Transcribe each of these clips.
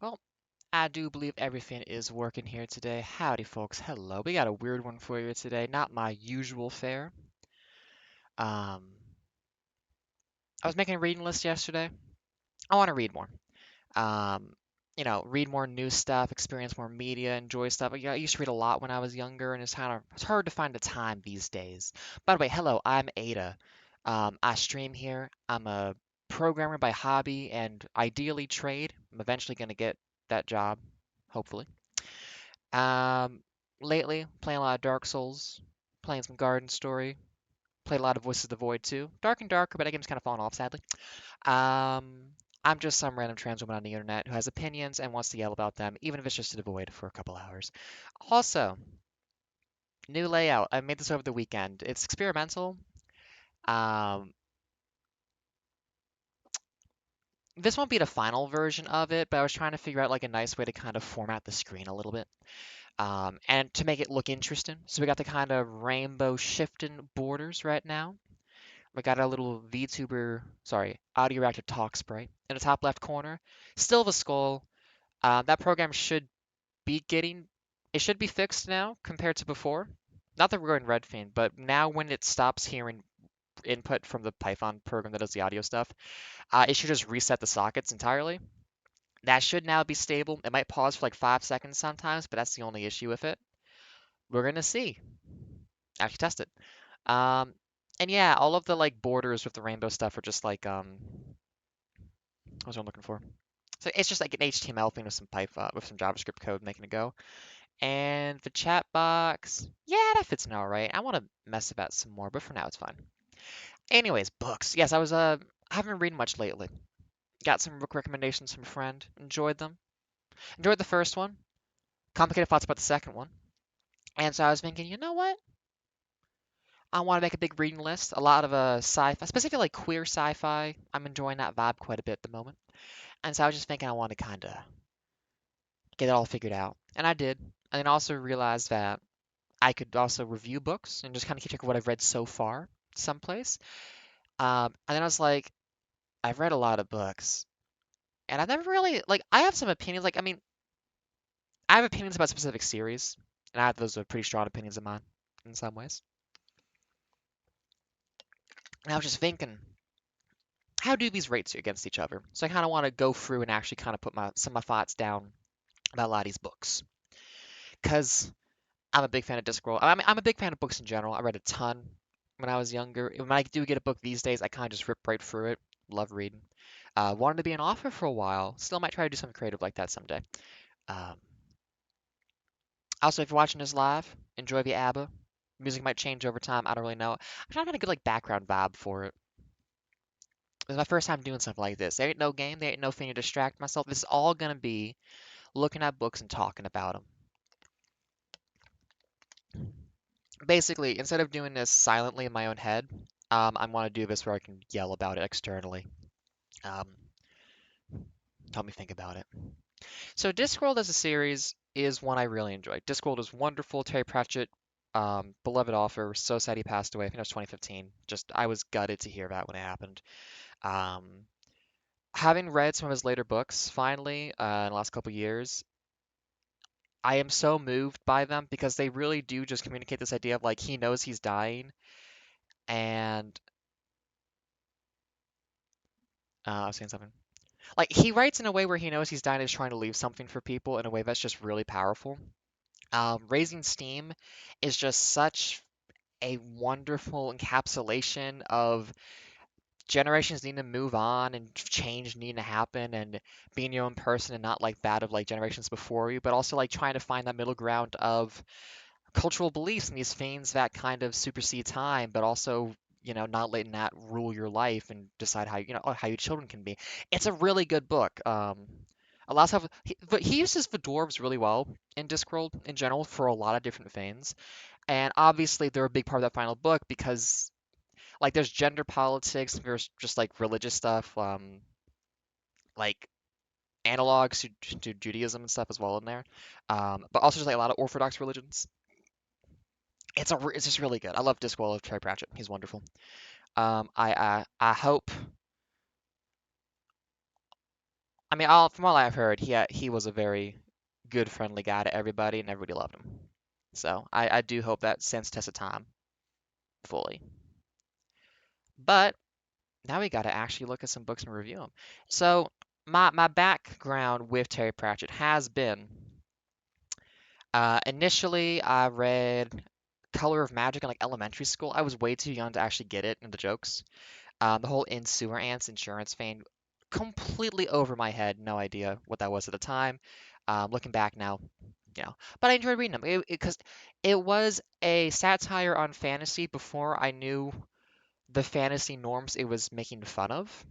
Well, I do believe everything is working here today. Howdy, folks. Hello. We got a weird one for you today. Not my usual fare. Um, I was making a reading list yesterday. I want to read more. Um, read more new stuff, experience more media, enjoy stuff. I used to read a lot when I was younger, and it's hard to find the time these days. By the way, hello. I'm Ada. I stream here. I'm a programmer by hobby and ideally trade. I'm eventually going to get that job, hopefully. Um, Lately, playing a lot of Dark Souls, playing some Garden Story, played a lot of Voices of the Void too. Dark and darker, but that game's kind of fallen off, sadly. Um, I'm just some random trans woman on the internet who has opinions and wants to yell about them, even if it's just to the void for a couple hours. Also, new layout. I made this over the weekend. It's experimental. Um, this won't be the final version of it, but I was trying to figure out like a nice way to kind of format the screen a little bit. And to make it look interesting. So we got the kind of rainbow shifting borders right now. We got our little VTuber, sorry, audio reactive talk sprite in the top left corner. Still the skull. That program should be it should be fixed now compared to before. Not that we're in Redfin, but now when it stops hearing input from the Python program that does the audio stuff, it should just reset the sockets entirely. That should now be stable. It might pause for like 5 seconds sometimes, but that's the only issue with it. We're gonna see. Actually test it. Um, and yeah, all of the like borders with the rainbow stuff are just like what was I'm looking for? So it's just like an HTML thing with some Python with some JavaScript code making it go. And the chat box, yeah, that fits in all right. I want to mess about some more, but for now it's fine. Anyways, books. Yes, I haven't been reading much lately. Got some book recommendations from a friend. Enjoyed them. Enjoyed the first one. Complicated thoughts about the second one. And so I was thinking, you know what? I want to make a big reading list. A lot of sci-fi, specifically like queer sci-fi. I'm enjoying that vibe quite a bit at the moment. And so I was just thinking I want to kind of get it all figured out. And I did. And then also realized that I could also review books and just kind of keep track of what I've read so far someplace. And then I was like, I've read a lot of books. And I've never really, like, I have some opinions. Like, I mean, I have opinions about specific series. And I have those are pretty strong opinions of mine in some ways. And I was just thinking, how do these rates against each other? So I kind of want to go through and actually kind of put some of my thoughts down about a lot of these books. Because I'm a big fan of Discworld. I'm a big fan of books in general. I read a ton when I was younger. When I do get a book these days, I kind of just rip right through it. Love reading. Wanted to be an author for a while. Still might try to do something creative like that someday. Um, Also, if you're watching this live, enjoy the ABBA. Music might change over time. I don't really know. I'm trying to find a good like background vibe for it. This is my first time doing something like this. There ain't no game. There ain't no thing to distract myself. This is all gonna be looking at books and talking about them. Basically, instead of doing this silently in my own head, I want to do this where I can yell about it externally. Um, Help me think about it. So, Discworld as a series is one I really enjoyed. Discworld is wonderful. Terry Pratchett, beloved author. So sad he passed away. I think it was 2015. Just I was gutted to hear that when it happened. Um, Having read some of his later books, finally, in the last couple years, I am so moved by them because they really do just communicate this idea of like he knows he's dying and I was saying something. Like he writes in a way where he knows he's dying and is trying to leave something for people in a way that's just really powerful. Raising Steam is just such a wonderful encapsulation of generations need to move on and change need to happen and being your own person and not like that of like generations before you, but also like trying to find that middle ground of cultural beliefs and these things that kind of supersede time, but also not letting that rule your life and decide how how your children can be. It's a really good book. Allows have but he uses the dwarves really well in Discworld in general for a lot of different things, and obviously they're a big part of that final book because like there's gender politics, there's just like religious stuff, like analogs to Judaism and stuff as well in there, but also just like a lot of Orthodox religions. It's just really good. I love Discworld of Terry Pratchett. He's wonderful. I hope I mean, from all I've heard, he was a very good, friendly guy to everybody, and everybody loved him. So I do hope that stands the test of time fully. But now we got to actually look at some books and review them. So my background with Terry Pratchett has been initially I read Color of Magic in like elementary school. I was way too young to actually get it and the jokes. The whole in sewer ants insurance thing, completely over my head. No idea what that was at the time. Looking back now, but I enjoyed reading them because it was a satire on fantasy before I knew the fantasy norms it was making fun of.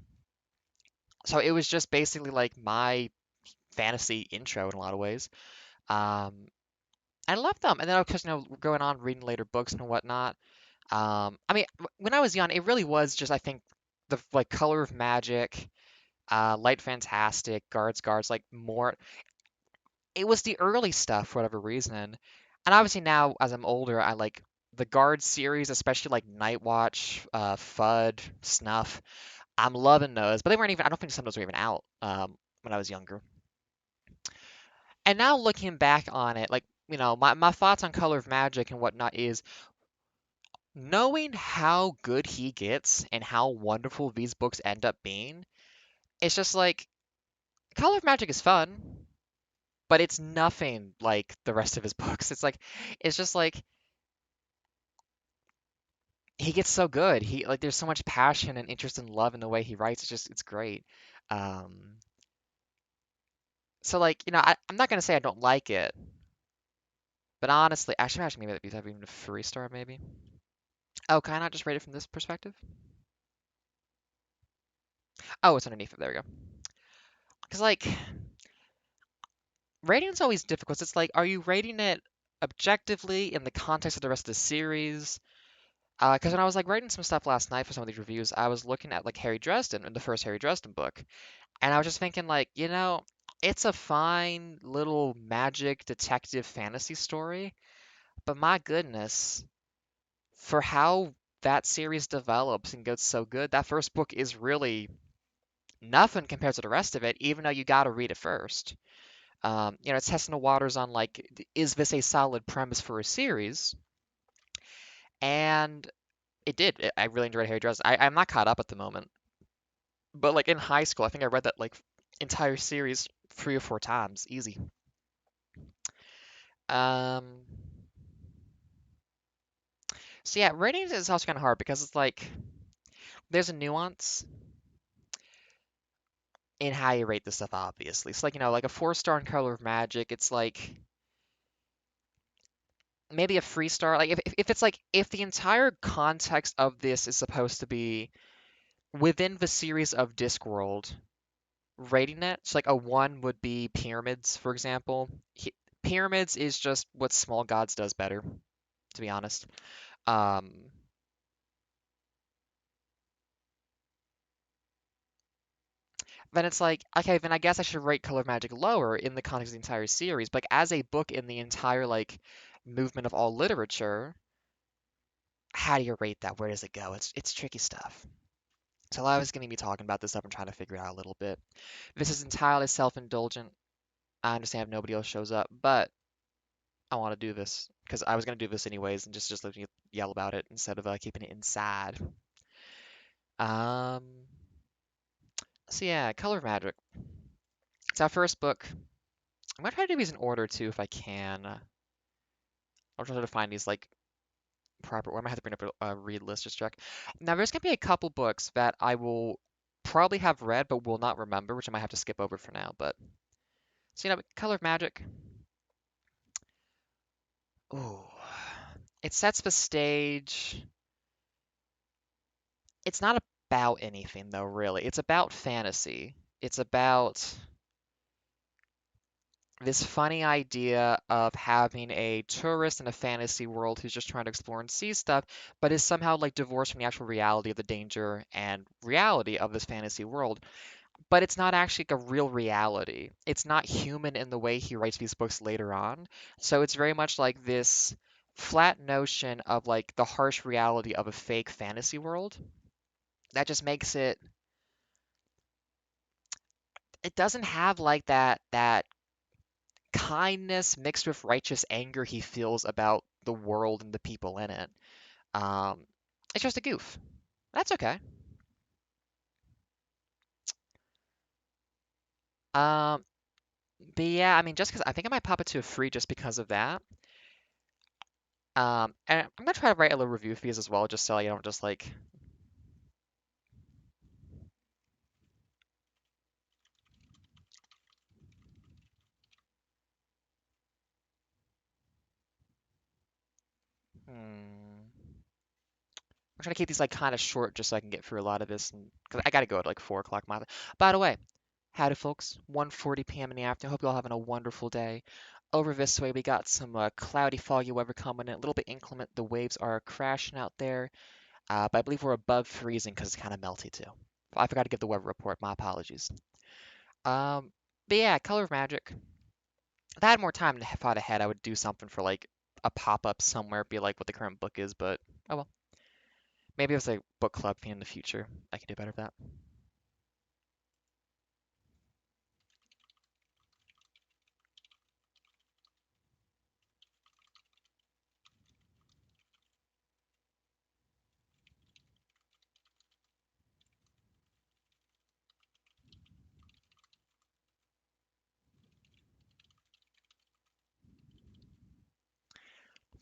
So it was just basically like my fantasy intro in a lot of ways. Um, I loved them, and then of course, going on reading later books and whatnot. I mean, when I was young, it really was just I think the like Color of Magic, Light Fantastic, Guards, like more. It was the early stuff for whatever reason, and obviously now as I'm older, I like the Guards series, especially like Night Watch, FUD, Snuff. I'm loving those, but they weren't even. I don't think some of those were even out when I was younger. And now looking back on it, like my thoughts on Color of Magic and whatnot is knowing how good he gets and how wonderful these books end up being. It's just like Color of Magic is fun, but it's nothing like the rest of his books. It's just like he gets so good. He like there's so much passion and interest and love in the way he writes. It's great. Um, so like I'm not gonna say I don't like it, but honestly, actually maybe that'd be even a 3 star maybe. Oh, can I not just rate it from this perspective? Oh, it's underneath it. There we go. Because like rating's always difficult. It's like, are you rating it objectively in the context of the rest of the series? Because when I was like writing some stuff last night for some of these reviews, I was looking at like Harry Dresden in the first Harry Dresden book, and I was just thinking like, it's a fine little magic detective fantasy story, but my goodness, for how that series develops and gets so good, that first book is really nothing compared to the rest of it, even though you got to read it first. It's testing the waters on like, is this a solid premise for a series? And it did. I really enjoyed Harry Dresden. I'm not caught up at the moment, but like in high school, I think I read that like entire series 3 or 4 times, easy. Um, so yeah, ratings is also kind of hard because it's like there's a nuance in how you rate this stuff, obviously. So like like a 4 star in Color of Magic, it's like maybe a 3 star. Like if it's like if the entire context of this is supposed to be within the series of Discworld, rating it, so like a 1 would be Pyramids, for example. Pyramids is just what Small Gods does better, to be honest. Um, then it's like, okay, then I guess I should rate Color Magic lower in the context of the entire series. But like, as a book in the entire like movement of all literature, how do you rate that? Where does it go? It's tricky stuff. So I was going to be talking about this stuff and trying to figure it out a little bit. This is entirely self-indulgent. I understand if nobody else shows up, but I want to do this because I was going to do this anyways and just let me yell about it instead of keeping it inside. Um, so yeah, Color Magic. It's our first book. I'm gonna try to do these in order too if I can. I'll try to find these like proper. Or I might have to bring up a read list just check. Now there's gonna be a couple books that I will probably have read but will not remember, which I might have to skip over for now. But so Color Magic. Ooh, it sets the stage. It's not about anything though, really. It's about fantasy. It's about this funny idea of having a tourist in a fantasy world who's just trying to explore and see stuff, but is somehow like divorced from the actual reality of the danger and reality of this fantasy world. But it's not actually like a real reality. It's not human in the way he writes these books later on. So it's very much like this flat notion of like the harsh reality of a fake fantasy world that just makes it it doesn't have like that kindness mixed with righteous anger he feels about the world and the people in it. Um, it's just a goof. That's okay. Um, but yeah, I mean, just because I think I might pop it to a free just because of that. And I'm gonna try to write a little review for these as well, just so you don't just like. Hmm. I'm trying to keep these like kind of short, just so I can get through a lot of this, and because I gotta go at like 4 o'clock my. By the way, howdy folks, 1:40 p.m. in the afternoon. Hope you all having a wonderful day. Over this way, we got some cloudy, foggy weather coming in, a little bit inclement. The waves are crashing out there, but I believe we're above freezing because it's kind of melty too. I forgot to give the weather report. My apologies. Um, but yeah, Color of Magic. If I had more time to thought ahead, I would do something for like a pop-up somewhere, be like what the current book is, but oh well. Maybe it was like book club thing in the future. I can do better with that.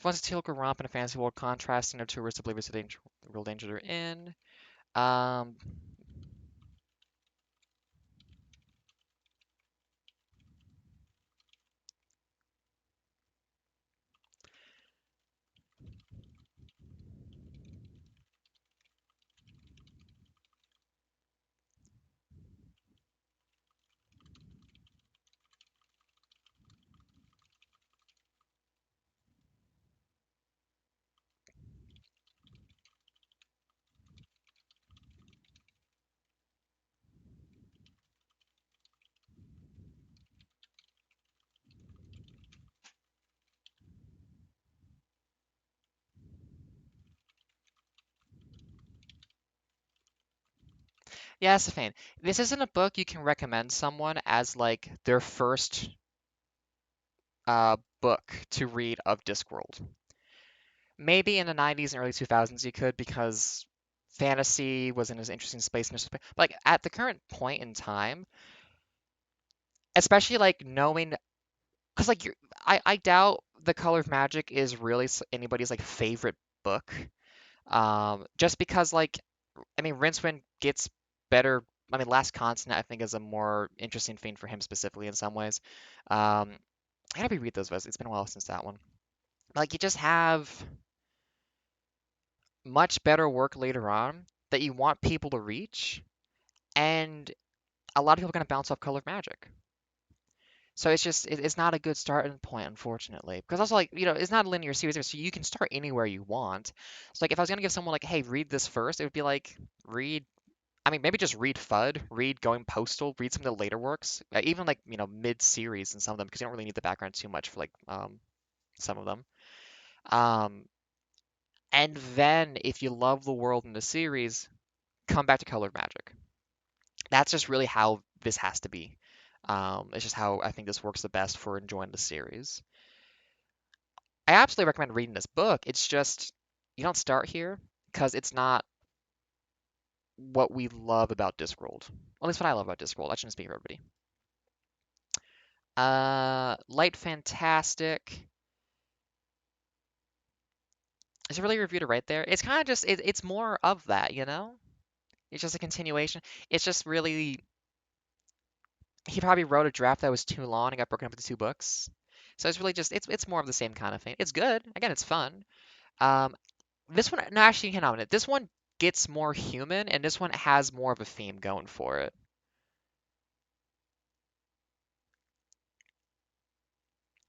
Once a teal romp in a fantasy world contrasting their two words to believe it's the real danger they're in. Um, yeah, that's the thing. This isn't a book you can recommend someone as like their first book to read of Discworld. Maybe in the 90s and early 2000s you could because fantasy was in an interesting space. But like at the current point in time, especially like knowing, because like I doubt The Color of Magic is really anybody's like favorite book. Just because like I mean Rincewind gets better. I mean Last Continent I think is a more interesting thing for him specifically in some ways. Um, I gotta reread those. It's been a while since that one. Like you just have much better work later on that you want people to reach, and a lot of people are going to bounce off Color of Magic. So it's just it's not a good starting point, unfortunately. Because also like it's not a linear series, so you can start anywhere you want. So like if I was gonna give someone like, hey, read this first, it would be like read. I mean, maybe just read FUD, read Going Postal, read some of the later works, even like mid-series and some of them, because you don't really need the background too much for like some of them. Um, and then if you love the world in the series, come back to Color of Magic. That's just really how this has to be. It's just how I think this works the best for enjoying the series. I absolutely recommend reading this book. It's just you don't start here because it's not what we love about Discworld. At least what I love about Discworld. I shouldn't speak for everybody. Light Fantastic. Is it really reviewed it right there? It's kind of just it's more of that. It's just a continuation. It's just really he probably wrote a draft that was too long and got broken up into two books. So it's really just it's more of the same kind of thing. It's good. Again, it's fun. Um, this one, no, actually, hang on a minute. This one gets more human, and this one has more of a theme going for it.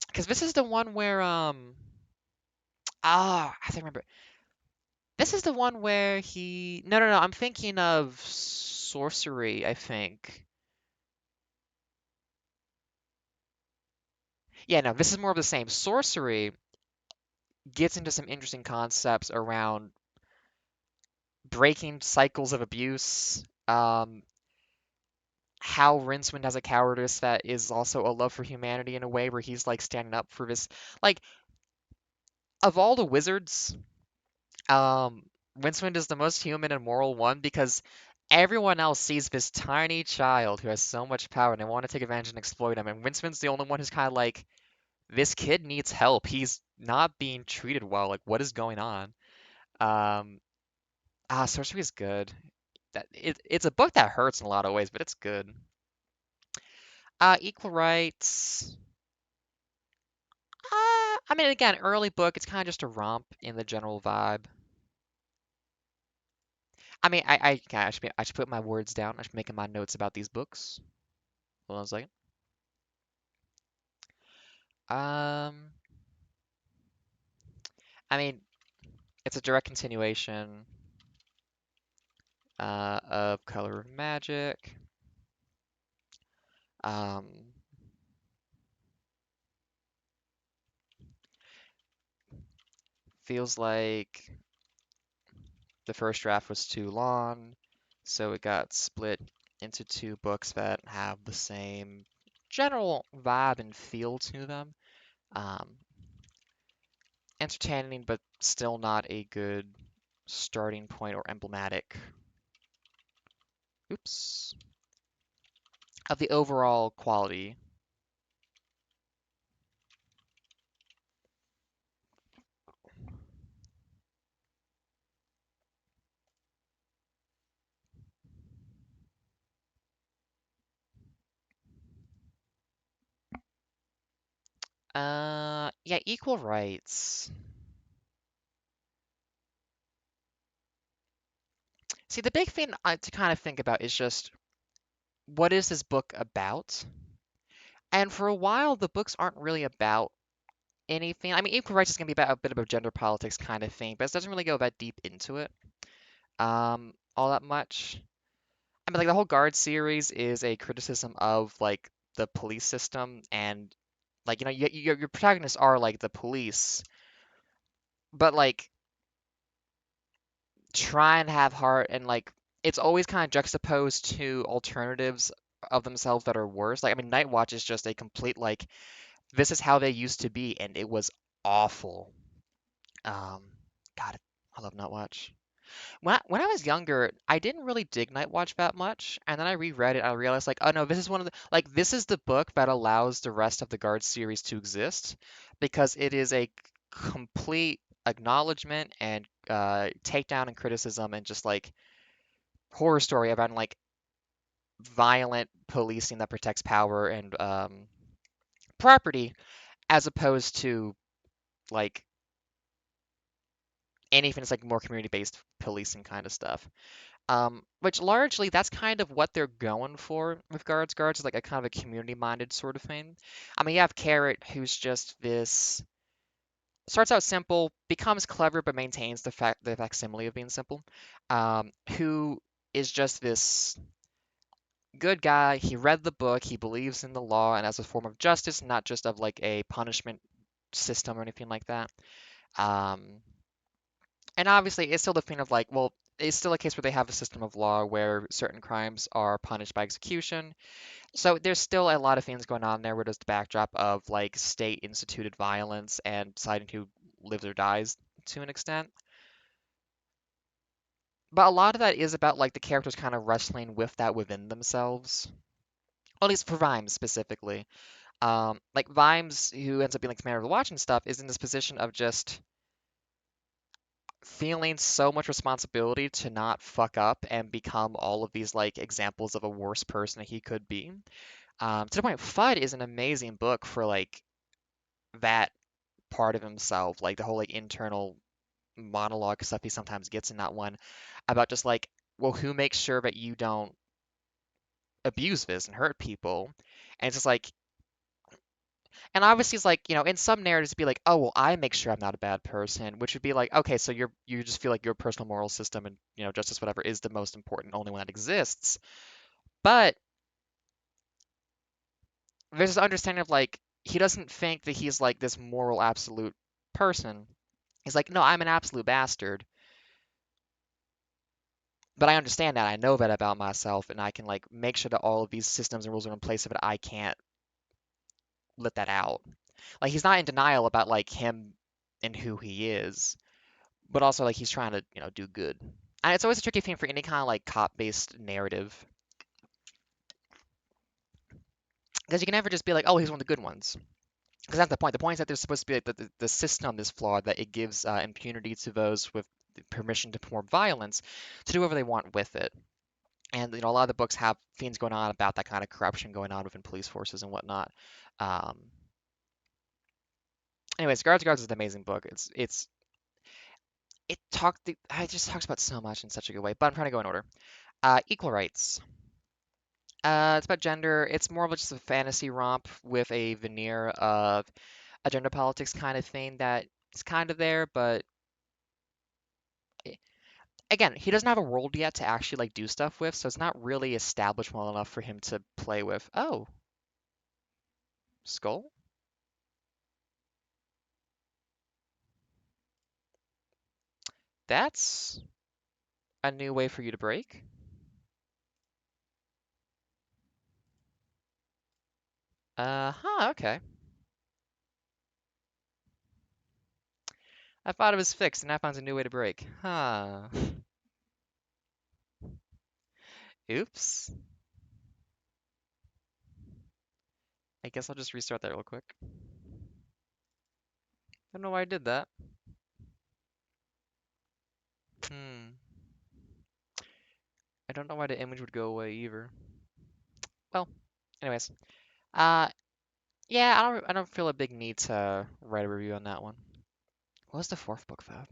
Because this is the one where I think I remember. This is the one where he no, I'm thinking of sorcery, I think. Yeah, no, this is more of the same. Sorcery gets into some interesting concepts around breaking cycles of abuse. how Rincewind has a cowardice that is also a love for humanity in a way where he's like standing up for this. Like, of all the wizards, um, Rincewind is the most human and moral one because everyone else sees this tiny child who has so much power and they want to take advantage and exploit him. And Rincewind's the only one who's kind of like, this kid needs help. He's not being treated well. Like, what is going on? Um, Sorcery is good. It's a book that hurts in a lot of ways, but it's good. Equal Rights. I mean, again, early book. It's kind of just a romp in the general vibe. I mean, I should put my words down. I should be making my notes about these books. Hold on a second. Um, I mean, it's a direct continuation of Color of Magic. Um, Feels like the first draft was too long, so it got split into two books that have the same general vibe and feel to them. Um, Entertaining, but still not a good starting point or emblematic, oops, of the overall quality. Yeah, equal rights. See, the big thing to kind of think about is just what is this book about? And for a while, the books aren't really about anything. I mean, equal rights is going to be about a bit of a gender politics kind of thing, but it doesn't really go that deep into it, all that much. I mean, like the whole Guard series is a criticism of like the police system and like your protagonists are like the police, but like try and have heart and like it's always kind of juxtaposed to alternatives of themselves that are worse. Like I mean, Night Watch is just a complete like this is how they used to be, and it was awful. Um, God, I love Night Watch. When I was younger, I didn't really dig Night Watch that much, and then I reread it. I realized like, oh no, this is one of the like this is the book that allows the rest of the Guard series to exist because it is a complete acknowledgement and takedown and criticism and just like horror story about like violent policing that protects power and property, as opposed to like anything that's like more community-based policing kind of stuff. Which largely that's kind of what they're going for with Guards. Guards is like a kind of a community-minded sort of thing. I mean, you have Carrot, who's just this starts out simple, becomes clever, but maintains the facsimile of being simple. Who is just this good guy. He read the book, he believes in the law and as a form of justice, not just of like a punishment system or anything like that. Um, and obviously, it's still the thing of like, well, it's still a case where they have a system of law where certain crimes are punished by execution. So there's still a lot of things going on there where there's the backdrop of like state instituted violence and deciding who lives or dies to an extent. But a lot of that is about like the characters kind of wrestling with that within themselves. At least for Vimes specifically. Like Vimes, who ends up being like commander of the watch and stuff, is in this position of just feeling so much responsibility to not fuck up and become all of these like examples of a worse person that he could be. To the point, FUD is an amazing book for like that part of himself, like the whole like internal monologue stuff he sometimes gets in that one about just like, well, who makes sure that you don't abuse this and hurt people? And it's just like, and obviously it's like, in some narratives be like, oh, well, I make sure I'm not a bad person, which would be like, okay, so you just feel like your personal moral system and, justice, whatever, is the most important, only one that exists. But there's this understanding of like, he doesn't think that he's like this moral absolute person. He's like, no, I'm an absolute bastard. But I understand that. I know that about myself, and I can like make sure that all of these systems and rules are in place so that I can't let that out. Like he's not in denial about like him and who he is, but also like he's trying to, do good. And it's always a tricky thing for any kind of like cop-based narrative because you can never just be like, oh, he's one of the good ones. Because that's the point. The point is that there's supposed to be like the system is flawed, that it gives impunity to those with the permission to perform violence to do whatever they want with it. And a lot of the books have things going on about that kind of corruption going on within police forces and whatnot. Um, Anyways, Guards is an amazing book. It just talks about so much in such a good way. But I'm trying to go in order. Equal Rights. It's about gender. It's more of just a fantasy romp with a veneer of a gender politics kind of thing that is kind of there, but eh, again, he doesn't have a world yet to actually like do stuff with, so it's not really established well enough for him to play with. Oh, skull? That's a new way for you to break. Huh, okay. I thought it was fixed, and I found a new way to break. Huh. Oops. I guess I'll just restart that real quick. I don't know why I did that. Hmm. I don't know why the image would go away either. Well, anyways. Uh, yeah, I don't feel a big need to write a review on that one. What was the fourth book though?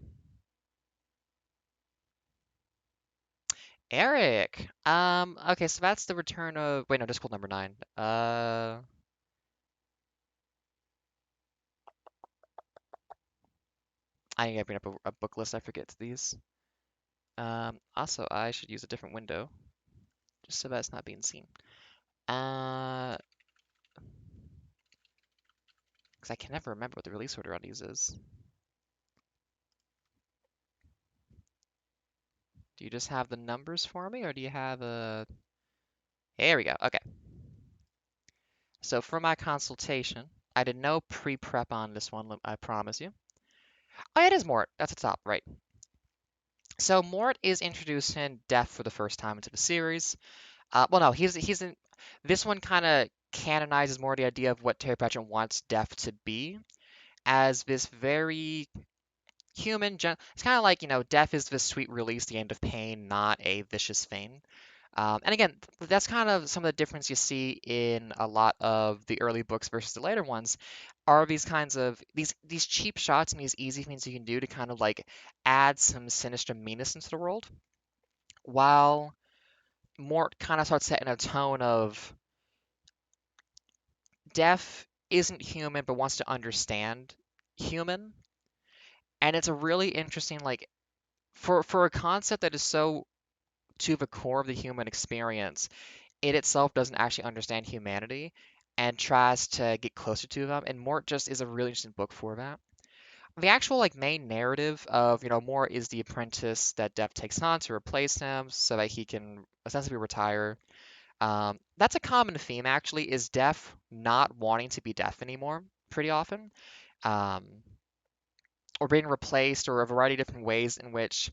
Eric. Okay, so that's the return of. Wait, no, Discworld number 9. I need to bring up a book list. I forget these. Also, I should use a different window just so that's not being seen. Uh, because I can never remember what the release order on these is. Do you just have the numbers for me, or do you have a? Here we go. Okay. So for my consultation, I did no pre-prep on this one, I promise you. Oh, it is Mort. That's the top, right. So Mort is introducing Death for the first time into the series. Well, no, he's in this one kind of canonizes more the idea of what Terry Pratchett wants Death to be as this very human. It's kind of like Death is the sweet release, the end of pain, not a vicious thing. And again, that's kind of some of the difference you see in a lot of the early books versus the later ones, are these kinds of these cheap shots and these easy things you can do to kind of like add some sinister meanness into the world, while Mort kind of starts setting a tone of Death isn't human but wants to understand human. And it's a really interesting like for a concept that is so to the core of the human experience, it itself doesn't actually understand humanity and tries to get closer to them. And Mort just is a really interesting book for that. The actual like main narrative of Mort is the apprentice that Death takes on to replace him so that he can ostensibly retire. That's a common theme actually, is Death not wanting to be Death anymore pretty often, um, or being replaced, or a variety of different ways in which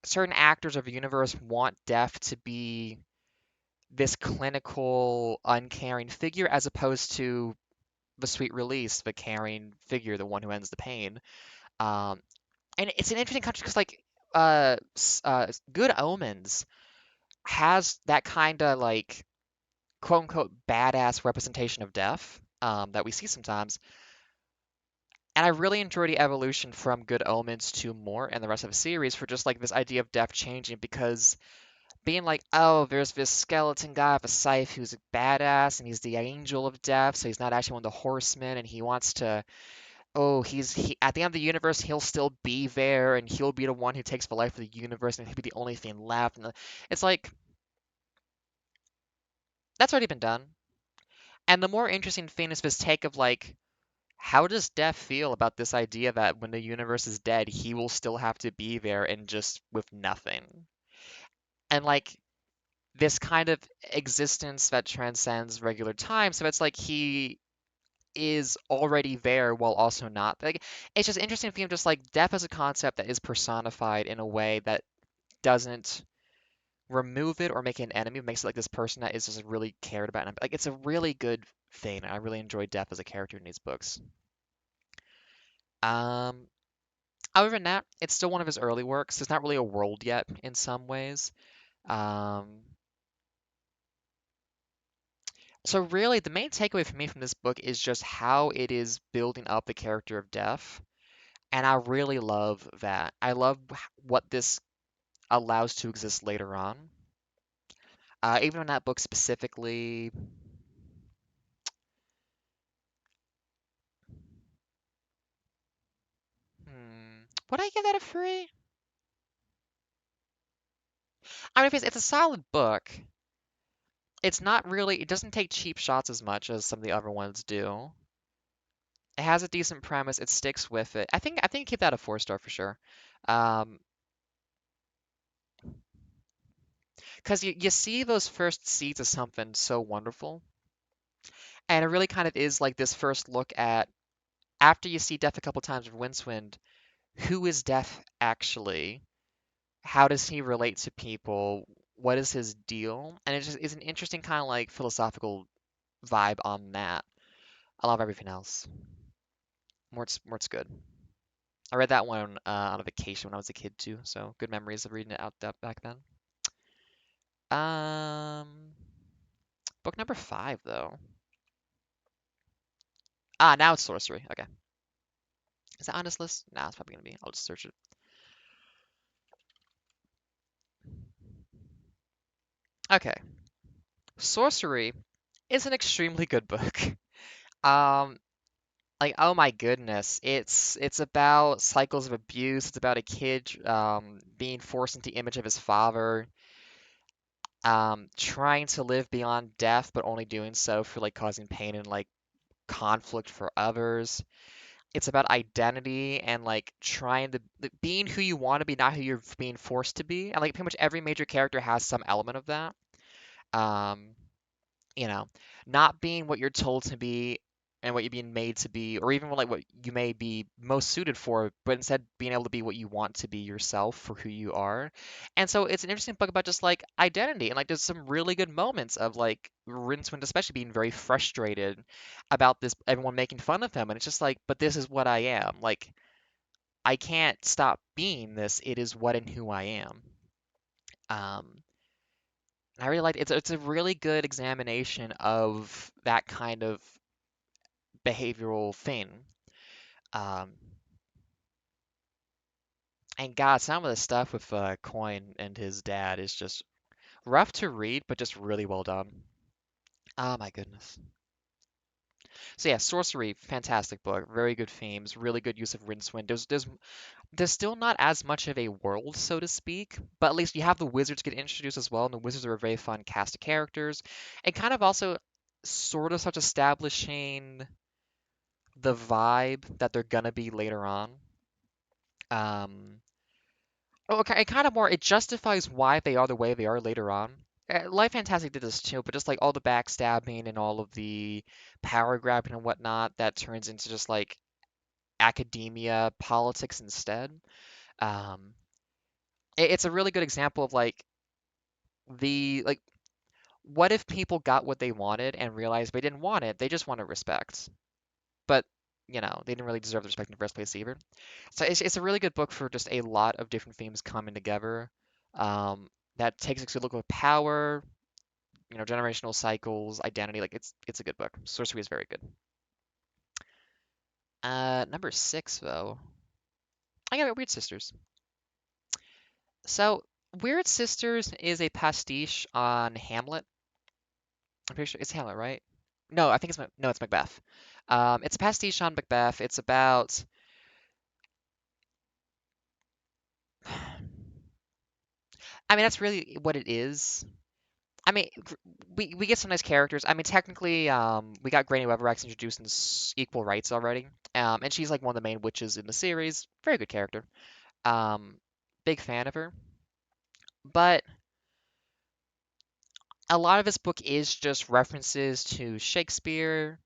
certain actors of the universe want Death to be this clinical, uncaring figure as opposed to the sweet release, the caring figure, the one who ends the pain. Um, and it's an interesting country because, like, Good Omens has that kind of like quote unquote badass representation of death that we see sometimes. And I really enjoy the evolution from Good Omens to more and the rest of the series for just like this idea of death changing, because being like, oh, there's this skeleton guy with a scythe who's a badass and he's the angel of death, so he's not actually one of the horsemen, and he wants to, oh, he at the end of the universe, he'll still be there and he'll be the one who takes the life of the universe and he'll be the only thing left. And it's like, that's already been done. And the more interesting thing is this take of like, how does Death feel about this idea that when the universe is dead, he will still have to be there and just with nothing? And like this kind of existence that transcends regular time. So it's like he is already there while also not. Like it's just interesting for him, just like death as a concept that is personified in a way that doesn't remove it or make it an enemy. It makes it like this person that is just really cared about. And like it's a really good thing. I really enjoy Death as a character in these books. Um, Other than that, it's still one of his early works. It's not really a world yet in some ways. Um, so really, the main takeaway for me from this book is just how it is building up the character of Death, and I really love that. I love what this allows to exist later on. Even in that book specifically, would I give that a three? I mean, if it's a solid book. It's not really. It doesn't take cheap shots as much as some of the other ones do. It has a decent premise. It sticks with it. I think keep that a 4 star for sure. Um, because you see those first seeds of something so wonderful, and it really kind of is like this first look at after you see Death a couple times with Windswind, who is Death actually? How does he relate to people? What is his deal? And it just is an interesting kind of like philosophical vibe on that. I love everything else. Mort's good. I read that one on a vacation when I was a kid too, so good memories of reading it out that back then. Um, Book number 5 though. Now it's sorcery. Okay, is that on this list? Nah, it's probably gonna be. I'll just search it. Okay, sorcery is an extremely good book. Um, like oh my goodness, it's about cycles of abuse. It's about a kid being forced into the image of his father, trying to live beyond death, but only doing so for like causing pain and like conflict for others. It's about identity and like trying to being who you want to be, not who you're being forced to be. And like pretty much every major character has some element of that. Um, you know, not being what you're told to be and what you're being made to be, or even like what you may be most suited for, but instead being able to be what you want to be yourself for who you are. And so it's an interesting book about just like identity and like there's some really good moments of like Rincewind especially being very frustrated about this everyone making fun of him and it's just like, but this is what I am. Like I can't stop being this. It is what and who I am. Um, I really like it's a really good examination of that kind of behavioral thing. Um, and God, some of the stuff with Coin and his dad is just rough to read, but just really well done. Oh my goodness. So yeah, Sorcery, fantastic book, very good themes, really good use of Rincewind. There's still not as much of a world, so to speak, but at least you have the wizards get introduced as well, and the wizards are a very fun cast of characters, and kind of also sort of such establishing the vibe that they're gonna be later on. Um, okay, it kind of more it justifies why they are the way they are later on. Life Fantastic did this too, but just like all the backstabbing and all of the power grabbing and whatnot, that turns into just like academia politics instead. Um, it's a really good example of like the like what if people got what they wanted and realized they didn't want it, they just wanted respect. But they didn't really deserve the respect in the first place either. So it's a really good book for just a lot of different themes coming together. Um, that takes a good look at power, generational cycles, identity. Like it's a good book. Sorcery is very good. Number 6 though, I got Weird Sisters. So Weird Sisters is a pastiche on Hamlet. I'm pretty sure it's Hamlet, right? No, I think no, it's Macbeth. It's a pastiche on Macbeth. It's about I mean, that's really what it is. I mean, we get some nice characters. I mean, technically, we got Granny Weatherwax introduced in Equal Rights already, and she's like one of the main witches in the series. Very good character. Um, Big fan of her. But a lot of this book is just references to Shakespeare.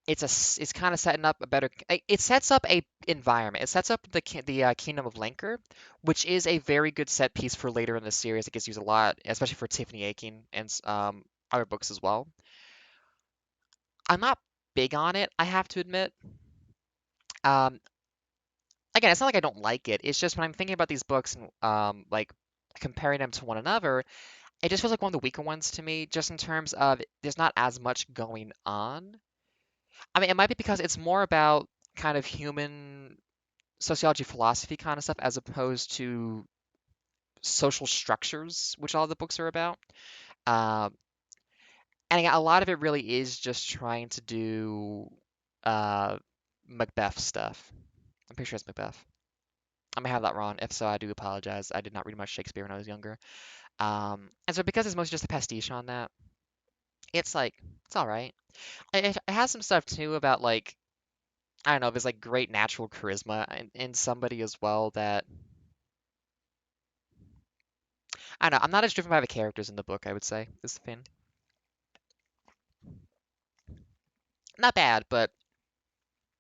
It's kind of setting up a better. It sets up a environment. It sets up the Kingdom of Lanker, which is a very good set piece for later in the series. It gets used a lot, especially for Tiffany Aching and other books as well. I'm not big on it, I have to admit. Um, Again, it's not like I don't like it. It's just when I'm thinking about these books and like comparing them to one another, it just feels like one of the weaker ones to me, just in terms of there's not as much going on. I mean, it might be because it's more about kind of human sociology, philosophy kind of stuff, as opposed to social structures, which all the books are about. Um, and again, a lot of it really is just trying to do uh, Macbeth stuff. I'm pretty sure it's Macbeth. I may have that wrong. If so, I do apologize. I did not read much Shakespeare when I was younger. And so because it's mostly just a pastiche on that, it's like it's all right. It has some stuff too about like I don't know, there's like great natural charisma in somebody as well that I don't know. I'm not as driven by the characters in the book. I would say is the thing. Not bad, but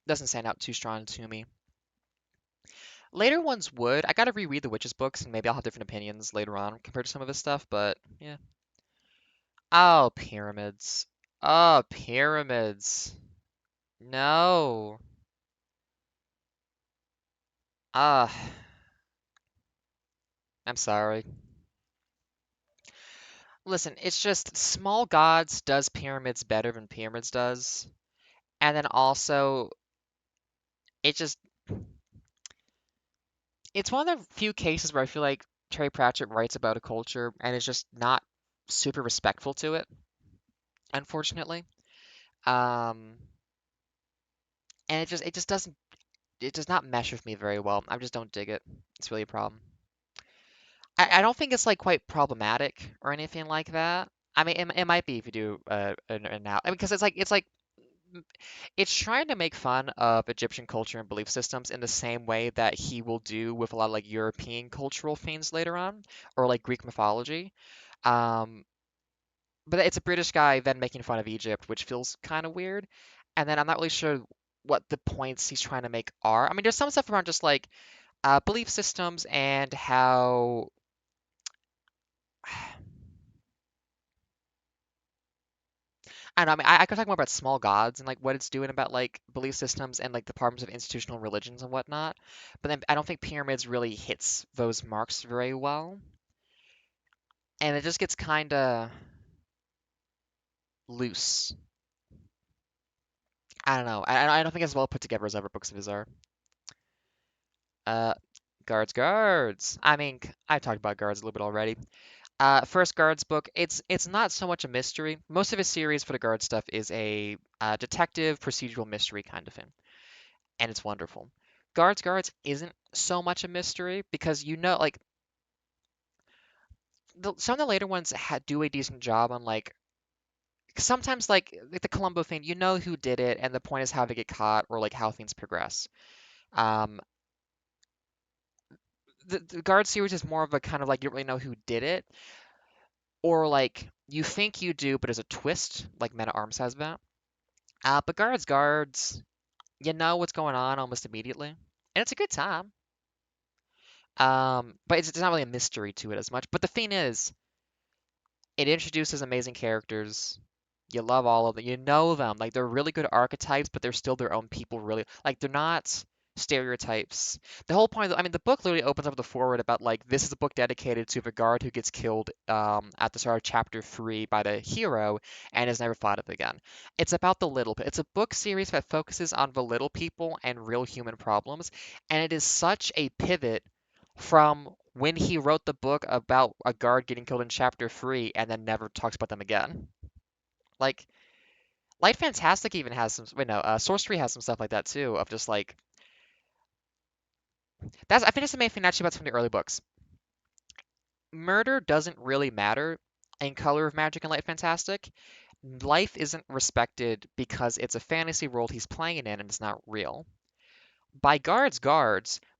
doesn't stand out too strong to me. Later ones would. I gotta reread the Witches books, and maybe I'll have different opinions later on compared to some of this stuff. But yeah. Oh, pyramids. Oh, pyramids. No. Ah, I'm sorry. Listen, it's just Small Gods does pyramids better than pyramids does. And then also, it just, it's one of the few cases where I feel like Terry Pratchett writes about a culture and is just not super respectful to it, unfortunately. Um, and it does not mesh with me very well. I just don't dig it. It's really a problem. I don't think it's like quite problematic or anything like that. I mean, it might be if you do an now because it's like it's trying to make fun of Egyptian culture and belief systems in the same way that he will do with a lot of like European cultural things later on, or like Greek mythology. Um, but it's a British guy then making fun of Egypt, which feels kind of weird. And then I'm not really sure what the points he's trying to make are. I mean, there's some stuff around just like belief systems and how I don't know. I mean, I could talk more about small gods and like what it's doing about like belief systems and like the problems of institutional religions and whatnot. But then I don't think pyramids really hits those marks very well, and it just gets kind of loose. I don't know. I don't think it's well put together as other books of his are. Uh, guards. I mean, I talked about guards a little bit already. First guards book. It's not so much a mystery. Most of his series for the guard stuff is a detective procedural mystery kind of thing. And it's wonderful. Guards isn't so much a mystery because you know, like some of the later ones do a decent job on like sometimes like the Columbo thing, you know who did it, and the point is how to get caught or like how things progress. Um, the Guard series is more of a kind of like you don't really know who did it, or like you think you do, but as a twist, like Men at Arms has that. But guards, you know what's going on almost immediately, and it's a good time. But it's not really a mystery to it as much. But the thing is, it introduces amazing characters. You love all of them. You know them. Like they're really good archetypes, but they're still their own people, really. Like they're not stereotypes. The whole point, I mean, the book literally opens up with a forward about like this is a book dedicated to the guard who gets killed at the start of chapter 3 by the hero and is never thought of again. It's about the little. It's a book series that focuses on the little people and real human problems, and it is such a pivot from when he wrote the book about a guard getting killed in chapter 3 and then never talks about them again. Like, Light Fantastic even has some, wait, no, Sorcery has some stuff like that too, of just like, I think that's the main thing actually about some of the early books. Murder doesn't really matter in Color of Magic and Light Fantastic. Life isn't respected because it's a fantasy world he's playing in and it's not real. By guards,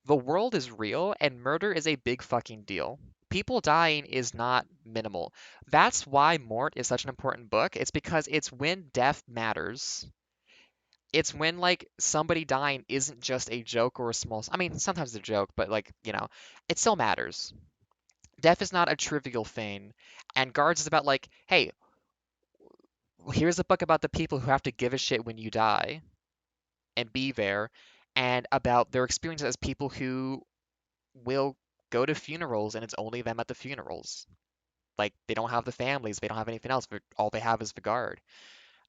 the world is real and murder is a big fucking deal. People dying is not minimal. That's why Mort is such an important book. It's because it's when death matters. It's when like somebody dying isn't just a joke or a small, I mean, sometimes it's a joke, but like, it still matters. Death is not a trivial thing. And Guards is about like, hey, here's a book about the people who have to give a shit when you die and be there, and about their experiences as people who will go to funerals and it's only them at the funerals. Like they don't have the families, they don't have anything else, but all they have is the guard.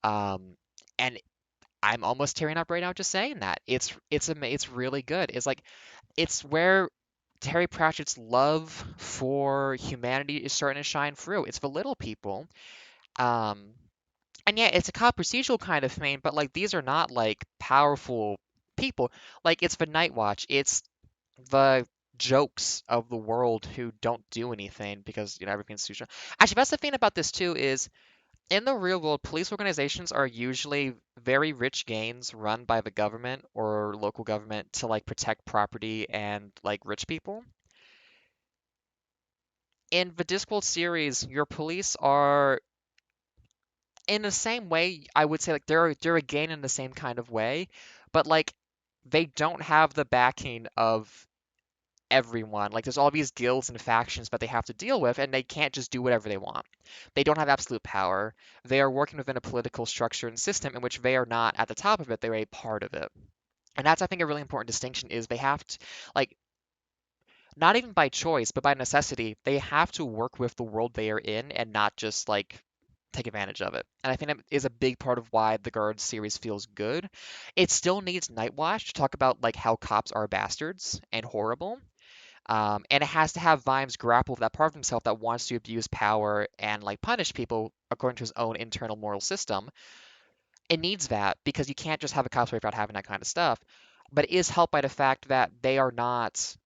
Um, and I'm almost tearing up right now just saying that. It's really good. It's like it's where Terry Pratchett's love for humanity is starting to shine through. It's the little people. Um, and yeah, it's a cop procedural kind of thing, but like these are not like powerful people. Like it's the Night Watch. It's the jokes of the world who don't do anything because everything's too strong. Actually, that's the thing about this too is in the real world, police organizations are usually very rich gangs run by the government or local government to like protect property and like rich people. In the Discworld series, your police are in the same way, I would say like they're a gang in the same kind of way, but like they don't have the backing of everyone. Like there's all these guilds and factions that they have to deal with, and they can't just do whatever they want. They don't have absolute power. They are working within a political structure and system in which they are not at the top of it, they're a part of it. And that's I think a really important distinction is they have to like not even by choice, but by necessity, they have to work with the world they are in and not just like take advantage of it. And I think that is a big part of why the Guards series feels good. It still needs Nightwatch to talk about like how cops are bastards and horrible. And it has to have Vimes grapple with that part of himself that wants to abuse power and like punish people according to his own internal moral system. It needs that because you can't just have a cop story without having that kind of stuff. But it is helped by the fact that they are not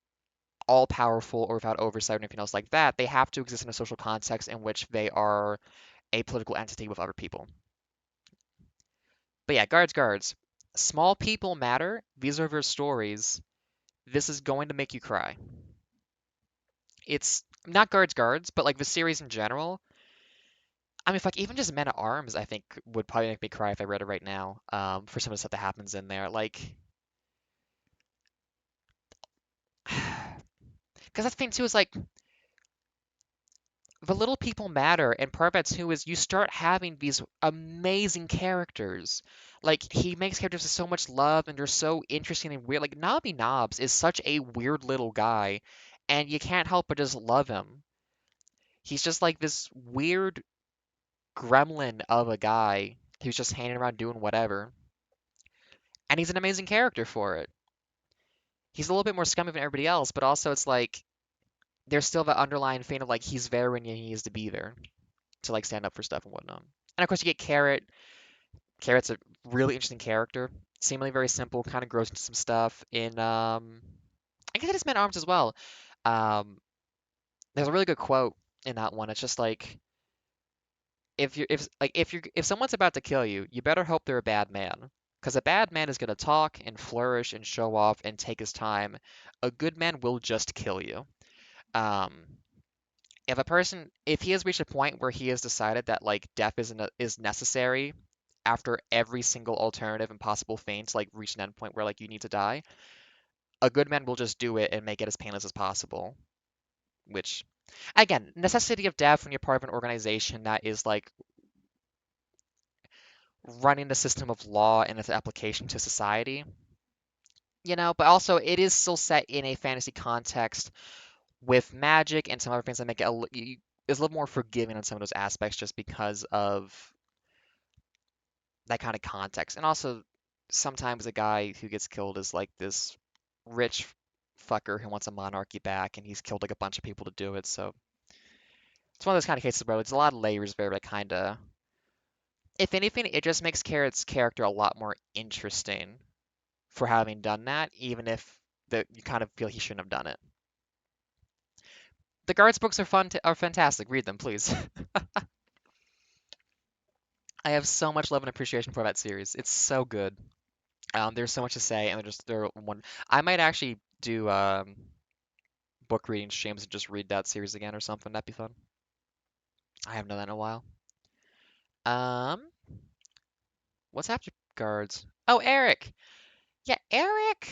all powerful or without oversight or anything else like that. They have to exist in a social context in which they are a political entity with other people. But yeah, guards. Small people matter. These are their stories. This is going to make you cry. It's not guards, but like the series in general. I mean, if like even just Men at Arms, I think would probably make me cry if I read it right now. For some of the stuff that happens in there, like, because that's the thing too is like the little people matter, and part of that too is you start having these amazing characters. Like he makes characters with so much love, and they're so interesting and weird. Like Nobby Nobbs is such a weird little guy, and you can't help but just love him. He's just like this weird gremlin of a guy who's just hanging around doing whatever, and he's an amazing character for it. He's a little bit more scummy than everybody else, but also it's like there's still the underlying thing of like he's there when he needs to be there to like stand up for stuff and whatnot. And of course you get Carrot. Carrot's a really interesting character, seemingly very simple, kind of grows into some stuff in I guess it is Men at Arms as well. Um, there's a really good quote in that one. It's just like if someone's about to kill you, you better hope they're a bad man. Because a bad man is going to talk and flourish and show off and take his time. A good man will just kill you. Um, if he has reached a point where he has decided that like death is necessary after every single alternative and possible thing to like reach an end point where like you need to die, a good man will just do it and make it as painless as possible. Which, again, necessity of death when you're part of an organization that is like running the system of law and its application to society. But also it is still set in a fantasy context with magic and some other things that make it is a little more forgiving on some of those aspects just because of that kind of context. And also, sometimes a guy who gets killed is like this rich fucker who wants a monarchy back, and he's killed like a bunch of people to do it. So it's one of those kind of cases where there's a lot of layers there that kind of, if anything, it just makes Carrot's character a lot more interesting for having done that, even if you kind of feel he shouldn't have done it. The guards books are fun, are fantastic. Read them, please. I have so much love and appreciation for that series. It's so good. There's so much to say, and they're one. I might actually do book reading streams and just read that series again or something. That'd be fun. I haven't done that in a while. Um, what's after guards? Oh, Eric. Yeah, Eric.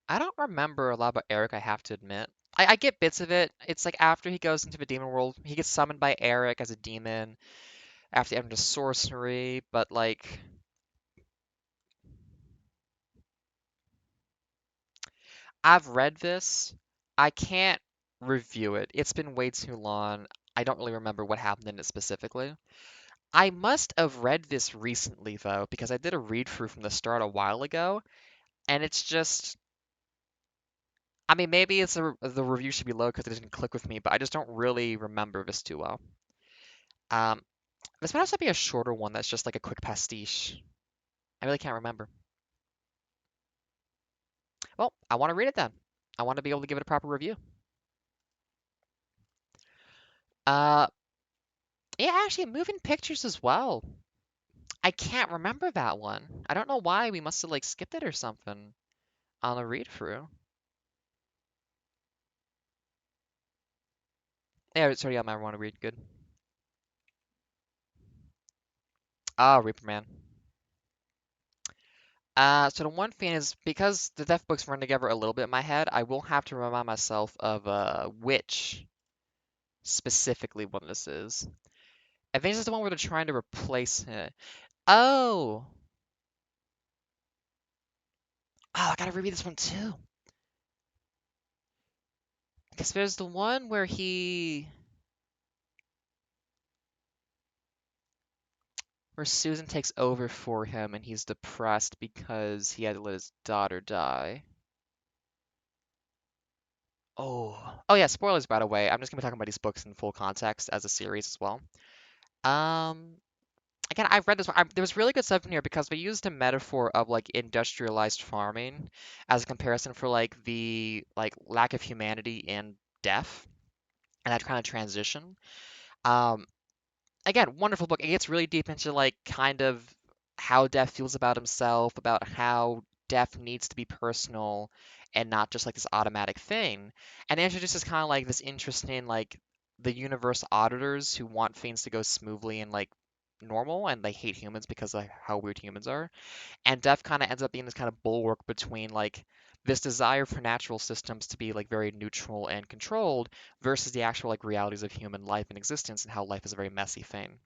I don't remember a lot about Eric, I have to admit. I get bits of it. It's like after he goes into the demon world, he gets summoned by Eric as a demon after the end of sorcery, but like I've read this. I can't review it. It's been way too long. I don't really remember what happened in it specifically. I must have read this recently though, because I did a read through from the start a while ago, and it's just I mean, maybe the review should be low because it didn't click with me, but I just don't really remember this too well. Um, this might also be a shorter one that's just like a quick pastiche. I really can't remember. Well, I want to read it then. I want to be able to give it a proper review. Uh, yeah, actually, moving pictures as well. I can't remember that one. I don't know why we must have like skipped it or something on the read through. Yeah, it's already on my want to read. Good. Ah, Reaper Man. So the one thing is because the death books run together a little bit in my head, I will have to remind myself of which specifically one this is. I think this is the one where they're trying to replace it. Oh, I gotta reread this one too. Because there's the one where Susan takes over for him and he's depressed because he had to let his daughter die. Oh yeah, spoilers by the way. I'm just gonna be talking about these books in full context as a series as well. Um, Again, I've read this one. There was really good stuff in here because they used a metaphor of like industrialized farming as a comparison for like the like lack of humanity in death and that kind of transition. Um, Again, wonderful book. It gets really deep into like kind of how Death feels about himself, about how Death needs to be personal and not just like this automatic thing. And it introduces kind of like this interesting like the universe auditors who want things to go smoothly and like normal and they hate humans because of how weird humans are. And Death kind of ends up being this kind of bulwark between like this desire for natural systems to be like very neutral and controlled versus the actual like realities of human life and existence and how life is a very messy thing.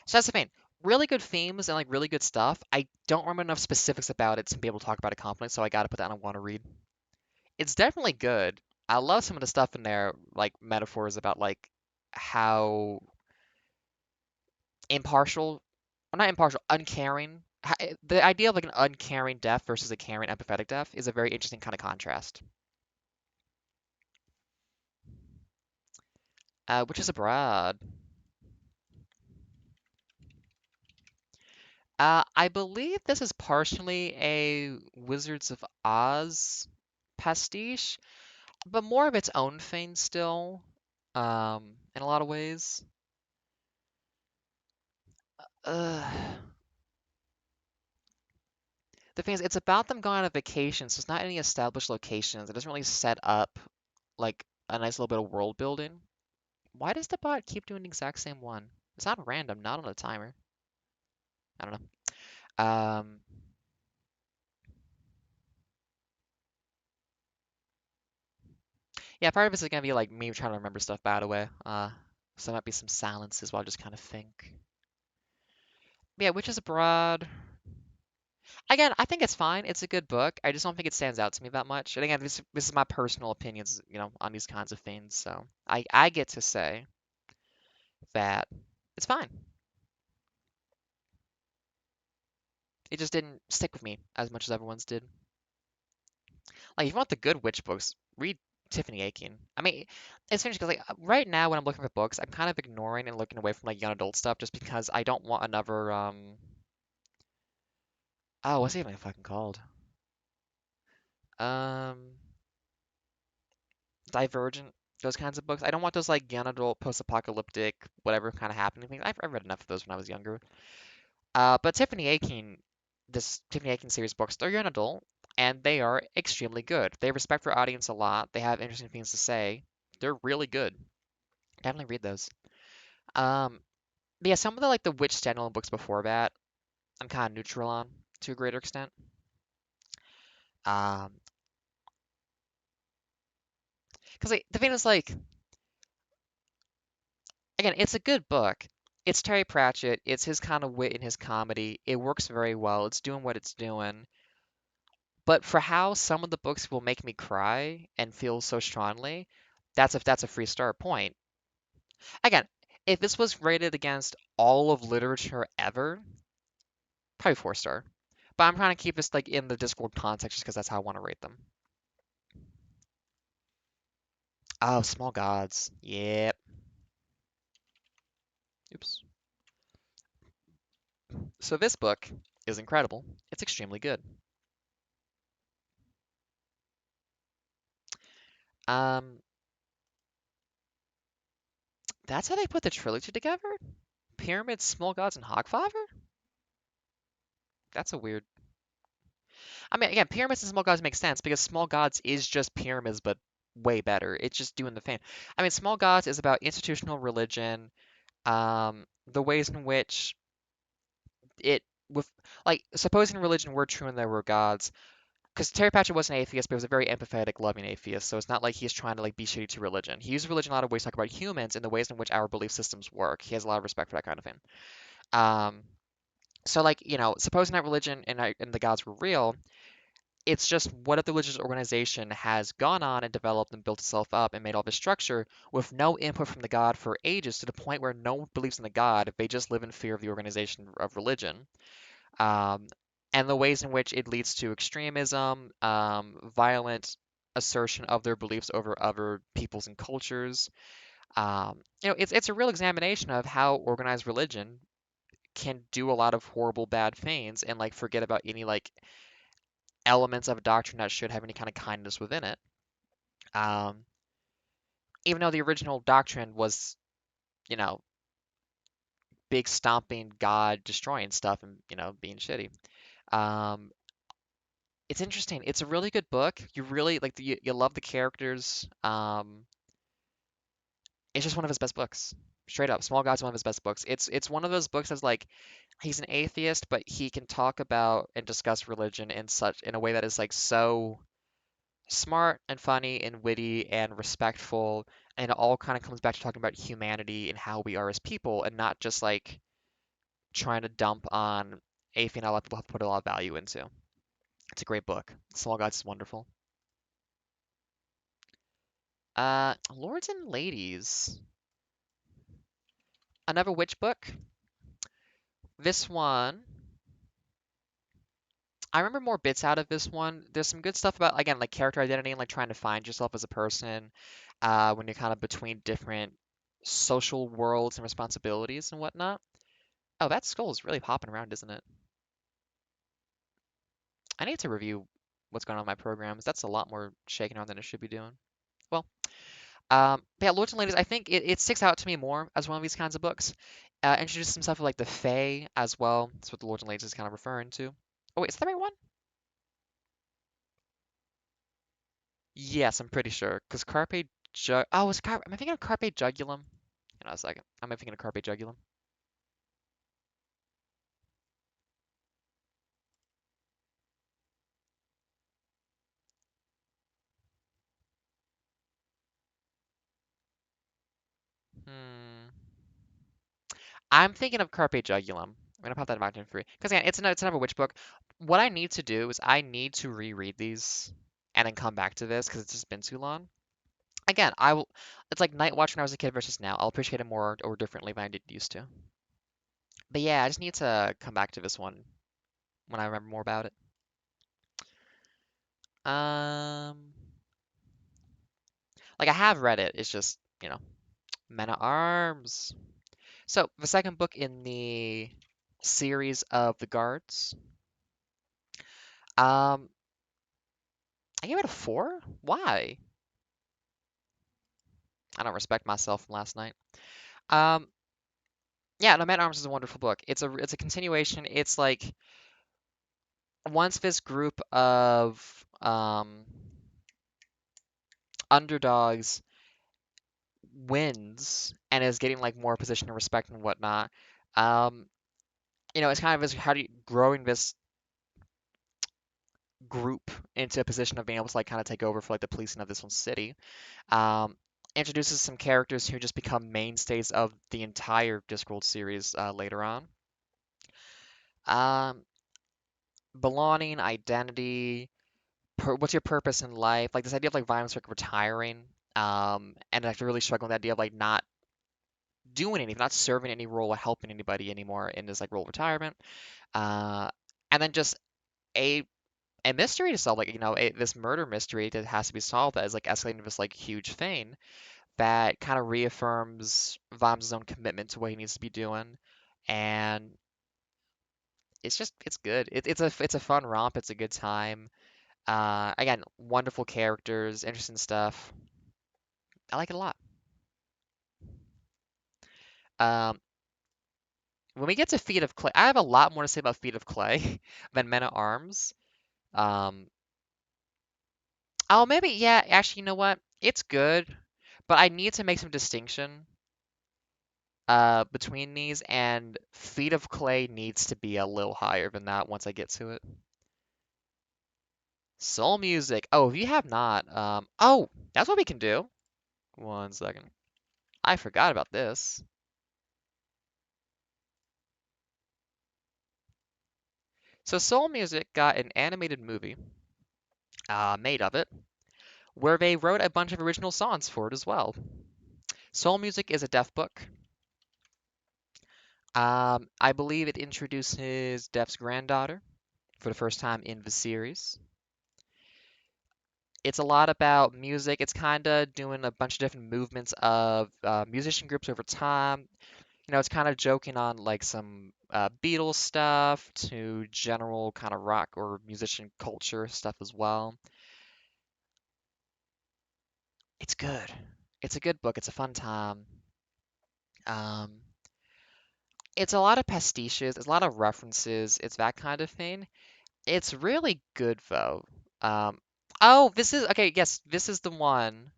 So that's the thing. Really good themes and like really good stuff. I don't remember enough specifics about it to be able to talk about it confidently, so I gotta put that on a want to read. It's definitely good. I love some of the stuff in there, like metaphors about like how impartial, or not impartial, uncaring. The idea of like an uncaring death versus a caring, empathetic death is a very interesting kind of contrast. Which is abroad. I believe this is partially a Wizards of Oz pastiche, but more of its own thing still, in a lot of ways. Uh, the thing is, it's about them going on a vacation, so it's not any established locations. It doesn't really set up like a nice little bit of world building. Why does the bot keep doing the exact same one? It's not random, not on a timer. I don't know. Yeah, part of this is gonna be like me trying to remember stuff by the way. So there might be some silences while I just kind of think. Yeah, Witches Abroad. Again, I think it's fine. It's a good book. I just don't think it stands out to me that much. And again, this is my personal opinions, on these kinds of things. So I get to say that it's fine. It just didn't stick with me as much as everyone's did. Like, if you want the good witch books, read Tiffany Aiken. I mean, it's strange because like right now when I'm looking for books, I'm kind of ignoring and looking away from like young adult stuff just because I don't want another oh, what's it even fucking called? Um Divergent, those kinds of books. I don't want those like young adult, post-apocalyptic, whatever kind of happening things. I've read enough of those when I was younger. But Tiffany Akin series books, they're young adult, and they are extremely good. They respect their audience a lot. They have interesting things to say. They're really good. Definitely read those. Um, but yeah, some of the like the Witch standalone books before that, I'm kind of neutral on to a greater extent. Um, because like, the thing is like, again, it's a good book. It's Terry Pratchett. It's his kind of wit and his comedy. It works very well. It's doing what it's doing. But for how some of the books will make me cry and feel so strongly, that's a free start point. Again, if this was rated against all of literature ever, probably 4 star. But I'm trying to keep this like in the Discord context just because that's how I want to rate them. Oh, Small Gods. Yep. Oops. So this book is incredible. It's extremely good. Um, that's how they put the trilogy together? Pyramids, Small Gods, and Hogfather? That's a weird. I mean, again, Pyramids and Small Gods make sense because Small Gods is just Pyramids, but way better. It's just doing the thing. I mean, Small Gods is about institutional religion, the ways in which it, with, like, supposing religion were true and there were gods, because Terry Pratchett was an atheist, but he was a very empathetic, loving atheist. So it's not like he's trying to like be shitty to religion. He uses religion a lot of ways to talk about humans and the ways in which our belief systems work. He has a lot of respect for that kind of thing. Um, so like supposing that religion and the gods were real, it's just what if the religious organization has gone on and developed and built itself up and made all this structure with no input from the god for ages to the point where no one believes in the god. They just live in fear of the organization of religion. Um, and the ways in which it leads to extremism, violent assertion of their beliefs over other peoples and cultures. It's a real examination of how organized religion can do a lot of horrible, bad things and like forget about any like elements of a doctrine that should have any kind of kindness within it. Um, Even though the original doctrine was, you know, big stomping God destroying stuff and being shitty. Um, it's interesting. It's a really good book. You really like you love the characters. It's just one of his best books. Straight up, Small God's one of his best books. It's one of those books that's like he's an atheist, but he can talk about and discuss religion in a way that is like so smart and funny and witty and respectful, and it all kind of comes back to talking about humanity and how we are as people, and not just like trying to dump on a thing a lot of people have put a lot of value into. It's a great book. Small Gods is wonderful. Lords and Ladies. Another witch book. This one, I remember more bits out of this one. There's some good stuff about, again, like character identity and like trying to find yourself as a person when you're kind of between different social worlds and responsibilities and whatnot. Oh, that skull is really popping around, isn't it? I need to review what's going on in my programs. That's a lot more shaking around than it should be doing. Well, but yeah, Lords and Ladies, I think it sticks out to me more as one of these kinds of books. Introduce some stuff like the Fae as well. That's what the Lords and Ladies is kind of referring to. Oh, wait, is that the right one? Yes, I'm pretty sure. Because Carpe Jug. Oh, am I thinking of Carpe Jugulum? Hang on a second. Am I thinking of Carpe Jugulum? Hmm. I'm thinking of Carpe Jugulum. I'm gonna pop that in my free. Because again, it's another witch book. What I need to do is I need to reread these and then come back to this because it's just been too long. Again, I will. It's like Night Watch when I was a kid versus now. I'll appreciate it more or differently than I did used to. But yeah, I just need to come back to this one when I remember more about it. Um, like I have read it. It's just Men at Arms. So the second book in the series of the Guards. Um, I gave it a 4. Why? I don't respect myself from last night. Um, yeah, No Man at Arms is a wonderful book. It's a continuation. It's like once this group of underdogs wins and is getting like more position and respect and whatnot. Um, it's kind of as how do you growing this group into a position of being able to like kind of take over for like the policing of this one city. Um, Introduces some characters who just become mainstays of the entire Discworld series later on. Um, Belonging, identity, what's your purpose in life? Like this idea of like violence, like retiring, and like really struggling with the idea of like not doing anything, not serving any role or helping anybody anymore in this like role of retirement. Uh, and then just a a mystery to solve, like this murder mystery that has to be solved that is like escalating to this like huge thing that kind of reaffirms Vam's own commitment to what he needs to be doing, and it's good. It's a fun romp. It's a good time. Again, wonderful characters, interesting stuff. I like it a lot. Um, when we get to Feet of Clay, I have a lot more to say about Feet of Clay than Men at Arms. Um, oh, maybe yeah. Actually, you know what? It's good, but I need to make some distinction between these, and Feet of Clay needs to be a little higher than that once I get to it. Soul Music. Oh, if you have not, oh, that's what we can do. One second. I forgot about this. So Soul Music got an animated movie made of it, where they wrote a bunch of original songs for it as well. Soul Music is a deaf book. I believe it introduces Def's granddaughter for the first time in the series. It's a lot about music. It's kind of doing a bunch of different movements of musician groups over time. It's kind of joking on like some Beatles stuff to general kind of rock or musician culture stuff as well. It's good. It's a good book. It's a fun time. Um, it's a lot of pastiches. It's a lot of references. It's that kind of thing. It's really good though. Um, oh, this is okay. Yes, this is the one.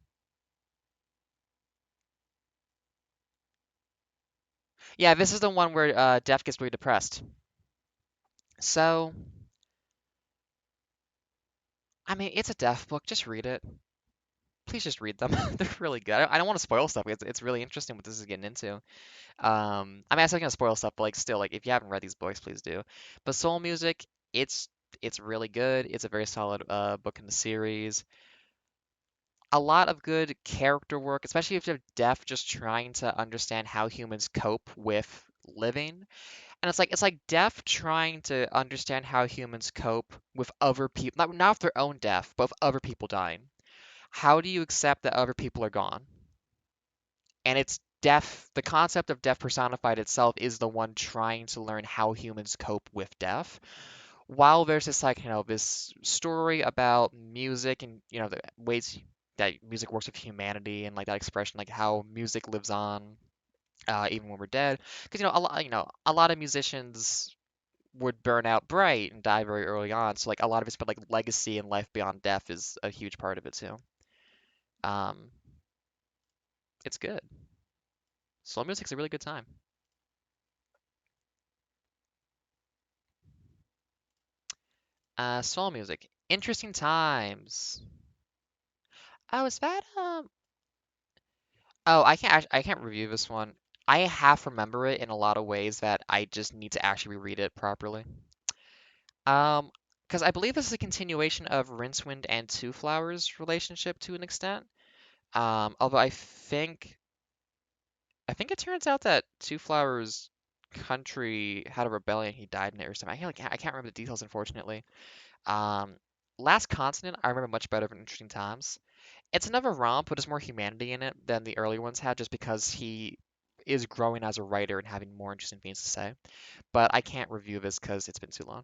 Yeah, this is the one where Def gets really depressed. So, I mean, it's a Def book. Just read it. Please just read them. They're really good. I don't want to spoil stuff. It's really interesting what this is getting into. I mean, I'm not gonna spoil stuff, but like still, like if you haven't read these books, please do. But Soul Music, it's it's really good. It's a very solid book in the series. A lot of good character work, especially if you're deaf, just trying to understand how humans cope with living. And it's like deaf trying to understand how humans cope with other people, not with their own death, but with other people dying. How do you accept that other people are gone? And it's death, the concept of death personified itself is the one trying to learn how humans cope with death. While there's this like, this story about music and, the ways that music works with humanity and like that expression, like how music lives on even when we're dead. Because, a lot of musicians would burn out bright and die very early on. So like a lot of it's about like legacy and life beyond death is a huge part of it too. Um, it's good. Slow music's a really good time. Soul music. Interesting times. Oh, is that Oh, I can't review this one. I half remember it in a lot of ways that I just need to actually read it properly. Um, because I believe this is a continuation of Rincewind and Two Flowers' relationship to an extent. Although I think it turns out that Two Flowers' country had a rebellion. He died in it or something. I can't remember the details, unfortunately. Um, Last Continent I remember much better than Interesting Times. It's another romp, but there's more humanity in it than the early ones had, just because he is growing as a writer and having more interesting things to say. But I can't review this because it's been too long.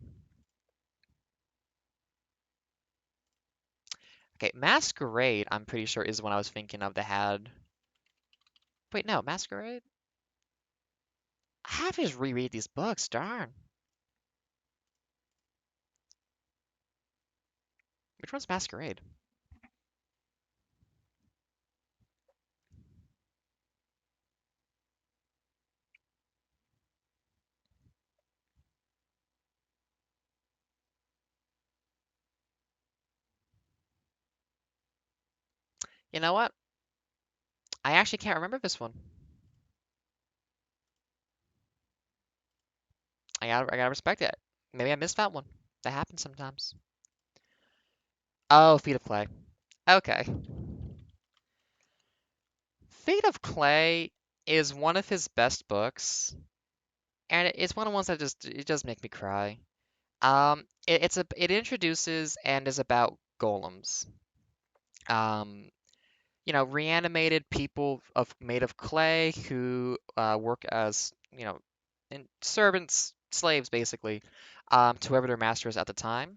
Okay, Masquerade, I'm pretty sure is the one I was thinking of that had Wait, no, Masquerade? I have to just reread these books, darn. Which one's Masquerade? You know what? I actually can't remember this one. I gotta respect it. Maybe I missed that one. That happens sometimes. Oh, Feet of Clay. Okay. Feet of Clay is one of his best books, and it's one of the ones that just it does make me cry. It introduces and is about golems. Um, reanimated people made of clay who work as, servants, slaves basically, to whoever their master is at the time.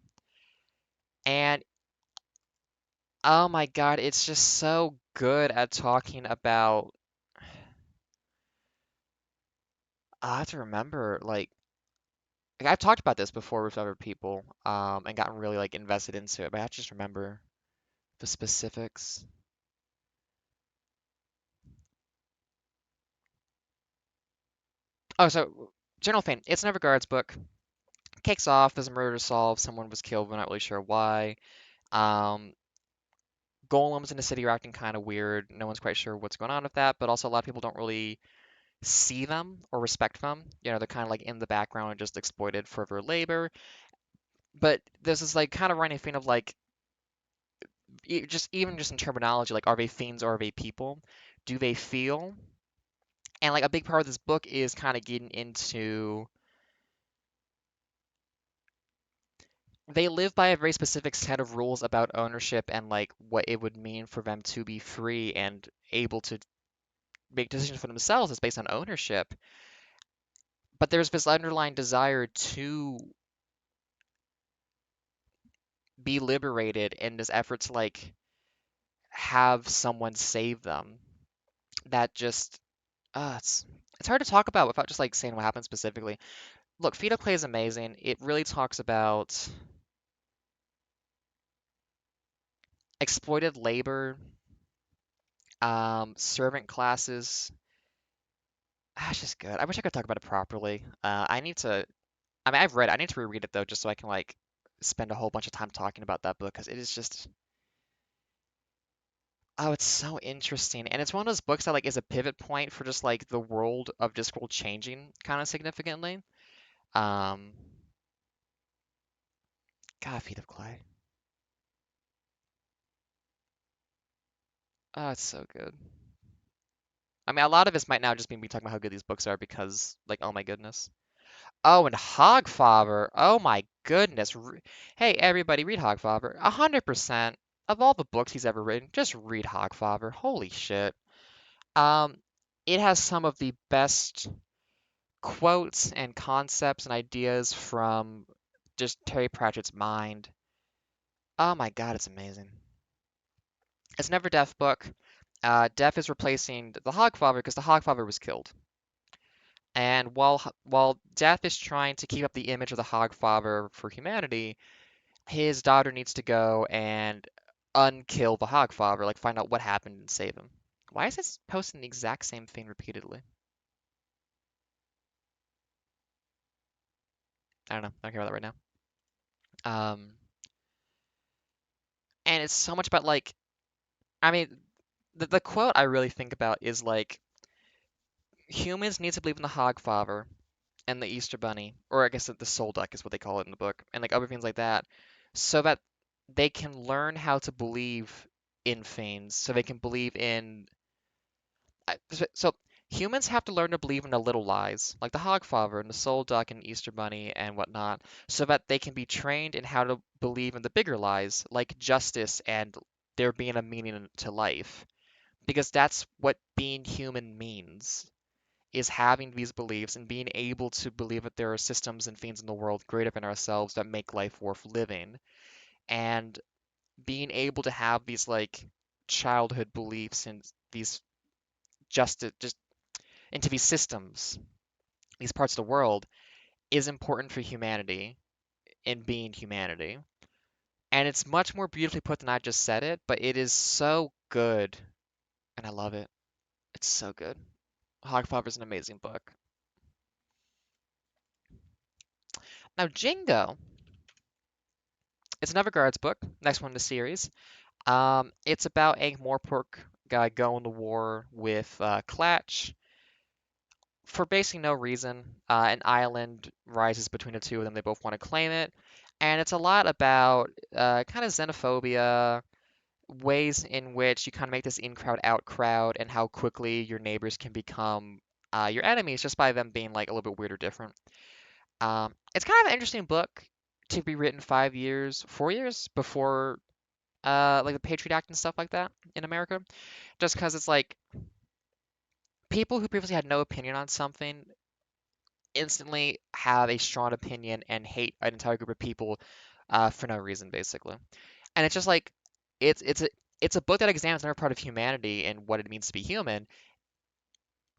And oh my God, it's just so good at talking about. I have to remember, like I've talked about this before with other people, and gotten really like invested into it, but I have to just remember the specifics. Oh, so General Fane, it's an Everguards book. Kicks off, there's a murder solved, someone was killed, we're not really sure why. Um, Golems in the city are acting kind of weird. No one's quite sure what's going on with that, but also a lot of people don't really see them or respect them. They're kind of like in the background and just exploited for their labor. But there's this like kind of running theme of like just even just in terminology, like are they fiends or are they people? Do they feel? And like a big part of this book is kind of getting into they live by a very specific set of rules about ownership and like what it would mean for them to be free and able to make decisions for themselves is based on ownership. But there's this underlying desire to be liberated and this effort to like have someone save them. That just it's hard to talk about without just like saying what happened specifically. Look, Feet of Clay is amazing. It really talks about exploited labor, servant classes. It's just good. I wish I could talk about it properly. I need to. I mean, I've read it. I need to reread it though, just so I can like spend a whole bunch of time talking about that book because it is just. Oh, it's so interesting, and it's one of those books that like is a pivot point for just like the world of Discworld changing kind of significantly. Um, God, Feet of Clay. Oh, it's so good. I mean, a lot of this might now just be me talking about how good these books are because, like, oh my goodness. Oh, and Hogfather. Oh my goodness. Hey, everybody, read Hogfather. 100% of all the books he's ever written, just read Hogfather. Holy shit. Um, it has some of the best quotes and concepts and ideas from just Terry Pratchett's mind. Oh my God, it's amazing. It's never Death book. Death is replacing the Hogfather because the Hogfather was killed. And while Death is trying to keep up the image of the Hogfather for humanity, his daughter needs to go and unkill the Hogfather, like find out what happened and save him. Why is this posting the exact same thing repeatedly? I don't know. I don't care about that right now. And it's so much about like, I mean, the quote I really think about is like, humans need to believe in the Hogfather and the Easter Bunny, or I guess the Soul Duck is what they call it in the book, and like other things like that, so that they can learn how to believe in things, so they can believe in. So humans have to learn to believe in the little lies, like the Hogfather and the Soul Duck and Easter Bunny and whatnot, so that they can be trained in how to believe in the bigger lies, like justice and there being a meaning to life, because that's what being human means is having these beliefs and being able to believe that there are systems and things in the world greater than ourselves that make life worth living. And being able to have these like childhood beliefs and these just into these systems, these parts of the world, is important for humanity in being humanity. And it's much more beautifully put than I just said it, but it is so good, and I love it. It's so good. Hogfather is an amazing book. Now, Jingo, it's another guards book, next one in the series. It's about Ankh Morpork guy going to war with Clatch for basically no reason. An island rises between the two of them. They both want to claim it, and it's a lot about kind of xenophobia, ways in which you kind of make this in crowd out crowd, and how quickly your neighbors can become your enemies just by them being like a little bit weird or different. It's kind of an interesting book to be written 5 years, 4 years before like the Patriot Act and stuff like that in America, just because it's like people who previously had no opinion on something instantly have a strong opinion and hate an entire group of people for no reason, basically. And it's just like it's a book that examines another part of humanity and what it means to be human,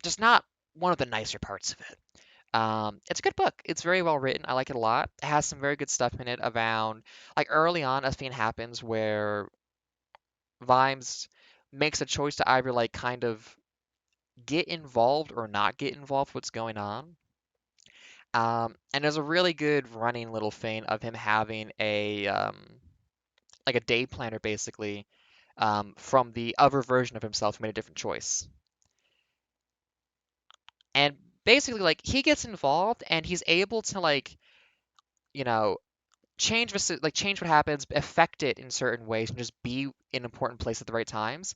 just not one of the nicer parts of it. It's a good book. It's very well written. I like it a lot. It has some very good stuff in it around, like early on, a thing happens where Vimes makes a choice to either like kind of get involved or not get involved with what's going on. And there's a really good running little thing of him having a like a day planner basically from the other version of himself who made a different choice. And basically like he gets involved and he's able to like, you know, change what happens, affect it in certain ways, and just be in important place at the right times,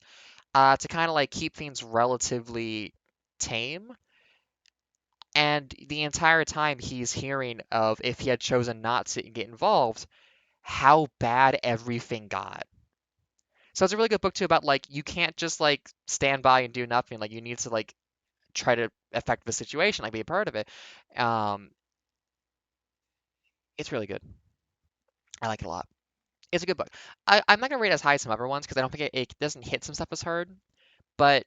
to kind of like keep things relatively tame. And the entire time he's hearing of if he had chosen not to get involved, how bad everything got. So it's a really good book too about like you can't just like stand by and do nothing. Like you need to like try to affect the situation, like be a part of it. Um, it's really good. I like it a lot. It's a good book. I'm not gonna rate it as high as some other ones because I don't think it doesn't hit some stuff as hard. But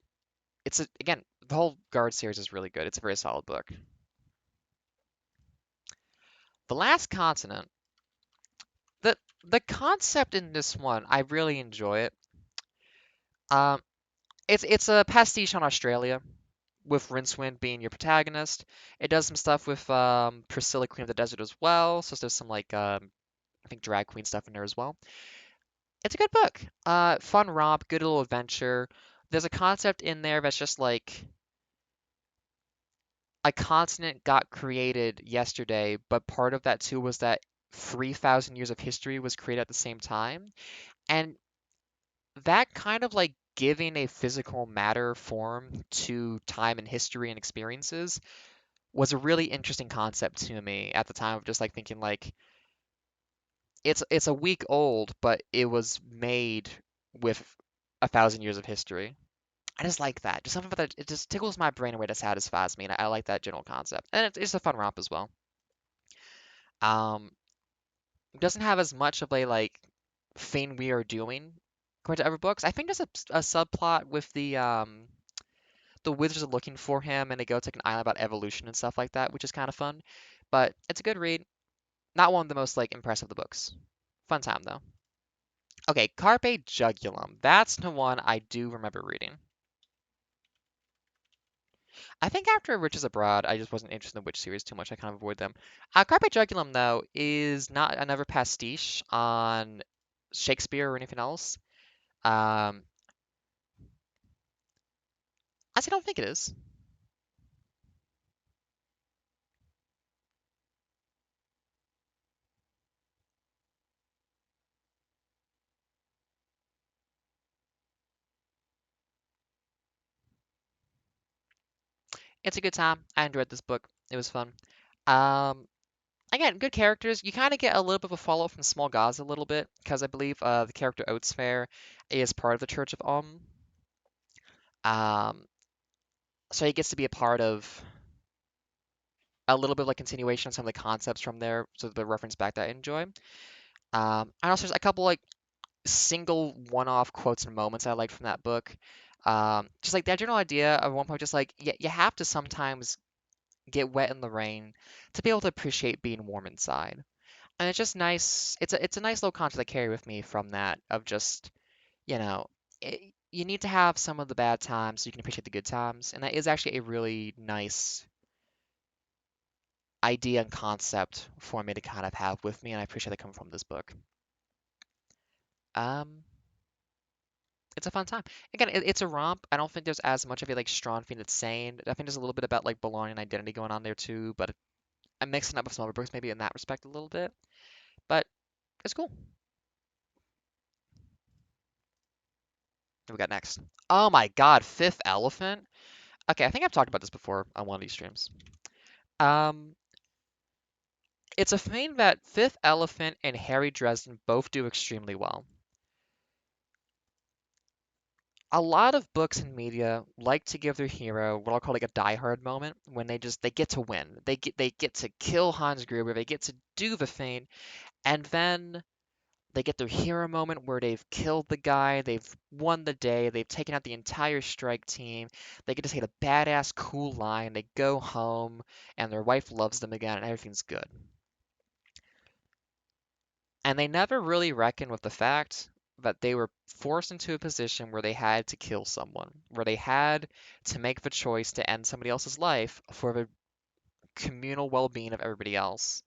again, the whole Guard series is really good. It's a very solid book. The Last Continent. The the concept in this one, I really enjoy it. Um, it's a pastiche on Australia, with Rincewind being your protagonist. It does some stuff with Priscilla, Queen of the Desert as well. So there's some like I think drag queen stuff in there as well. It's a good book. Fun romp, good little adventure. There's a concept in there that's just like a continent got created yesterday, but part of that too was that 3,000 years of history was created at the same time. And that kind of like giving a physical matter form to time and history and experiences was a really interesting concept to me at the time of just like thinking like it's a week old, but it was made with 1,000 years of history. I just like that. Just something about that. It just tickles my brain in a way that satisfies me, and I like that general concept. And it's a fun romp as well. Um, it doesn't have as much of a like thing we are doing compared to other books. I think there's a subplot with the wizards are looking for him, and they go to like an island about evolution and stuff like that, which is kind of fun. But it's a good read. Not one of the most like impressive of the books. Fun time though. Okay, Carpe Jugulum. That's the one I do remember reading. I think after Riches Abroad, I just wasn't interested in the Witch series too much. I kind of avoid them. Carpe Jugulum, though, is not another pastiche on Shakespeare or anything else. Um, I don't think it is. It's a good time. I enjoyed this book. It was fun. Um, Again, good characters. You kind of get a little bit of a follow from Small Gods a little bit because I believe the character Oates Fair is part of the Church of Um, so he gets to be a part of a little bit of like continuation of some of the concepts from there, so the reference back that I enjoy. And also there's a couple like single one-off quotes and moments I liked from that book. Just like that general idea of one point, just like you have to sometimes get wet in the rain to be able to appreciate being warm inside. And it's just nice. It's a nice little concept I carry with me from that of just, you know, you need to have some of the bad times so you can appreciate the good times. And that is actually a really nice idea and concept for me to kind of have with me, and I appreciate that coming from this book. Um, it's a fun time. Again, it's a romp. I don't think there's as much of a like strong thing that's saying. I think there's a little bit about like belonging and identity going on there too, but I'm mixing up with some other books maybe in that respect a little bit. But it's cool. What we got next? Oh my God, Fifth Elephant. Okay, I think I've talked about this before on one of these streams. Um, it's a thing that Fifth Elephant and Harry Dresden both do extremely well. A lot of books and media like to give their hero what I'll call like a die-hard moment when they get to win. They get to kill Hans Gruber, they get to do the thing, and then they get their hero moment where they've killed the guy, they've won the day, they've taken out the entire strike team. They get to say the badass cool line, they go home and their wife loves them again and everything's good. And they never really reckon with the fact that they were forced into a position where they had to kill someone, where they had to make the choice to end somebody else's life for the communal well-being of everybody else.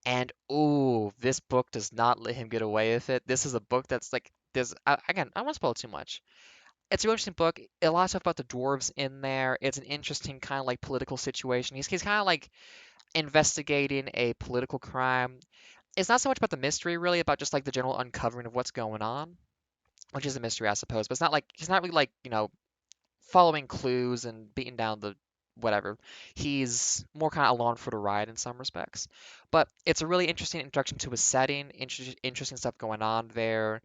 And ooh, this book does not let him get away with it. This is a book that's like there's again, I don't want to spoil too much. It's a really interesting book. A lot of stuff about the dwarves in there. It's an interesting kind of like political situation. He's kind of like investigating a political crime. It's not so much about the mystery, really, about just like the general uncovering of what's going on, which is a mystery, I suppose. But it's not like he's not really like following clues and beating down the whatever. He's more kind of along for the ride in some respects. But it's a really interesting introduction to a setting, interesting stuff going on there.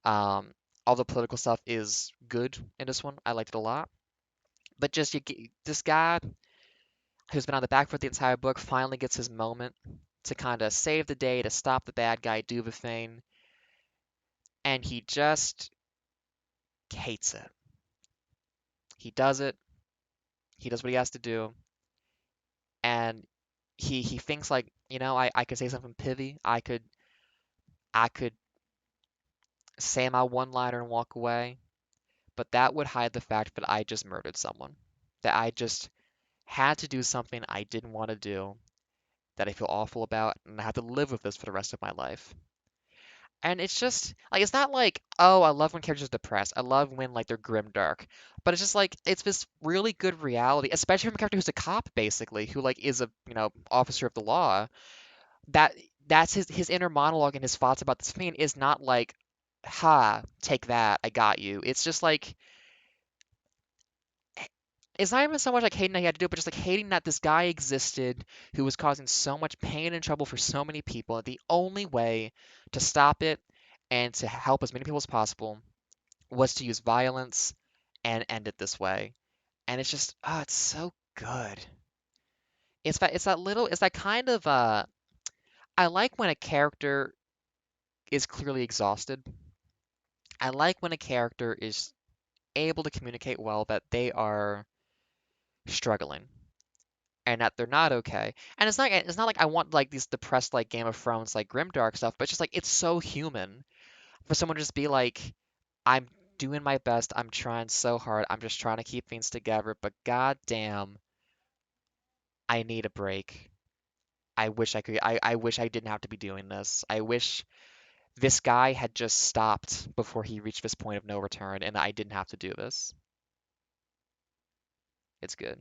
Um, all the political stuff is good in this one. I liked it a lot. But just this guy who's been on the back foot the entire book finally gets his moment to kind of save the day, to stop the bad guy, do the thing, and he just hates it. He does it. He does what he has to do, and he thinks like, I could say something pithy. I could say my one-liner and walk away, but that would hide the fact that I just murdered someone. That I just had to do something I didn't want to do, that I feel awful about, and I have to live with this for the rest of my life. And it's just like it's not like, oh, I love when characters are depressed. I love when like they're grim dark. But it's just like it's this really good reality, especially from a character who's a cop basically, who like is a, officer of the law. That that's his inner monologue and his thoughts about this thing is not like, ha, take that, I got you. It's just like it's not even so much like hating that he had to do it, but just like hating that this guy existed who was causing so much pain and trouble for so many people. And the only way to stop it and to help as many people as possible was to use violence and end it this way. And it's just, oh, it's so good. It's that kind of I like when a character is clearly exhausted. I like when a character is able to communicate well that they are struggling and that they're not okay. And it's not like I want like these depressed like Game of Thrones like grimdark stuff, but it's just like it's so human for someone to just be like, I'm doing my best, I'm trying so hard, I'm just trying to keep things together, but goddamn, I need a break. I wish I didn't have to be doing this. I wish this guy had just stopped before he reached this point of no return and I didn't have to do this. It's good.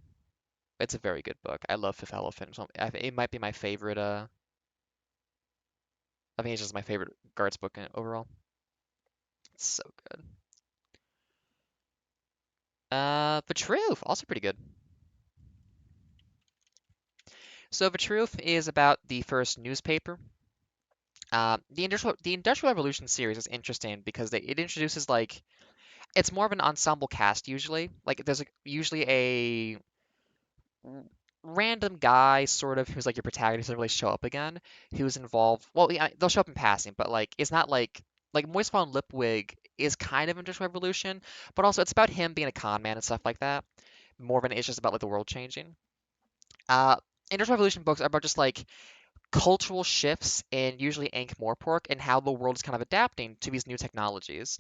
It's a very good book. I love Fifth Elephant. It might be my favorite. I think it's just my favorite guards book overall. It's so good. The Truth, also pretty good. So the Truth is about the first newspaper. The Industrial Revolution series is interesting because it introduces like it's more of an ensemble cast usually. Like there's usually a random guy sort of who's like your protagonist doesn't really show up again, who's involved. Well, yeah, they'll show up in passing, but like it's not like Moist von Lipwig is kind of Industrial Revolution, but also it's about him being a con man and stuff like that. More than it's just about like the world changing. Uh, Industrial Revolution books are about just like cultural shifts in usually Ankh-Morpork and how the world is kind of adapting to these new technologies.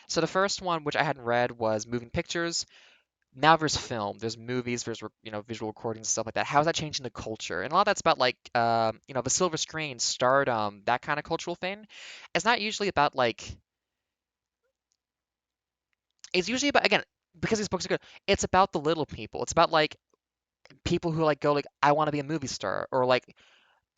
So the first one, which I hadn't read, was moving pictures. Now there's film, there's movies, there's visual recordings and stuff like that. How is that changing the culture? And a lot of that's about like the silver screen, stardom, that kind of cultural thing. It's not usually about like it's usually about again because these books are good. It's about the little people. It's about like people who like go like I want to be a movie star or like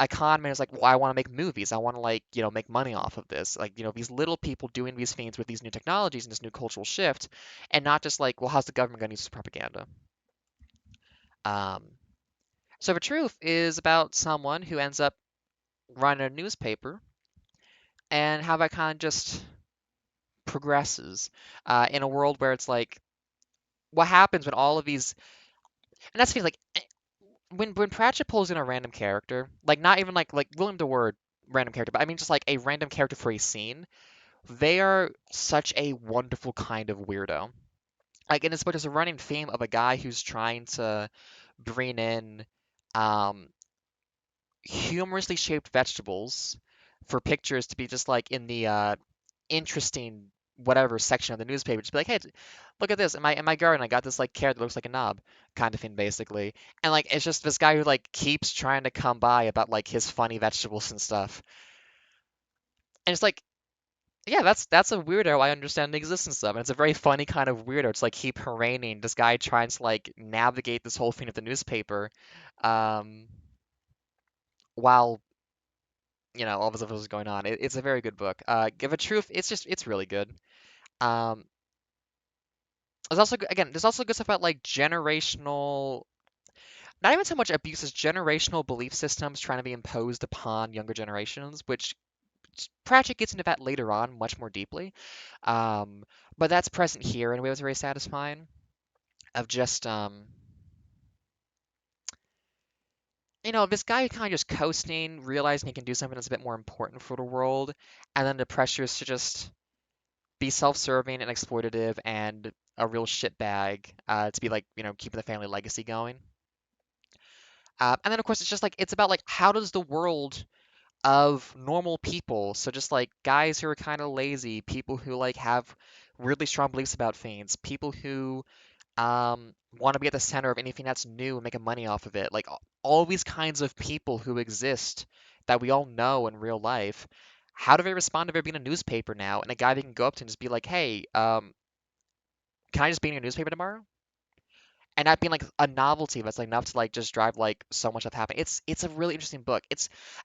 a con man is like, well, I want to make movies. I want to like, make money off of this. Like, these little people doing these things with these new technologies and this new cultural shift, and not just like, well, how's the government going to use this propaganda? Um, so the truth is about someone who ends up running a newspaper and how that kind of just progresses in a world where it's like, what happens when all of these, and that's the thing, like, when Pratchett pulls in a random character, like not even like William the Word random character, but I mean just like a random character for a scene. They are such a wonderful kind of weirdo. Like in this book, there's a running theme of a guy who's trying to bring in um, humorously shaped vegetables for pictures to be just like in the interesting whatever section of the newspaper. Just be like, hey, look at this. In my garden, I got this like carrot that looks like a knob, kind of thing, basically. And like it's just this guy who like keeps trying to come by about like his funny vegetables and stuff. And it's like yeah, that's a weirdo I understand the existence of. And it's a very funny kind of weirdo. It's like keep haranguing this guy trying to like navigate this whole thing of the newspaper, um, while all this stuff is going on. It's a very good book. Give a truth. It's really good. Um, there's also again there's also good stuff about like generational. Not even so much abuse as generational belief systems trying to be imposed upon younger generations, which Pratchett gets into that later on much more deeply. Um, but that's present here in a way that's very satisfying. Of just this guy kind of just coasting, realizing he can do something that's a bit more important for the world, and then the pressures to just be self-serving and exploitative and a real shitbag to be like keeping the family legacy going. And then of course it's just like it's about like how does the world of normal people, so just like guys who are kind of lazy, people who like have really strong beliefs about things, people who want to be at the center of anything that's new and making money off of it. Like all these kinds of people who exist that we all know in real life. How do they respond to there being a newspaper now and a guy they can go up to and just be like, hey, can I just be in your newspaper tomorrow? And that being like a novelty that's like enough to like just drive like so much stuff happening. It's a really interesting book.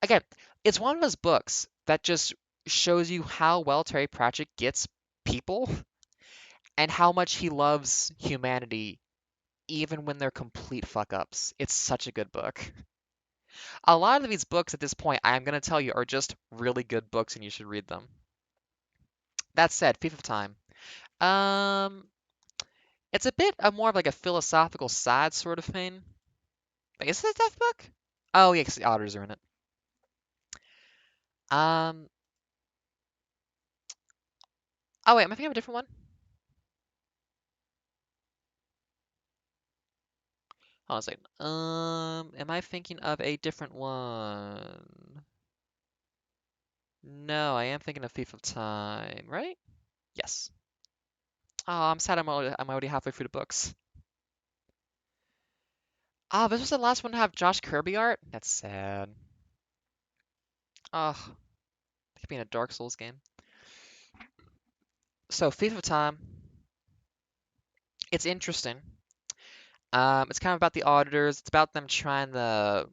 Again, it's one of those books that just shows you how well Terry Pratchett gets people and how much he loves humanity even when they're complete fuck ups. It's such a good book. A lot of these books at this point, I'm going to tell you, are just really good books and you should read them. That said, Thief of Time. Um, it's a bit of more of like a philosophical side sort of thing. Like, is it a death book? Oh, yeah, 'cause the otters are in it. Um, oh, wait, am I thinking of a different one? Hold on a second. Am I thinking of a different one? No, I am thinking of Thief of Time, right? Yes. Oh, I'm sad I'm already halfway through the books. Oh, this was the last one to have Josh Kirby art? That's sad. Oh, it could be in a Dark Souls game. So, Thief of Time, it's interesting. It's kind of about the auditors. It's about them trying to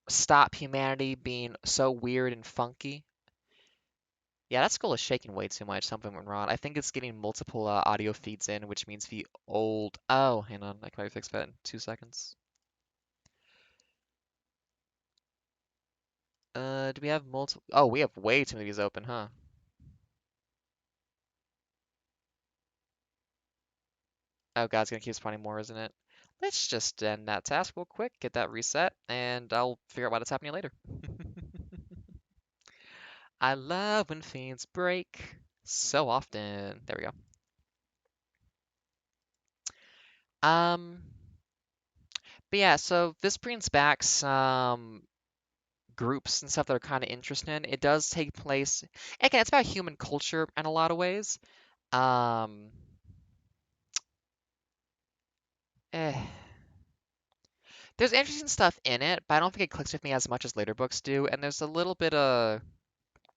stop humanity being so weird and funky. Yeah, that skull is shaking way too much. Something went wrong. I think it's getting multiple audio feeds in, which means the old. Oh, hang on. I can probably fix that in 2 seconds. Do we have multiple? Oh, we have way too many of these open, huh? Oh god, it's gonna keep spawning more, isn't it? Let's just end that task real quick, get that reset, and I'll figure out why that's happening later. I love when fiends break. So often. There we go. Um, but yeah, so this brings back some groups and stuff that are kind of interesting. It does take place, again, it's about human culture in a lot of ways. Um, eh. There's interesting stuff in it, but I don't think it clicks with me as much as later books do, and there's a little bit of,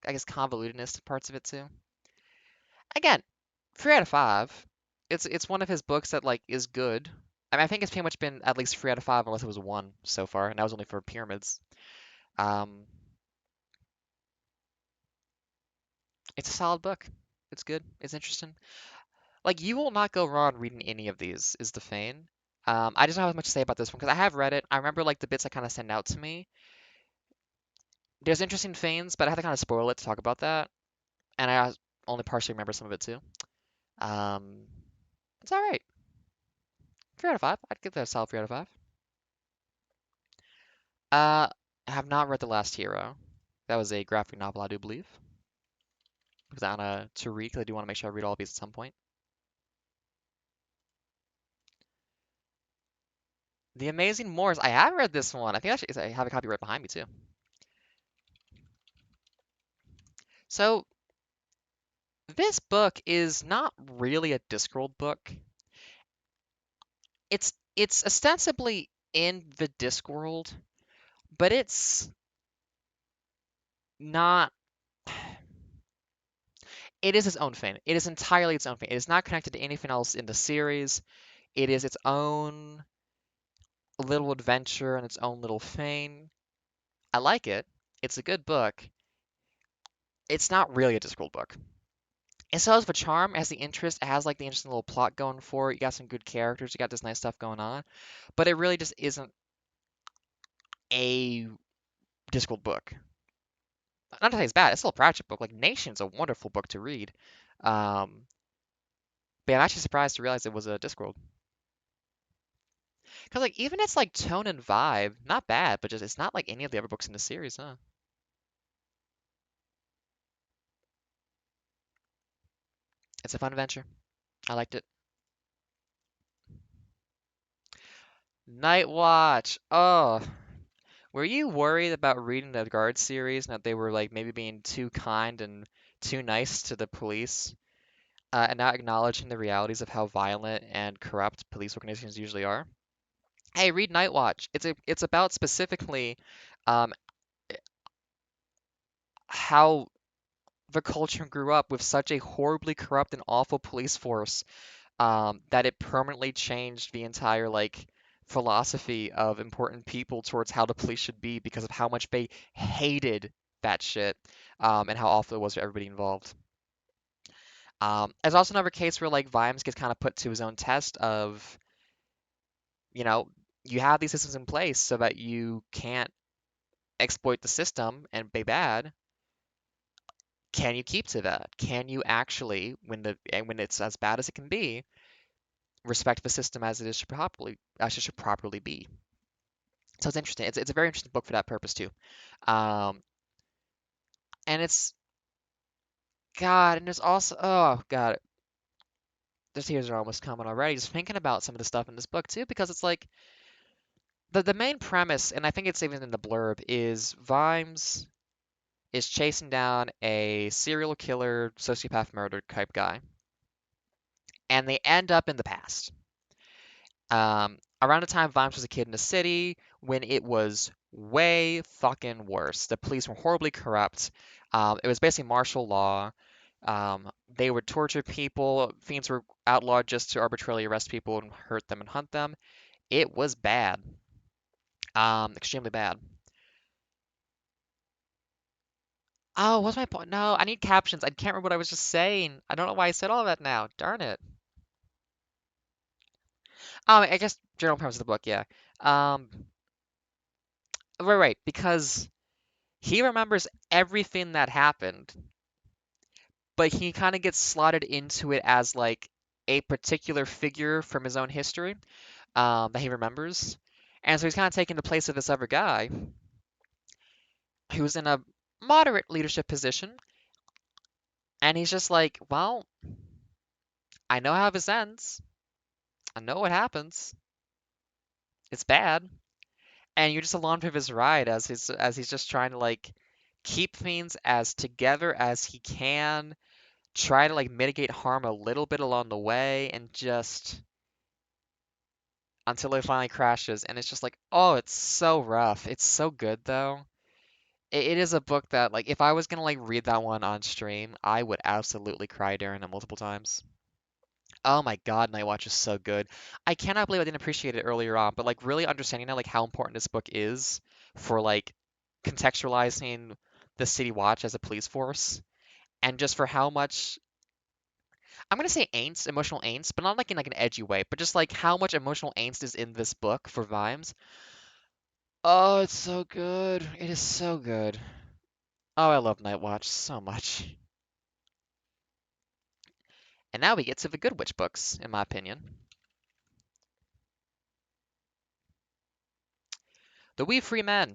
I guess, convolutedness to parts of it too. Again, 3 out of 5. It's one of his books that like is good. I mean, I think it's pretty much been at least 3 out of 5, unless it was one so far, and that was only for pyramids. Um, it's a solid book. It's good. It's interesting. Like you will not go wrong reading any of these. Is the Fane. I just don't have much to say about this one because I have read it. I remember like the bits that kind of stand out to me. There's interesting Fanes, but I have to kind of spoil it to talk about that, and I only partially remember some of it too. Um, it's all right. 3 out of 5. I'd give that a solid 3 out of 5. I have not read The Last Hero. That was a graphic novel, I do believe. Because I want to read, because I do want to make sure I read all of these at some point. The Amazing Moors. I have read this one. I think I have a copy right behind me too. So this book is not really a Discworld book. It's ostensibly in the Discworld, but it's not. It is its own thing. It is entirely its own thing. It is not connected to anything else in the series. It is its own little adventure and its own little thing. I like it. It's a good book. It's not really a Discworld book. It still has the charm, it has the interest, it has like the interesting little plot going for it. You got some good characters, you got this nice stuff going on, but it really just isn't a Discworld book. Not to say it's bad, it's still a Pratchett book. Like Nation's a wonderful book to read. Um, but yeah, I'm actually surprised to realize it was a Discworld. Because like even its like tone and vibe, not bad, but just it's not like any of the other books in the series, huh? It's a fun adventure. I liked it. Night Watch. Oh, were you worried about reading the Guard series and that they were like maybe being too kind and too nice to the police, and not acknowledging the realities of how violent and corrupt police organizations usually are? Hey, read Night Watch. It's about specifically um, how the culture grew up with such a horribly corrupt and awful police force, that it permanently changed the entire like philosophy of important people towards how the police should be because of how much they hated that shit, and how awful it was for everybody involved. There's also another case where like Vimes gets kind of put to his own test of, you know, you have these systems in place so that you can't exploit the system and be bad. Can you keep to that? Can you actually, when it's as bad as it can be, respect the system as it is should properly be? So it's interesting. It's a very interesting book for that purpose too. Um, and it's God, and there's also oh God, the tears are almost coming already. Just thinking about some of the stuff in this book too, because it's like the main premise, and I think it's even in the blurb, is Vimes is chasing down a serial killer, sociopath, murder type guy, and they end up in the past. Around the time Vimes was a kid in the city, when it was way fucking worse. The police were horribly corrupt. It was basically martial law. They would torture people. Fiends were outlawed just to arbitrarily arrest people and hurt them and hunt them. It was bad. Extremely bad. Oh, what's my point? No, I need captions. I can't remember what I was just saying. I don't know why I said all that now. Darn it. I guess general premise of the book, yeah. Um, right, because he remembers everything that happened, but he kind of gets slotted into it as like a particular figure from his own history, that he remembers. And so he's kind of taking the place of this other guy who's in a moderate leadership position, And he's just like, well, I know how this ends. I know what happens. It's bad. And you're just along for his ride as he's just trying to like keep things as together as he can, try to like mitigate harm a little bit along the way, and just until it finally crashes. And it's just like, oh, it's so rough. It's so good though. It is a book that like if I was gonna like read that one on stream, I would absolutely cry during it multiple times. Oh my God, Night Watch is so good. I cannot believe I didn't appreciate it earlier on, but like really understanding now like how important this book is for like contextualizing the City Watch as a police force, and just for how much I'm gonna say angst, emotional angst, but not like in like an edgy way, but just like how much emotional angst is in this book for Vimes. Oh, it's so good. It is so good. Oh, I love Night Watch so much. And now we get to the Good Witch books, in my opinion. The We Free Men.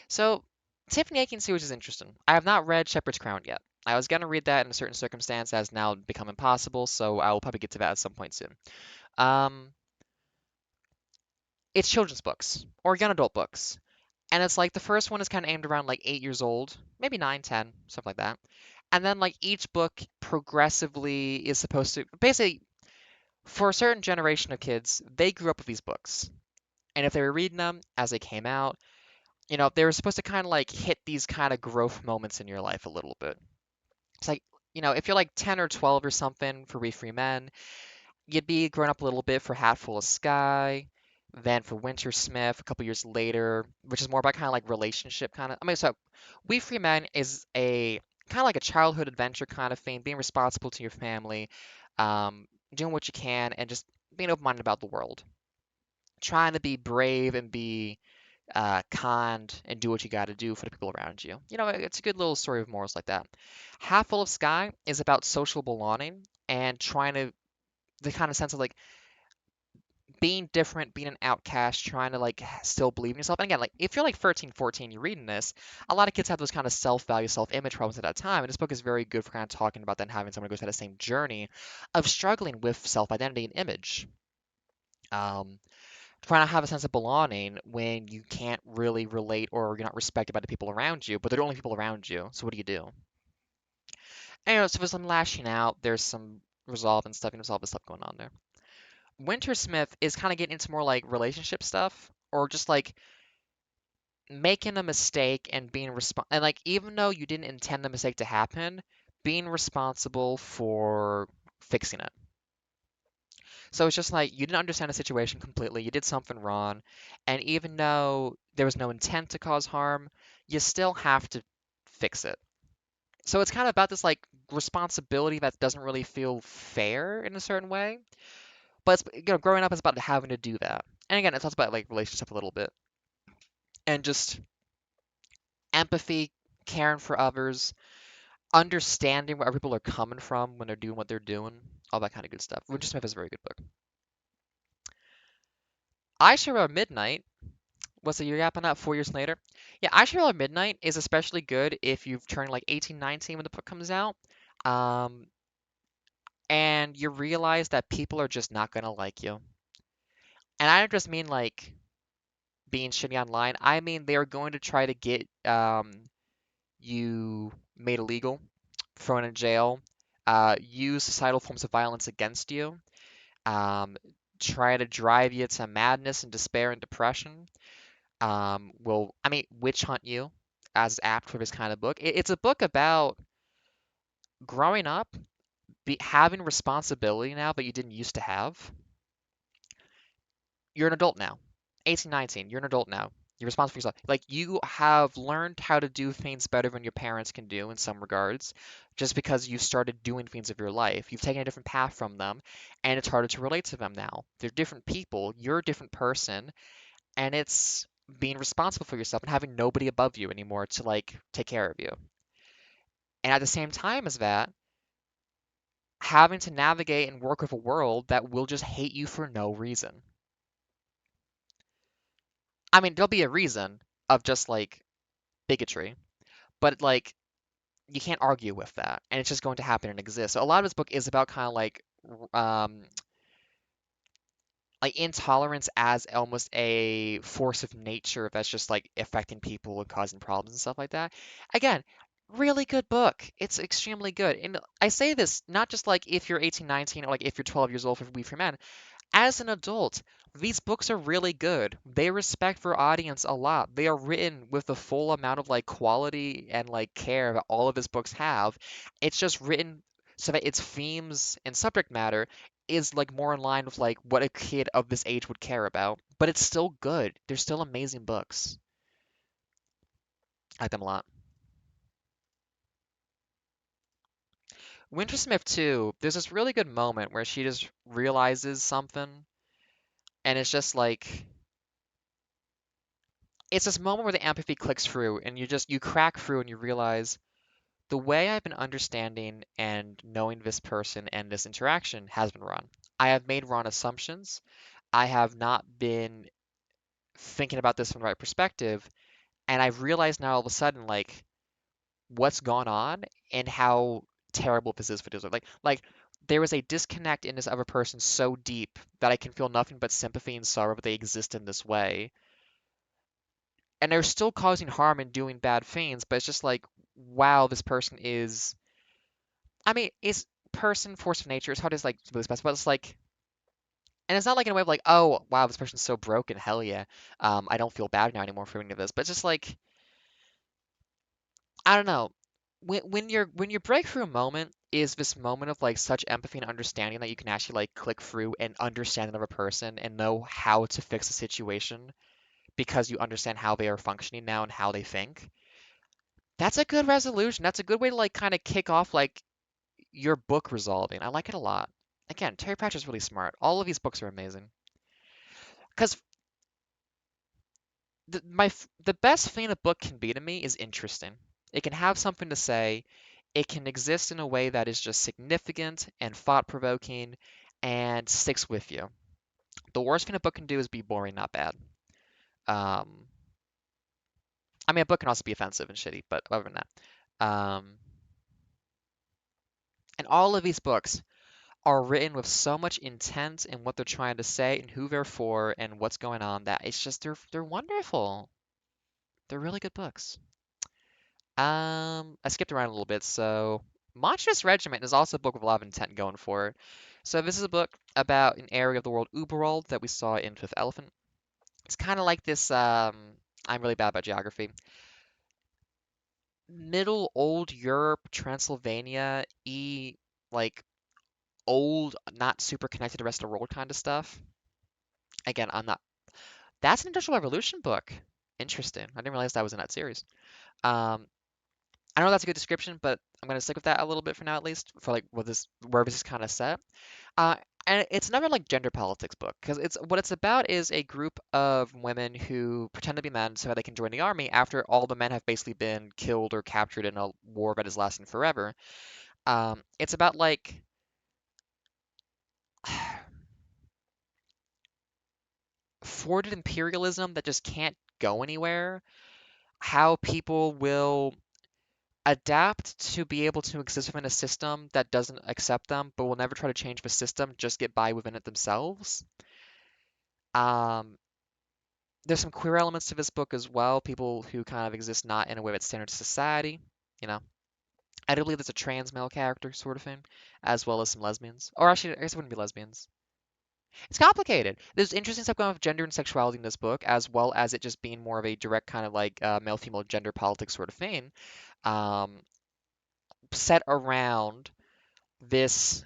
So, Tiffany Aching series is interesting. I have not read Shepherd's Crown yet. I was going to read that in a certain circumstance that has now become impossible, so I will probably get to that at some point soon. Um, it's children's books, or young adult books. And it's like the first one is kind of aimed around like 8 years old, maybe 9, 10, something like that. And then like each book progressively is supposed to basically, for a certain generation of kids, they grew up with these books. And if they were reading them as they came out, they were supposed to kind of like hit these kind of growth moments in your life a little bit. It's like, if you're like 10 or 12 or something for We Free Men, you'd be growing up a little bit for Hatful of Sky, then for Wintersmith a couple years later, which is more about kind of like relationship kind of. I mean, so We Free Men is a kind of like a childhood adventure kind of thing, being responsible to your family, um, doing what you can, and just being open-minded about the world, trying to be brave and be kind and do what you got to do for the people around you. It's a good little story of morals like that. Half Full of Sky is about social belonging and trying to the kind of sense of like being different, being an outcast, trying to like still believe in yourself. And again, like if you're like 13, 14, you're reading this, a lot of kids have those kind of self-value, self-image problems at that time. And this book is very good for kind of talking about that and having someone go through that same journey of struggling with self-identity and image. Um, Trying to have a sense of belonging when you can't really relate or you're not respected by the people around you, but they're the only people around you. So what do you do? And, so there's some lashing out, there's some resolve and stuff, and there's all this stuff going on there. Wintersmith is kind of getting into more like relationship stuff, or just like making a mistake and being and like even though you didn't intend the mistake to happen, being responsible for fixing it. So it's just like you didn't understand the situation completely, you did something wrong, and even though there was no intent to cause harm, you still have to fix it. So it's kind of about this like responsibility that doesn't really feel fair in a certain way, but it's, growing up is about having to do that. And again, it talks about like relationship a little bit and just empathy, caring for others, understanding where people are coming from when they're doing what they're doing, all that kind of good stuff. Winter Smith is a very good book. I Shall Remember Midnight was a year gap on that, 4 years later. Yeah, I Shall Remember Midnight is especially good if you've turned like 18, 19 when the book comes out. Um, and you realize that people are just not gonna like you. And I don't just mean like being shitty online. I mean they're going to try to get you made illegal, thrown in jail, use societal forms of violence against you, um, try to drive you to madness and despair and depression. I mean, witch hunt you, as apt for this kind of book. It's a book about growing up, having responsibility now that you didn't used to have. You're an adult now, 18, 19. You're an adult now. You're responsible for yourself. Like you have learned how to do things better than your parents can do in some regards, just because you started doing things of your life. You've taken a different path from them, and it's harder to relate to them now. They're different people. You're a different person, and it's being responsible for yourself and having nobody above you anymore to like take care of you. And at the same time as that, having to navigate and work with a world that will just hate you for no reason. I mean, there'll be a reason of just like bigotry, but like you can't argue with that, and it's just going to happen and exist. So a lot of his book is about kind of um, like intolerance as almost a force of nature that's just like affecting people and causing problems and stuff like that. Again, really good book. It's extremely good. And I say this not just like if you're 18, 19, or like if you're 12 years old for We For Men. As an adult, these books are really good. They respect their audience a lot. They are written with the full amount of like quality and like care that all of his books have. It's just written so that its themes and subject matter is like more in line with like what a kid of this age would care about. But it's still good. They're still amazing books. I like them a lot. Wintersmith too, there's this really good moment where she just realizes something and it's just like it's this moment where the empathy clicks through and you crack through and you realize the way I've been understanding and knowing this person and this interaction has been wrong. I have made wrong assumptions. I have not been thinking about this from the right perspective. And I've realized now all of a sudden, like, what's gone on and how terrible this is for this. Like there is a disconnect in this other person so deep that I can feel nothing but sympathy and sorrow that they exist in this way. And they're still causing harm and doing bad things, but it's just like, wow, this person is. I mean, is person force of nature? It's hard to like really specify. But it's like, and it's not like in a way of like, oh, wow, this person's so broken. Hell yeah, I don't feel bad now anymore for any of this. But it's just like, I don't know. When your breakthrough moment is this moment of like such empathy and understanding that you can actually like click through and understand another person and know how to fix a situation because you understand how they are functioning now and how they think. That's a good resolution. That's a good way to like kind of kick off like your book resolving. I like it a lot. Again, Terry Pratchett's really smart. All of these books are amazing. Because the best thing a book can be to me is interesting. It can have something to say. It can exist in a way that is just significant and thought-provoking and sticks with you. The worst thing a book can do is be boring, not bad. Um, I mean, a book can also be offensive and shitty, but other than that, and all of these books are written with so much intent in what they're trying to say and who they're for and what's going on that it's just they're wonderful. They're really good books. I skipped around a little bit, so Monstrous Regiment is also a book with a lot of intent going for it. So this is a book about an area of the world Uberworld that we saw in Fifth Elephant. It's kind of like this. I'm really bad about geography. Middle old Europe, Transylvania, like old, not super connected to the rest of the world kind of stuff. Again, I'm not. That's an Industrial Revolution book. Interesting. I didn't realize that was in that series. Um, I know that's a good description, but I'm gonna stick with that a little bit for now, at least for like what this where this is kind of set. Uh, and it's another like gender politics book because it's what it's about is a group of women who pretend to be men so that they can join the army after all the men have basically been killed or captured in a war that is lasting forever. It's about like thwarted imperialism that just can't go anywhere. How people will adapt to be able to exist within a system that doesn't accept them, but will never try to change the system, just get by within it themselves. Um, there's some queer elements to this book as well, people who kind of exist not in a way that's standard to society. You know, I do believe there's a trans male character sort of thing, as well as some lesbians. Or actually, I guess it wouldn't be lesbians. It's complicated. There's interesting stuff going on with gender and sexuality in this book, as well as it just being more of a direct kind of like male-female gender politics sort of thing, um, set around this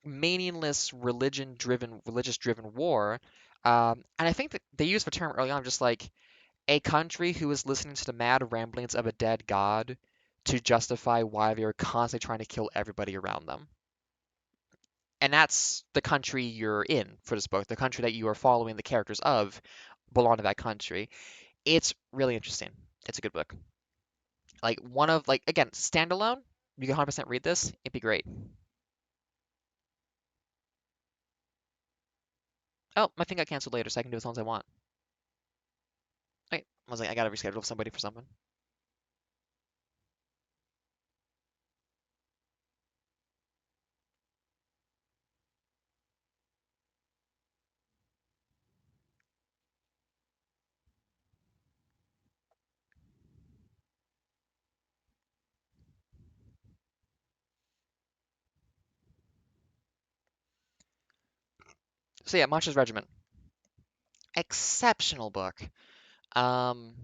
meaningless religious driven war. And I think that they used the term early on, just like a country who is listening to the mad ramblings of a dead god to justify why they are constantly trying to kill everybody around them. And that's the country you're in for this book. The country that you are following the characters of belong to that country. It's really interesting. It's a good book. Like one of like again standalone. You can 100% read this. It'd be great. Oh, my thing got canceled later, so I can do as long as I want. Wait, I was like, I gotta reschedule somebody for something. So yeah, Monsters Regiment, exceptional book. Um,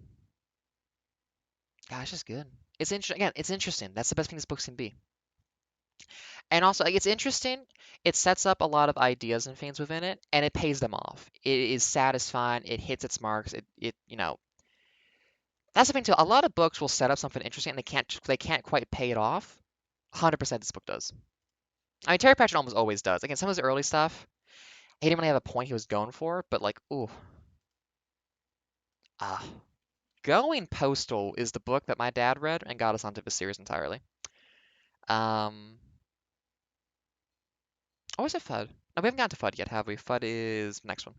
Gosh, it's good. It's interesting. Again, it's interesting. That's the best thing this book can be. And also, like, it's interesting. It sets up a lot of ideas and things within it, and it pays them off. It is satisfying. It hits its marks. That's the thing too. A lot of books will set up something interesting, and they can't quite pay it off. 100% this book does. I mean, Terry Pratchett almost always does. Again, some of his early stuff, he didn't really have a point he was going for, but like, ooh, ah. Going Postal is the book that my dad read and got us onto the series entirely. Um, or was it FUD? No, we haven't gotten to FUD yet, have we? FUD is the next one.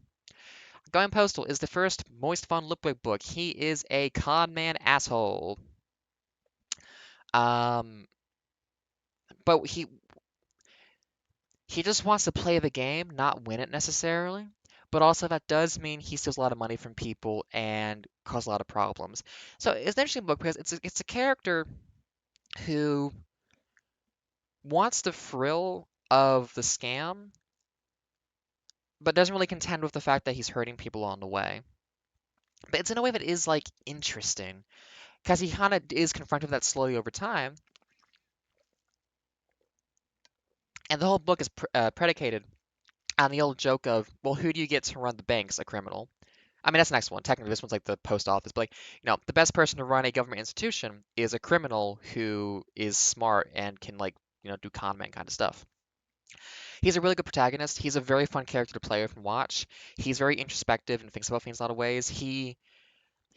Going Postal is the first Moist Von Lipwig book. He is a con man asshole. Um, but he just wants to play the game, not win it necessarily. But also that does mean he steals a lot of money from people and causes a lot of problems. So it's an interesting book because it's a character who wants the thrill of the scam, but doesn't really contend with the fact that he's hurting people on the way. But it's in a way that is like interesting because he kind of is confronted with that slowly over time, and the whole book is predicated on the old joke of, well, who do you get to run the banks? A criminal. I mean, that's the next one. Technically, this one's like the post office, but like, the best person to run a government institution is a criminal who is smart and can like, do con man kind of stuff. He's a really good protagonist. He's a very fun character to play with and watch. He's very introspective and thinks about things in a lot of ways. He's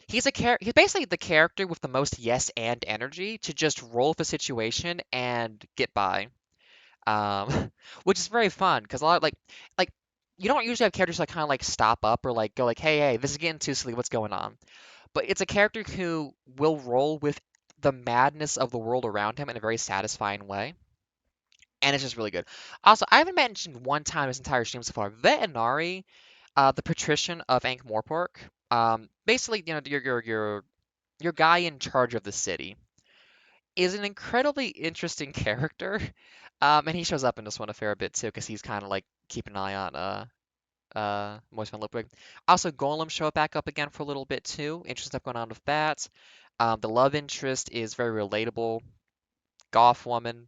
basically the character with the most yes and energy to just roll with the situation and get by. Which is very fun because a lot of like you don't usually have characters that kind of like stop up or like go like, hey, this is getting too silly, what's going on? But it's a character who will roll with the madness of the world around him in a very satisfying way, and it's just really good. Also, I haven't mentioned one time this entire stream so far. Vetinari, the patrician of Ankh-Morpork, basically, your guy in charge of the city, is an incredibly interesting character. And he shows up in this one a fair bit too, because he's kind of like keeping an eye on Moist Van Lipwig. Also, Golem show back up again for a little bit too. Interesting stuff going on with that. The love interest is very relatable. Goth woman,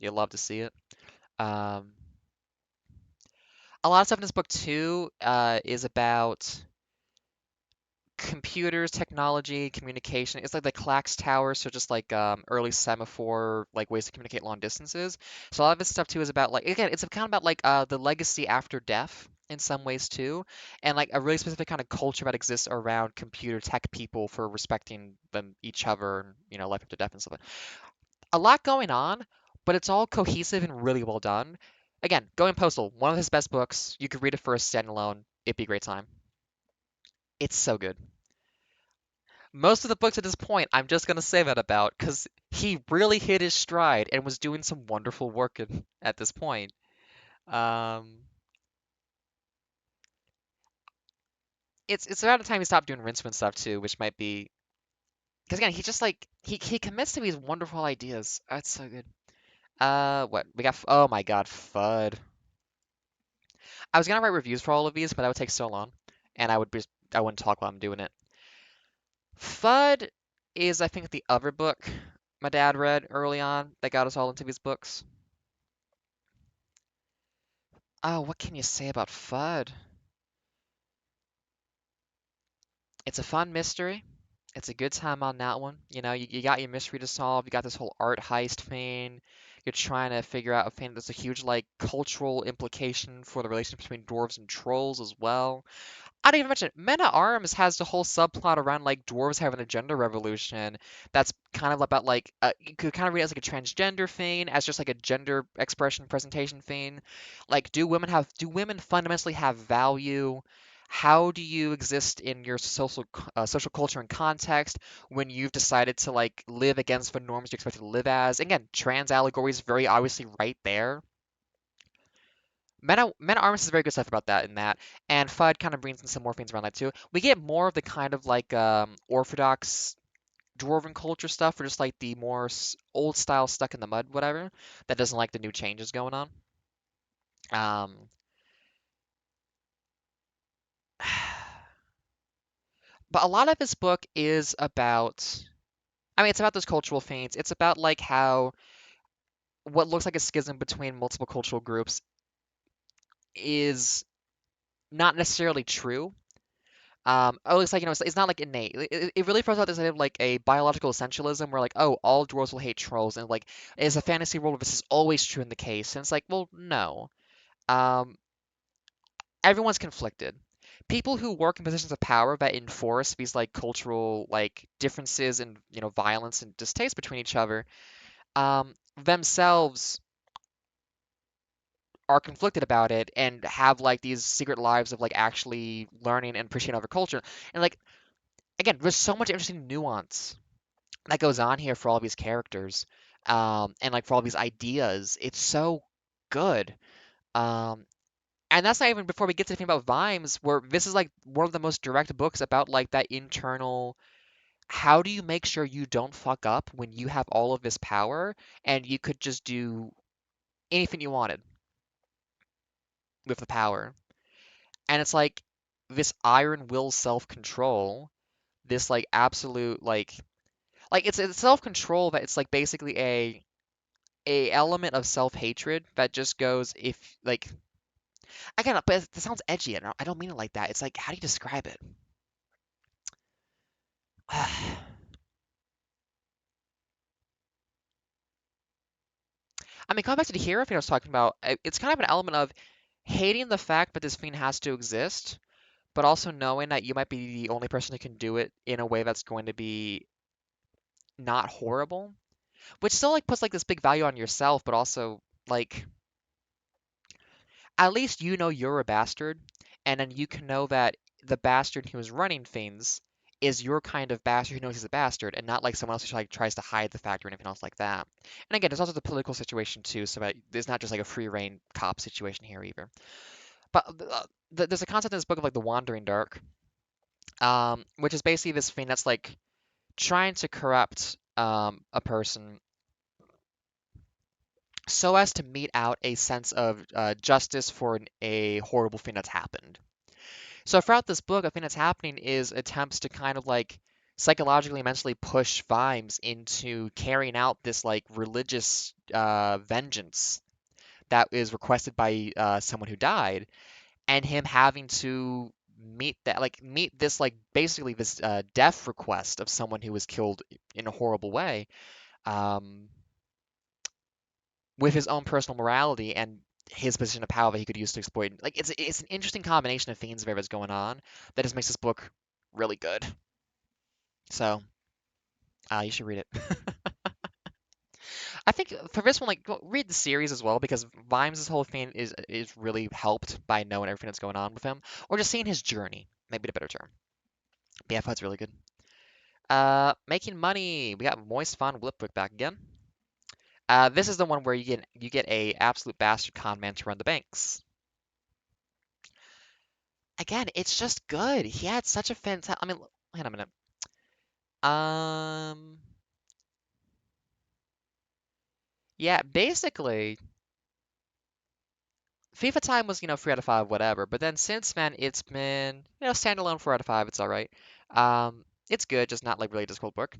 you love to see it. Um, a lot of stuff in this book too is about computers, technology, communication. It's like the Clax Tower, so just like early semaphore, like ways to communicate long distances. So a lot of this stuff too is about like again, it's kind of about like the legacy after death in some ways too, and like a really specific kind of culture that exists around computer tech people for respecting them each other and life after death and stuff. A lot going on, but it's all cohesive and really well done. Again, Going Postal, one of his best books. You could read it first standalone. It'd be a great time. It's so good. Most of the books at this point, I'm just gonna say that about because he really hit his stride and was doing some wonderful work at this point. Um, it's around the time he stopped doing Rincewind stuff too, which might be because again, he just like he commits to these wonderful ideas. Oh, it's so good. What we got? Oh my God, FUD. I was gonna write reviews for all of these, but that would take so long, and I wouldn't talk while I'm doing it. FUD is, I think, the other book my dad read early on that got us all into these books. Oh, what can you say about FUD? It's a fun mystery. It's a good time on that one. You got your mystery to solve. You got this whole art heist thing. You're trying to figure out a thing that's a huge like cultural implication for the relationship between dwarves and trolls as well. I didn't even mention Men at Arms has the whole subplot around like dwarves having a gender revolution. That's kind of about like you could kind of read it as like a transgender thing, as just like a gender expression presentation thing. Like, do women fundamentally have value? How do you exist in your social culture and context when you've decided to like live against the norms you expect to live as? Again, trans allegories very obviously right there. Men at Arms is very good stuff about that in that, and FUD kind of brings in some more things around that too. We get more of the kind of like orthodox dwarven culture stuff, or just like the more old style stuck in the mud, whatever, that doesn't like the new changes going on. Um, But a lot of this book is about, I mean, it's about those cultural feints. It's about like how what looks like a schism between multiple cultural groups is not necessarily true. Oh, it's like, it's not like innate. It really throws out this idea of like a biological essentialism where like, oh, all dwarves will hate trolls, and like, is a fantasy world where this is always true in the case. And it's like, well, no. Um, Everyone's conflicted. People who work in positions of power that enforce these like cultural like differences and violence and distaste between each other, themselves are conflicted about it and have like these secret lives of like actually learning and appreciating other culture. And like, again, there's so much interesting nuance that goes on here for all these characters, and like for all these ideas. It's so good. Um, and that's not even before we get to the thing about Vimes, where this is like one of the most direct books about like that internal. How do you make sure you don't fuck up when you have all of this power and you could just do anything you wanted with the power? And it's like this iron will self-control, this like absolute like it's self-control that it's like basically a element of self-hatred that just goes if like I cannot, but it sounds edgy. I don't mean it like that. It's like, how do you describe it? I mean, going back to the hero thing I was talking about, it's kind of an element of hating the fact that this thing has to exist, but also knowing that you might be the only person who can do it in a way that's going to be not horrible, which still like puts like this big value on yourself, but also like at least you know you're a bastard, and then you can know that the bastard who is running things is your kind of bastard who knows he's a bastard, and not like someone else who like tries to hide the fact or anything else like that. And again, there's also the political situation too, so that there's not just like a free reign cop situation here either. But there's a concept in this book of like the wandering dark, which is basically this thing that's like trying to corrupt a person so as to mete out a sense of justice for a horrible thing that's happened. So throughout this book, a thing that's happening is attempts to kind of like psychologically and mentally push Vimes into carrying out this like religious vengeance that is requested by someone who died, and him having to meet this like basically this death request of someone who was killed in a horrible way, um, with his own personal morality and his position of power that he could use to exploit. Like it's an interesting combination of themes there that's going on that just makes this book really good. So you should read it. I think for this one, like read the series as well because Vimes' whole thing is really helped by knowing everything that's going on with him, or just seeing his journey. Maybe the better term. But yeah, that's really good. Making money. We got Moist Fun Whipwick back again. This is the one where you get a absolute bastard con man to run the banks. Again, it's just good. He had such a fantastic. I mean, hang on a minute. Um, yeah, basically, FIFA Time was 3 out of 5, whatever. But then since then, it's been standalone 4 out of 5. It's all right. It's good, just not like really a Discworld book.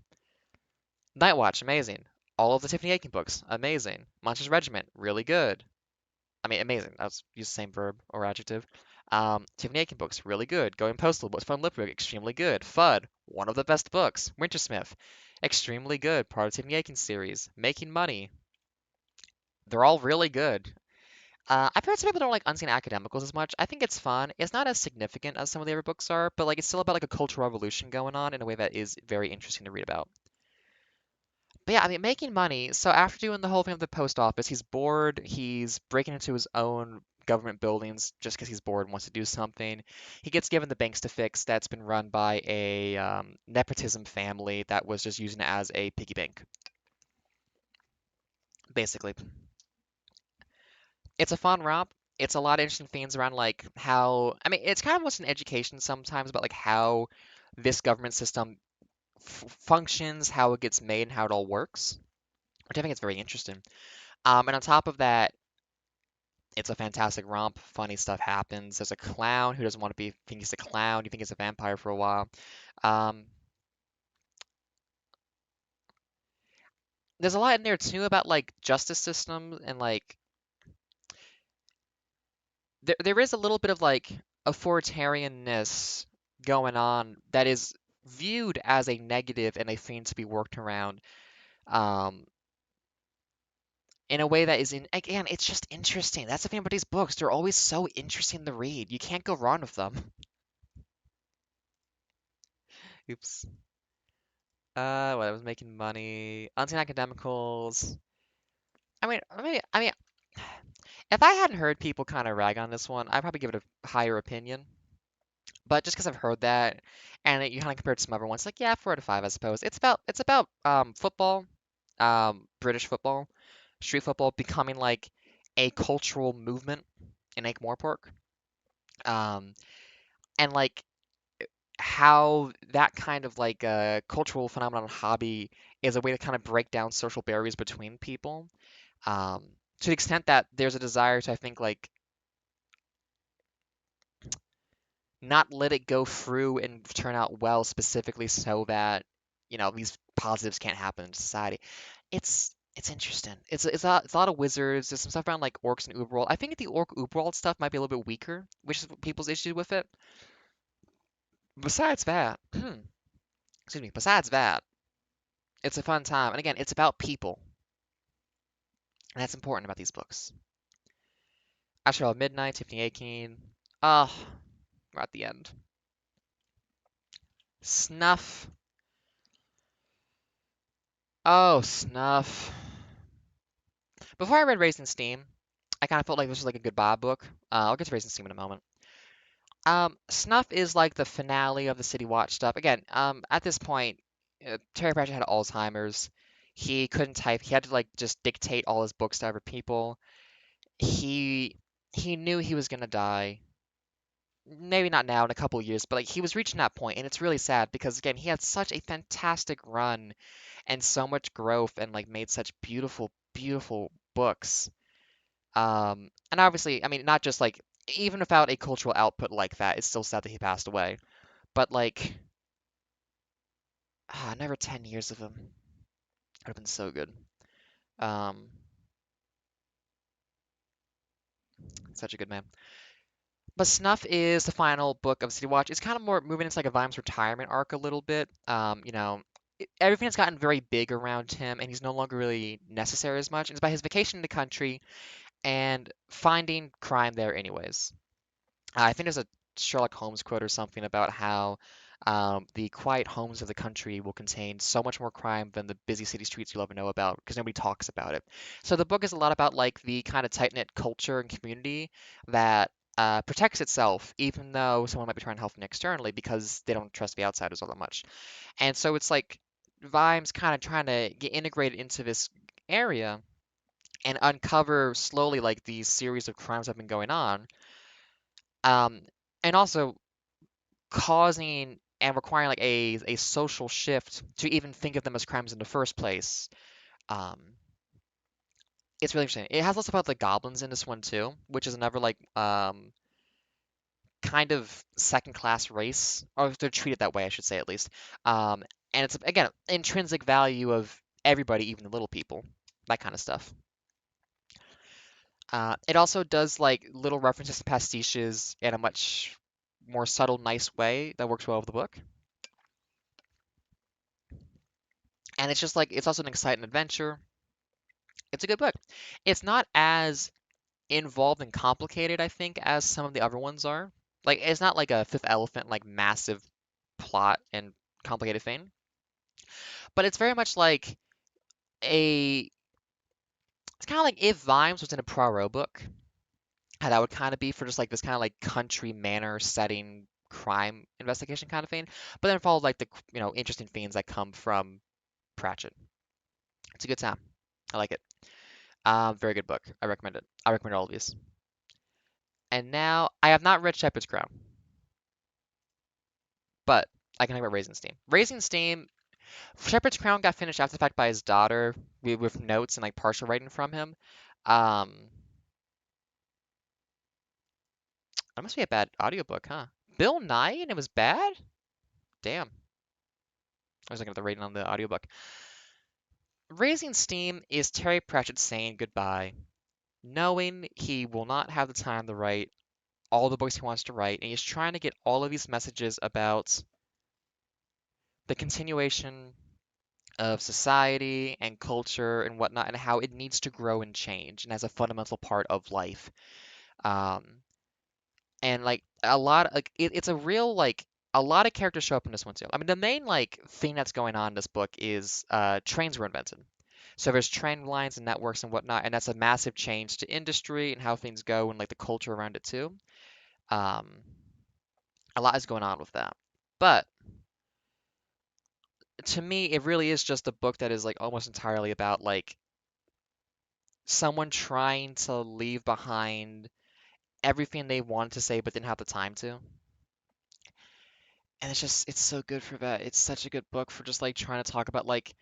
Night Watch, amazing. All of the Tiffany Aiken books, amazing. Monsters Regiment, really good. I mean, amazing. That's use the same verb or adjective. Tiffany Aiken books, really good. Going Postal books, Fun Lipbook, extremely good. Fudd, one of the best books. Wintersmith, extremely good. Part of Tiffany Aiken series. Making Money, they're all really good. I've heard some people don't like Unseen Academicals as much. I think it's fun. It's not as significant as some of the other books are, but like it's still about like a cultural revolution going on in a way that is very interesting to read about. But yeah, I mean, making money. So after doing the whole thing of the post office, he's bored. He's breaking into his own government buildings just because he's bored and wants to do something. He gets given the banks to fix that's been run by a nepotism family that was just using it as a piggy bank, basically. It's a fun romp. It's a lot of interesting things around like how, I mean, it's kind of almost an education sometimes about like how this government system functions, how it gets made, and how it all works, which I think is very interesting. And on top of that, It's a fantastic romp. Funny stuff happens. There's a clown who doesn't want to be think he's a clown. You think he's a vampire for a while. Um, there's a lot in there too about like justice system and like there is a little bit of like authoritarianness going on that is viewed as a negative and a thing to be worked around. Um, in a way that is in again, it's just interesting. That's the thing about these books. They're always so interesting to read. You can't go wrong with them. Oops. What I was making money. Unseen Academicals. I mean, if I hadn't heard people kind of rag on this one, I'd probably give it a higher opinion. But just because I've heard that, and you kind of compare it to some other ones, like yeah, 4 out of 5, I suppose. It's about football, British football, street football becoming like a cultural movement in Ankh-Morpork. Um, and like how that kind of like cultural phenomenon hobby is a way to kind of break down social barriers between people. Um, to the extent that there's a desire to, I think, like not let it go through and turn out well, specifically so that these positives can't happen in society. It's interesting. It's a lot of wizards. There's some stuff around like orcs and Uberworld. I think the orc Uberworld stuff might be a little bit weaker, which is people's issue with it. Besides that, excuse me. Besides that, it's a fun time, and again, it's about people, and that's important about these books. Astral Midnight, Tiffany Akin. Oh, we're at the end. Snuff. Oh, Snuff. Before I read Raising Steam, I kind of felt like this was like a goodbye book. I'll get to Raising Steam in a moment. Snuff is like the finale of the City Watch stuff. Again, at this point, Terry Pratchett had Alzheimer's. He couldn't type. He had to like just dictate all his books to other people. He he knew he was gonna die. Maybe not now in a couple years, but like he was reaching that point, and it's really sad because again, he had such a fantastic run and so much growth and like made such beautiful, beautiful books. And obviously, I mean, not just like even without a cultural output like that, it's still sad that he passed away. But like, never 10 years of him. Would have been so good. Um, such a good man. But Snuff is the final book of City Watch. It's kind of more moving into like a Vimes retirement arc a little bit. Everything's gotten very big around him, and he's no longer really necessary as much. It's about his vacation in the country and finding crime there anyways. I think there's a Sherlock Holmes quote or something about how the quiet homes of the country will contain so much more crime than the busy city streets you'll ever know about because nobody talks about it. So the book is a lot about like the kind of tight-knit culture and community that protects itself, even though someone might be trying to help them externally because they don't trust the outsiders all that much. And so it's like Vimes kind of trying to get integrated into this area and uncover slowly like these series of crimes that have been going on. Um, and also causing and requiring like a social shift to even think of them as crimes in the first place. Um, it's really interesting. It has lots about the goblins in this one too, which is another like kind of second class race, or they're treated that way, I should say at least. And it's again intrinsic value of everybody, even the little people, that kind of stuff. It also does like little references to pastiches in a much more subtle, nice way that works well with the book. And it's just like it's also an exciting adventure. It's a good book. It's not as involved and complicated, I think, as some of the other ones are. Like it's not like a Fifth Elephant, like massive plot and complicated thing. But it's very much like a. It's kind of like if Vimes was in a Poirot book, how that would kind of be for just like this kind of like country manor setting crime investigation kind of thing. But then followed like the interesting themes that come from Pratchett. It's a good time. I like it. Very good book. I recommend it. I recommend all of these. And now I have not read Shepherd's Crown, but I can talk about Raising Steam. Raising Steam, Shepherd's Crown got finished after the fact by his daughter with notes and like partial writing from him. Um, That must be a bad audiobook, huh? Bill Nye and it was bad? Damn. I was looking at the rating on the audiobook. Raising Steam is Terry Pratchett saying goodbye, knowing he will not have the time to write all the books he wants to write, and he's trying to get all of these messages about the continuation of society and culture and whatnot, and how it needs to grow and change, and as a fundamental part of life. Um, and like a lot, like it's a real like a lot of characters show up in this one too. I mean, the main like thing that's going on in this book is trains were invented. So there's train lines and networks and whatnot, and that's a massive change to industry and how things go and like the culture around it too. Um, a lot is going on with that. But to me, it really is just a book that is like almost entirely about like someone trying to leave behind everything they wanted to say but didn't have the time to. And it's so good for that. It's such a good book for just like trying to talk about like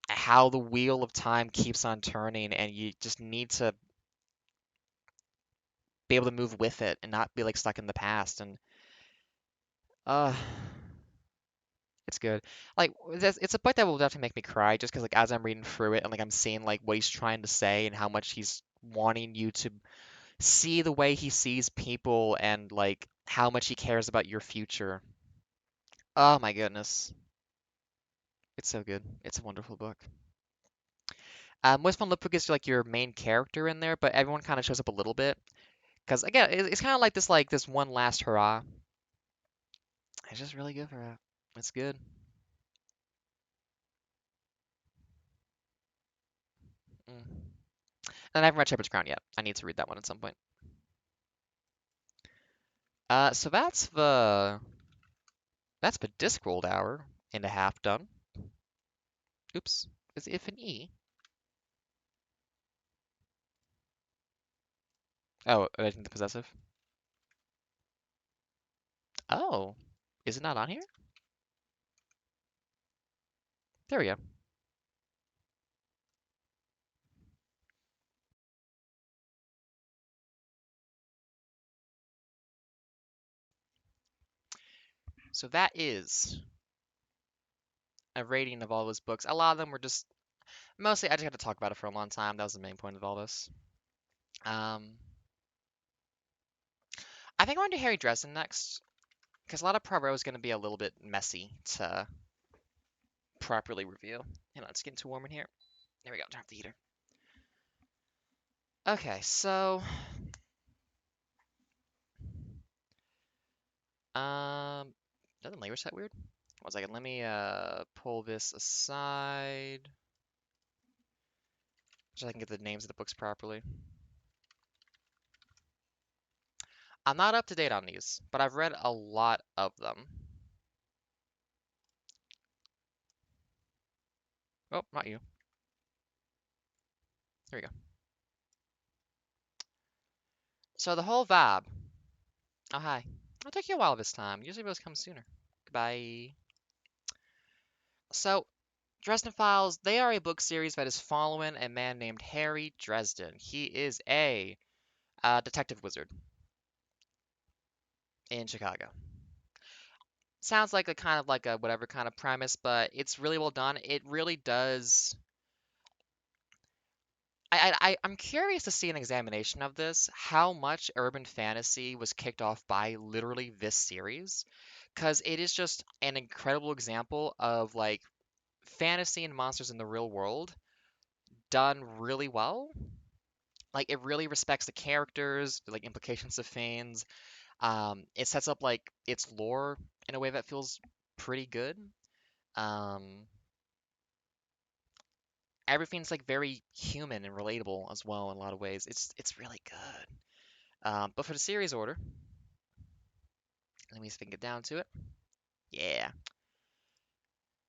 how the wheel of time keeps on turning and you just need to be able to move with it and not be like stuck in the past. And uh it's good. Like it's a book that will definitely make me cry just because like as I'm reading through it and like I'm seeing like what he's trying to say and how much he's wanting you to see the way he sees people and like how much he cares about your future. Oh my goodness. It's so good. It's a wonderful book. Most fun Lipwick is like your main character in there, but everyone kind of shows up a little bit. Because again, it's kind of like this one last hurrah. It's just really good for that. It's good. Mm. And I haven't read Shepherd's Crown yet. I need to read that one at some point. So that's the Discworld hour and a half done. Oops, is if an E? Oh, I think the possessive. Oh, is it not on here? There we go. So that is a rating of all those books. A lot of them were just mostly I just had to talk about it for a long time. That was the main point of all this. Um, I think I want to do Harry Dresden next because a lot of Poirot is going to be a little bit messy to properly review. Hang on, it's getting too warm in here. There we go. Turn off the heater. Okay, so doesn't labor set weird? One second. Let me pull this aside so I can get the names of the books properly. I'm not up to date on these, but I've read a lot of them. Oh, not you. There we go. So the whole vibe. Oh, hi. It'll take you a while this time. Usually those come sooner. Goodbye. So, Dresden Files, they are a book series that is following a man named Harry Dresden. He is a detective wizard in Chicago. Sounds like a kind of like a whatever kind of premise, but it's really well done. It really does. I'm curious to see an examination of this, how much urban fantasy was kicked off by literally this series, because it is just an incredible example of like fantasy and monsters in the real world done really well. Like it really respects the characters, the like implications of things. It sets up like its lore in a way that feels pretty good. Um, Everything's like very human and relatable as well in a lot of ways. It's really good. But for the series order, let me see if I can get down to it. Yeah.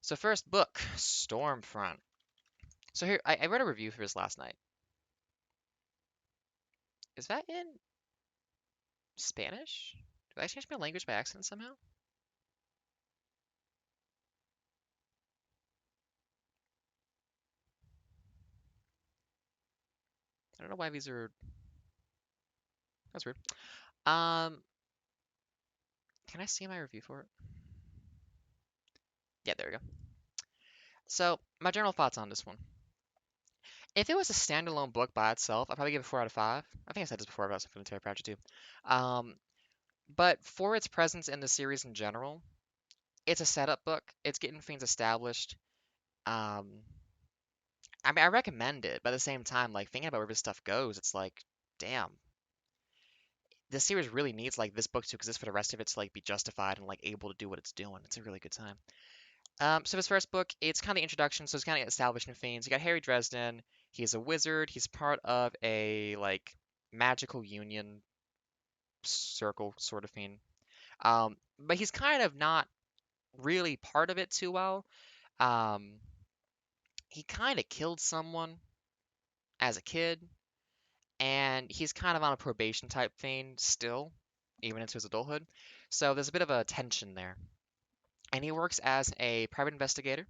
So first book, Stormfront. So here, I read a review for this last night. Is that in Spanish? Did I change my language by accident somehow? I don't know why these are. That's weird. Um, can I see my review for it? Yeah, there we go. So, my general thoughts on this one. If it was a standalone book by itself, I'd probably give it 4 out of 5. I think I said this before about something Terry Pratchett too. Um, but for its presence in the series in general, it's a setup book. It's getting things established. Um, I mean, I recommend it, but at the same time, like thinking about where this stuff goes, it's like, damn, this series really needs like this book to exist for the rest of it to like be justified and like able to do what it's doing. It's a really good time. So this first book, it's kind of the introduction, so it's kind of establishing things. You got Harry Dresden. He's a wizard. He's part of a like magical union circle sort of thing. But he's kind of not really part of it too well. Um, he kind of killed someone as a kid, and he's kind of on a probation type thing still, even into his adulthood. So there's a bit of a tension there. And he works as a private investigator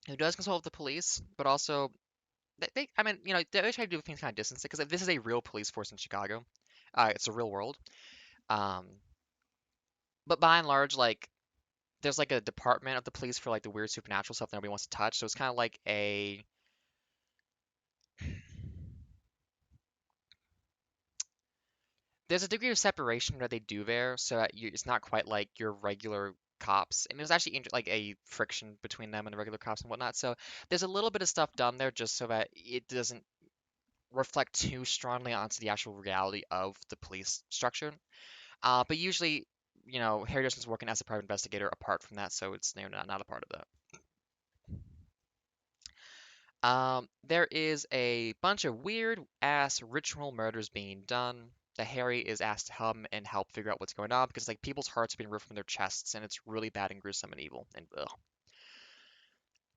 who does consult with the police, but also I mean, they always try to do things kind of distance because this is a real police force in Chicago. It's a real world. Um, but by and large, like there's like a department of the police for like the weird supernatural stuff that nobody wants to touch. So it's kind of like there's a degree of separation that they do there, so that it's not quite like your regular cops. And there's actually like a friction between them and the regular cops and whatnot. So there's a little bit of stuff done there just so that it doesn't reflect too strongly onto the actual reality of the police structure. But usually, Harry Dresden's working as a private investigator apart from that, so it's not a part of that. There is a bunch of weird ass ritual murders being done. That Harry is asked to come and help figure out what's going on because like people's hearts are being ripped from their chests and it's really bad and gruesome and evil and ugh.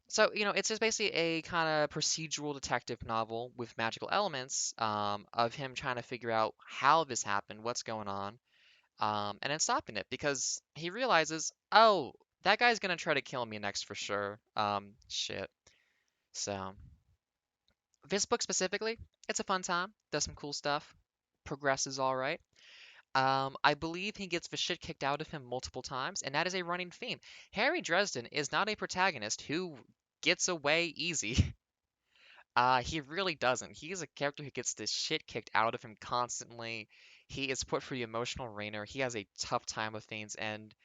So, it's just basically a kind of procedural detective novel with magical elements of him trying to figure out how this happened, what's going on, and then stopping it because he realizes, oh, that guy's gonna try to kill me next for sure. Shit. So, this book specifically, it's a fun time. Does some cool stuff. Progresses all right. I believe he gets the shit kicked out of him multiple times, and that is a running theme. Harry Dresden is not a protagonist who gets away easy. He really doesn't. He is a character who gets the shit kicked out of him constantly. He is put through the emotional ringer. He has a tough time with things, and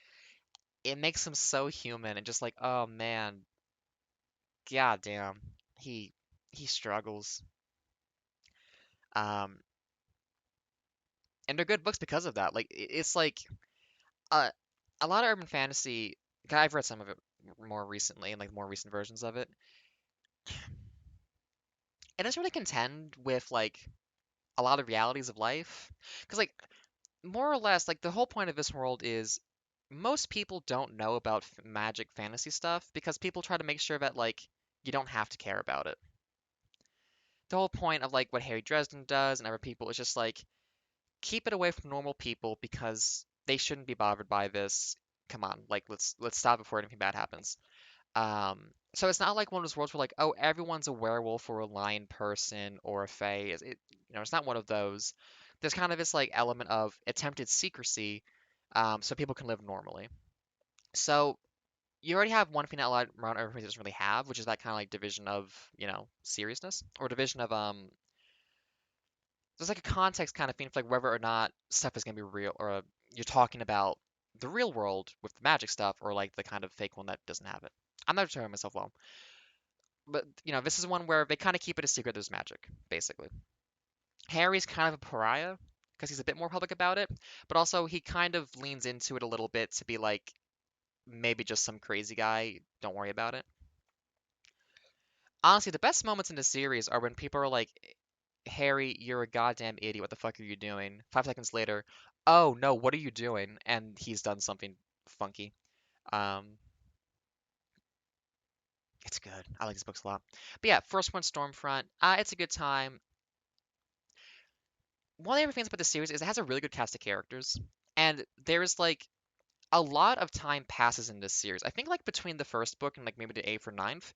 it makes him so human and just like, oh man, goddamn, he he struggles. Um, and they're good books because of that. Like it's like uh, a lot of urban fantasy. I've read some of it more recently and like more recent versions of it. It doesn't really contend with like a lot of realities of life because like more or less like the whole point of this world is most people don't know about magic fantasy stuff because people try to make sure that like you don't have to care about it. The whole point of like what Harry Dresden does and other people is just like keep it away from normal people because they shouldn't be bothered by this. Come on, like let's stop before anything bad happens. So it's not like one of those worlds where like, oh, everyone's a werewolf or a lion person or a fae. It's not one of those. There's kind of this like element of attempted secrecy, so people can live normally. So you already have one thing that a lot around everybody doesn't really have, which is that kind of like division of, seriousness or division of there's like a context kind of thing for like whether or not stuff is gonna be real or you're talking about the real world with the magic stuff or like the kind of fake one that doesn't have it. I'm not describing myself well, but this is one where they kind of keep it a secret. There's magic, basically. Harry's kind of a pariah because he's a bit more public about it, but also he kind of leans into it a little bit to be like maybe just some crazy guy. Don't worry about it. Honestly, the best moments in the series are when people are like, Harry, you're a goddamn idiot. What the fuck are you doing? 5 seconds later, oh no, what are you doing? And he's done something funky. Um, it's good. I like these books a lot. But yeah, first one, Stormfront. It's a good time. One of the other things about the series is it has a really good cast of characters, and there's like a lot of time passes in this series. I think like between the first book and like maybe the eighth or ninth,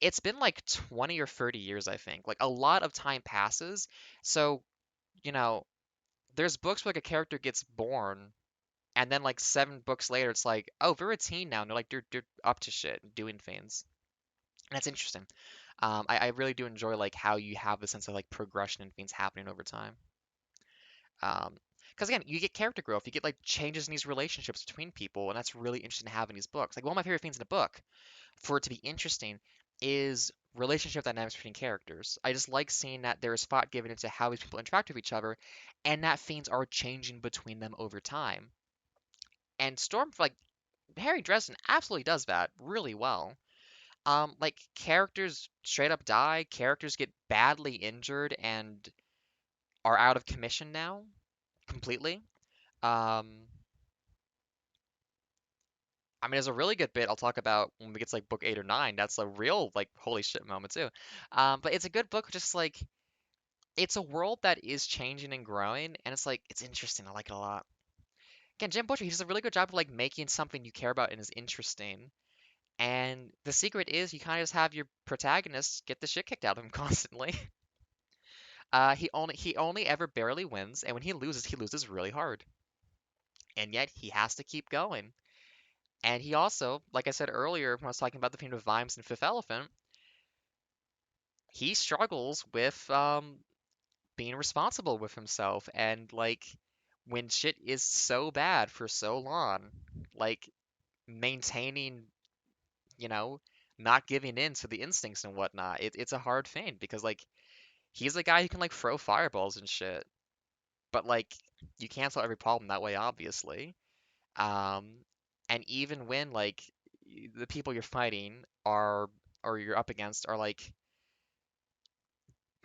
it's been like 20 or 30 years, I think. Like a lot of time passes. So, you know, there's books where like a character gets born and then like 7 books later it's like, oh, they're a teen now. And they're up to shit, doing things. And that's interesting. I really do enjoy like how you have the sense of like progression and things happening over time. Um, because again, you get character growth, you get like changes in these relationships between people, and that's really interesting to have in these books. Like one of my favorite things in a book, for it to be interesting, is relationship dynamics between characters. I just like seeing that there is thought given into how these people interact with each other, and that things are changing between them over time. And Storm, like Harry Dresden, absolutely does that really well. Like characters straight up die, characters get badly injured and are out of commission now completely. Um, I mean, there's a really good bit I'll talk about when we get to like book 8 or 9. That's a real like holy shit moment too. But it's a good book, just like it's a world that is changing and growing, and it's like it's interesting. I like it a lot. Again, Jim Butcher, he does a really good job of like making something you care about and is interesting. And the secret is you kind of just have your protagonist get the shit kicked out of him constantly. He only ever barely wins, and when he loses really hard. And yet he has to keep going. And he also, like I said earlier when I was talking about the theme of Vimes and Fifth Elephant, he struggles with being responsible with himself and like when shit is so bad for so long, like maintaining, you know, not giving in to the instincts and whatnot. It's a hard thing because like he's a guy who can like throw fireballs and shit, but like you can't solve every problem that way, obviously. Um, and even when like the people you're fighting are or you're up against are like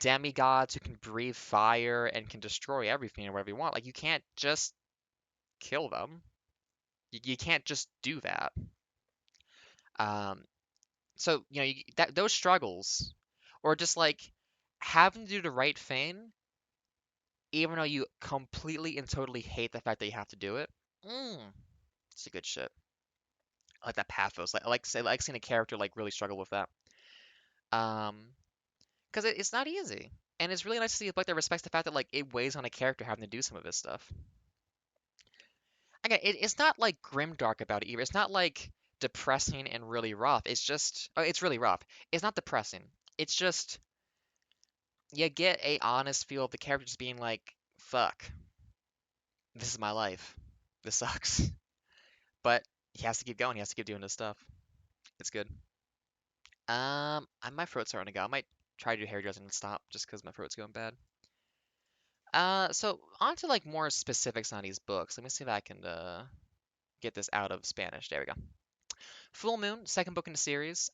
demigods who can breathe fire and can destroy everything or whatever you want, like you can't just kill them. You can't just do that. Um, so that those struggles, or just like having to do the right thing, even though you completely and totally hate the fact that you have to do it. Mm, it's a good shit. I like that pathos. I like seeing a character like really struggle with that. Um, because it's not easy, and it's really nice to see a book that respects the fact that like it weighs on a character having to do some of this stuff. Again, it's not like grimdark about it either. It's not like depressing and really rough. It's just it's really rough. It's not depressing. It's just you get a honest feel of the character just being like, "Fuck, this is my life. This sucks." But he has to keep going. He has to keep doing this stuff. It's good. My throat's starting to go. I might try to do hairdressing and stop just because my throat's going bad. So on to like more specifics on these books. Let me see if I can get this out of Spanish. There we go. Full Moon, second book in the series,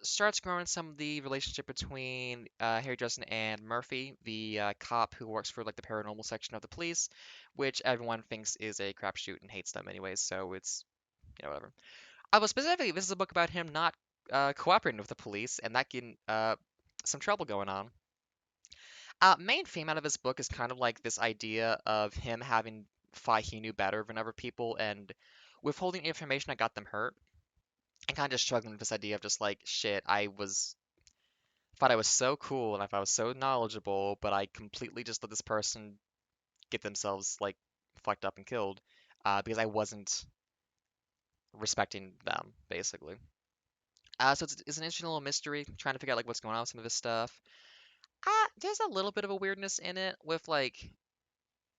starts growing some of the relationship between Harry Dresden and Murphy, the cop who works for like the paranormal section of the police, which everyone thinks is a crapshoot and hates them anyways. So it's whatever. But specifically, this is a book about him not cooperating with the police and that getting some trouble going on. Main theme out of this book is kind of like this idea of him having thought he knew better than other people and withholding information that got them hurt, and kind of just struggling with this idea of just like, shit, thought I was so cool and I thought I was so knowledgeable, but I completely just let this person get themselves like fucked up and killed because I wasn't respecting them, basically. So it's an interesting little mystery, trying to figure out like what's going on with some of this stuff. There's a little bit of a weirdness in it with like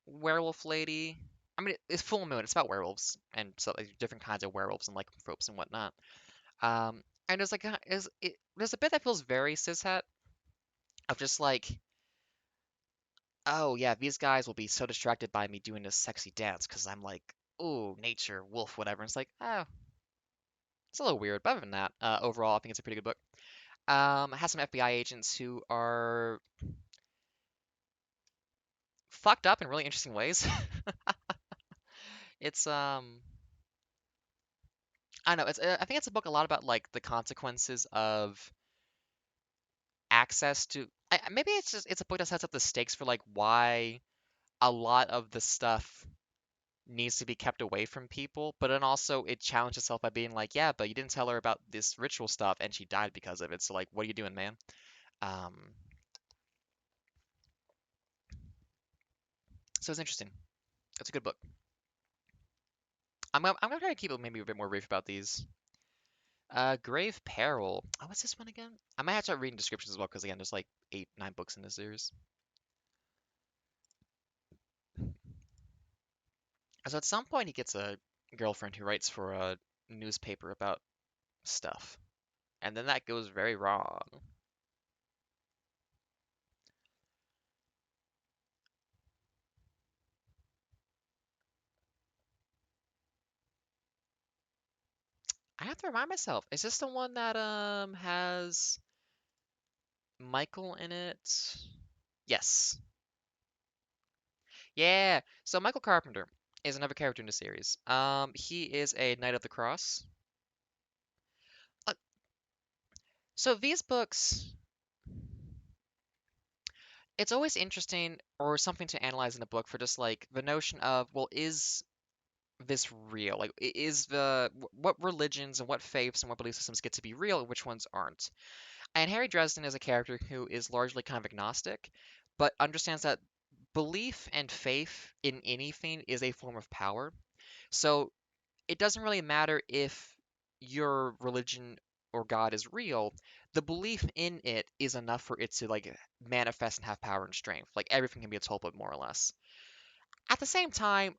werewolf lady. I mean, it's full moon. It's about werewolves and so like, different kinds of werewolves and like ropes and whatnot. And there's like there's a bit that feels very cishet of just like, oh yeah, these guys will be so distracted by me doing this sexy dance because I'm like, ooh, nature, wolf, whatever. And it's like, oh, it's a little weird. But other than that, overall, I think it's a pretty good book. It has some FBI agents who are fucked up in really interesting ways. It's I don't know. I think it's a book a lot about like the consequences of access to. Maybe it's a book that sets up the stakes for like why a lot of the stuff needs to be kept away from people, but then also it challenged itself by being like, yeah, but you didn't tell her about this ritual stuff and she died because of it. So like, what are you doing, man? Um, so it's interesting. It's a good book. I'm gonna try to keep it maybe a bit more brief about these. Grave Peril. Oh, what's this one again? I might have to start reading descriptions as well because again, there's like 8, 9 books in this series. So at some point he gets a girlfriend who writes for a newspaper about stuff, and then that goes very wrong. I have to remind myself, is this the one that has Michael in it? Yes. Yeah. So Michael Carpenter is another character in the series. He is a Knight of the Cross. Uh, so these books, it's always interesting or something to analyze in a book for just like the notion of, well, is this real? Like, is what religions and what faiths and what belief systems get to be real and which ones aren't? And Harry Dresden is a character who is largely kind of agnostic, but understands that belief and faith in anything is a form of power. So it doesn't really matter if your religion or God is real. The belief in it is enough for it to like manifest and have power and strength. Like everything can be a tulpa more or less. At the same time,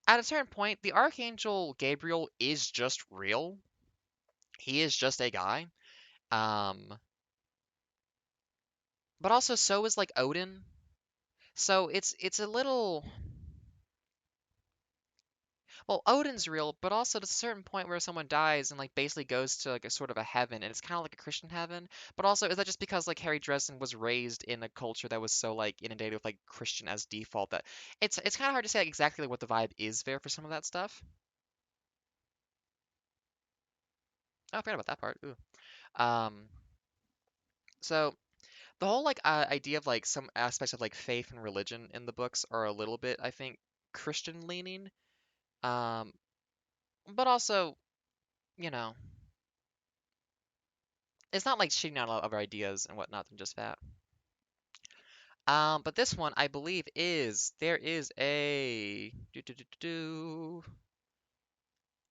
at a certain point, the Archangel Gabriel is just real. He is just a guy. Um, but also so is like Odin. So it's a little, well, Odin's real, but also to a certain point where someone dies and like basically goes to like a sort of a heaven, and it's kind of like a Christian heaven. But also, is that just because like Harry Dresden was raised in a culture that was so like inundated with like Christian as default that it's kind of hard to say like, exactly what the vibe is there for some of that stuff. Oh, I forgot about that part. Ooh. Um, so the whole like idea of like some aspects of like faith and religion in the books are a little bit, I think, Christian leaning. Um, but also, you know, it's not like shitting on other ideas and whatnot than just that. But this one I believe is there is a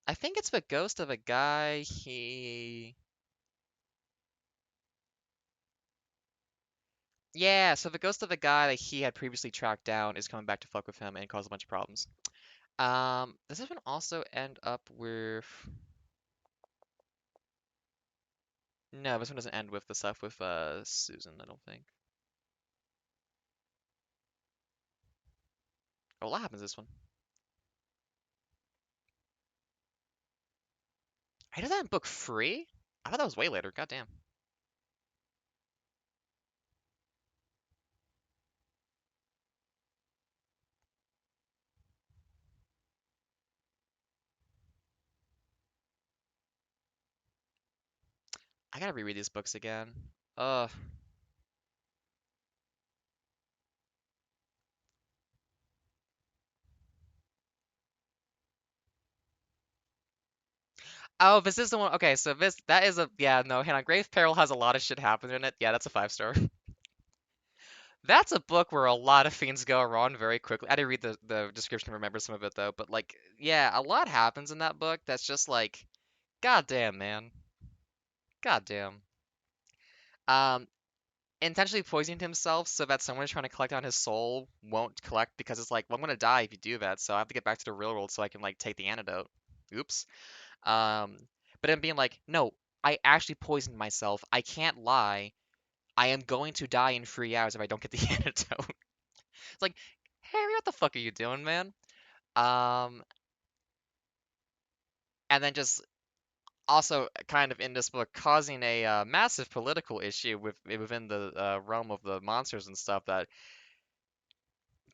I think it's the ghost of a guy he yeah, so the ghost of a guy that he had previously tracked down is coming back to fuck with him and cause a bunch of problems. Does this one also end up with no, this one doesn't end with the stuff with Susan, I don't think. Oh, what happens this one? I did that in book 3? I thought that was way later. God damn. I gotta reread these books again. Ugh. Oh, this is the one. Okay, so this that is a yeah, no, hang on. Grave Peril has a lot of shit happening in it. Yeah, that's a 5 star. That's a book where a lot of things go wrong very quickly. I didn't read the description to remember some of it though, but like yeah, a lot happens in that book that's just like goddamn, man. Goddamn. Um intentionally poisoning himself so that someone trying to collect on his soul won't collect because it's like, well, I'm gonna die if you do that, so I have to get back to the real world so I can like take the antidote. Oops. Um, but then being like, no, I actually poisoned myself. I can't lie. I am going to die in 3 hours if I don't get the antidote. It's like, Harry, what the fuck are you doing, man? Um, and then just also kind of in this book causing a massive political issue within the realm of the monsters and stuff that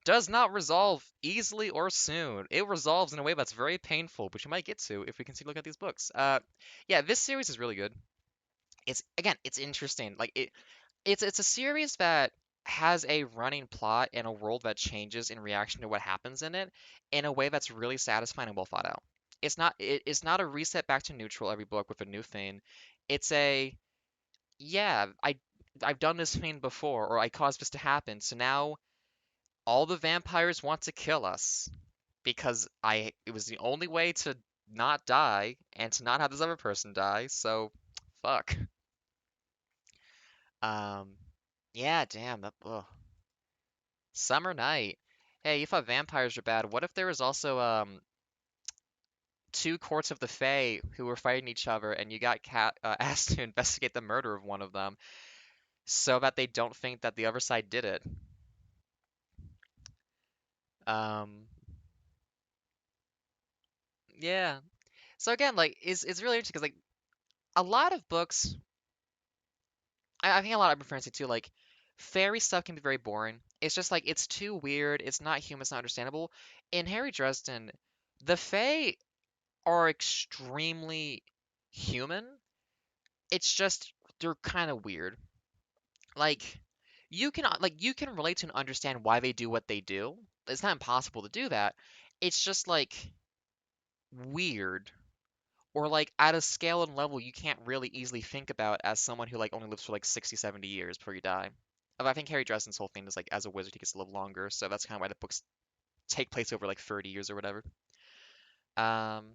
does not resolve easily or soon. It resolves in a way that's very painful, which we might get to if we continue to look at these books. Yeah, this series is really good. It's again, it's interesting. Like it's a series that has a running plot and a world that changes in reaction to what happens in a way that's really satisfying and well thought out. It's not a reset back to neutral every book with a new thing. It's a yeah, I've done this thing before, or I caused this to happen, so now all the vampires want to kill us because I it was the only way to not die and to not have this other person die, so fuck. Um yeah, damn, that ugh. Summer Night. Hey, you thought vampires were bad. What if there was also two courts of the Fae who were fighting each other, and you got asked to investigate the murder of one of them, so that they don't think that the other side did it? Um, yeah. So again, like, it's really interesting because like a lot of books, I think a lot of referring to too, like fairy stuff can be very boring. It's just like it's too weird. It's not human. It's not understandable. In Harry Dresden, the Fae are extremely human. It's just they're kind of weird. Like you can relate to and understand why they do what they do. It's not impossible to do that. It's just like weird or like at a scale and level you can't really easily think about as someone who like only lives for like 60, 70 years before you die. I think Harry Dresden's whole thing is like as a wizard he gets to live longer, so that's kind of why the books take place over like 30 years or whatever. Um,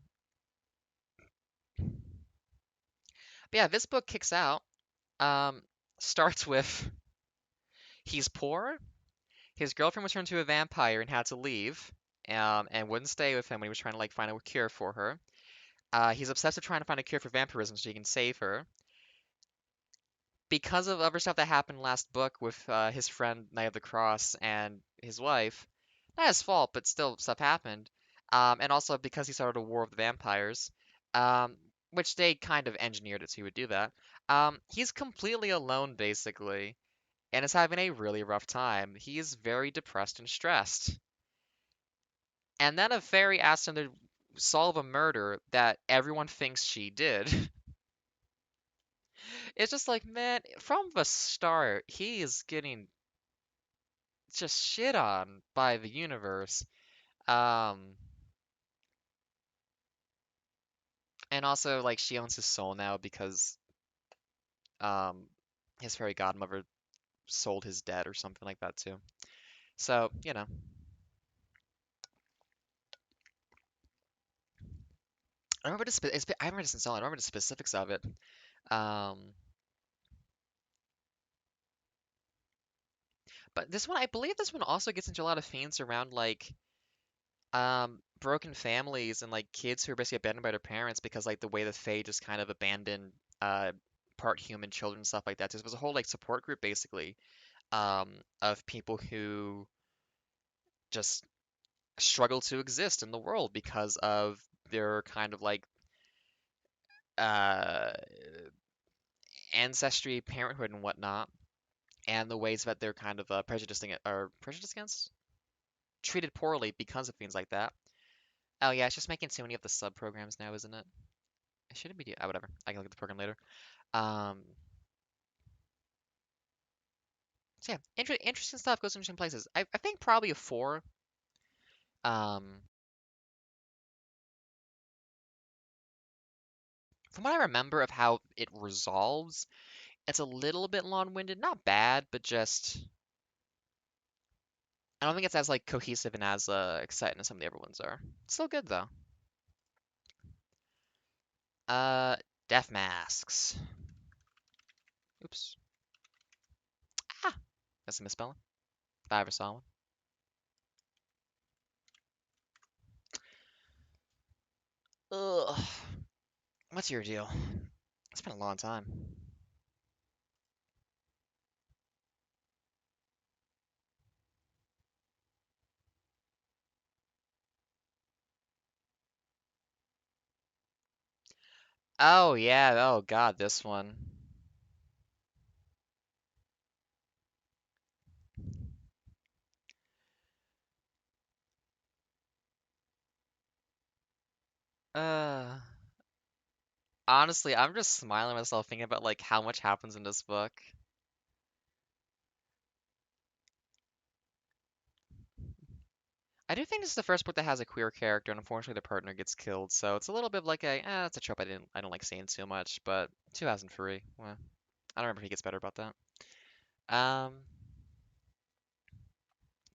but yeah, this book kicks out. Um, starts with he's poor. His girlfriend was turned into a vampire and had to leave, and wouldn't stay with him when he was trying to like find a cure for her. He's obsessed with trying to find a cure for vampirism so he can save her. Because of other stuff that happened last book with his friend Knight of the Cross and his wife, not his fault, but still stuff happened. And also because he started a war of the vampires, um, which they kind of engineered it so he would do that. He's completely alone basically, and is having a really rough time. He is very depressed and stressed. And then a fairy asks him to solve a murder that everyone thinks she did. It's just like, man, from the start, he is getting just shit on by the universe. Um, and also, like, she owns his soul now because um, his fairy godmother sold his debt or something like that too. So, I remember I haven't read it since all. I remember the specifics of it. Um, but this one, I believe this one also gets into a lot of themes around like broken families and like kids who are basically abandoned by their parents because like the way the Fae just kind of abandoned uh part human children and stuff like that. There was a whole like support group basically of people who just struggle to exist in the world because of their kind of like uh ancestry, parenthood and whatnot, and the ways that they're kind of prejudiced against, treated poorly because of things like that. Oh yeah, it's just making too many of the sub programs now, isn't it? I shouldn't be doing. Whatever. I can look at the program later. Um, so yeah, interesting stuff goes to interesting places. I think probably a four. Um, from what I remember of how it resolves, it's a little bit long-winded. Not bad, but just I don't think it's as like cohesive and as exciting as some of the other ones are. Still good though. Uh, Death Masks. Oops. Ah, that's a misspelling. If I ever saw one. Ugh. What's your deal? It's been a long time. Oh yeah. Oh God, this one. Uh. Honestly, I'm just smiling myself thinking about like how much happens in this book. I do think this is the first book that has a queer character, and unfortunately the partner gets killed, so it's a little bit of like a, that's a trope I don't like seeing too much, but 2003, well, I don't remember if he gets better about that. Um,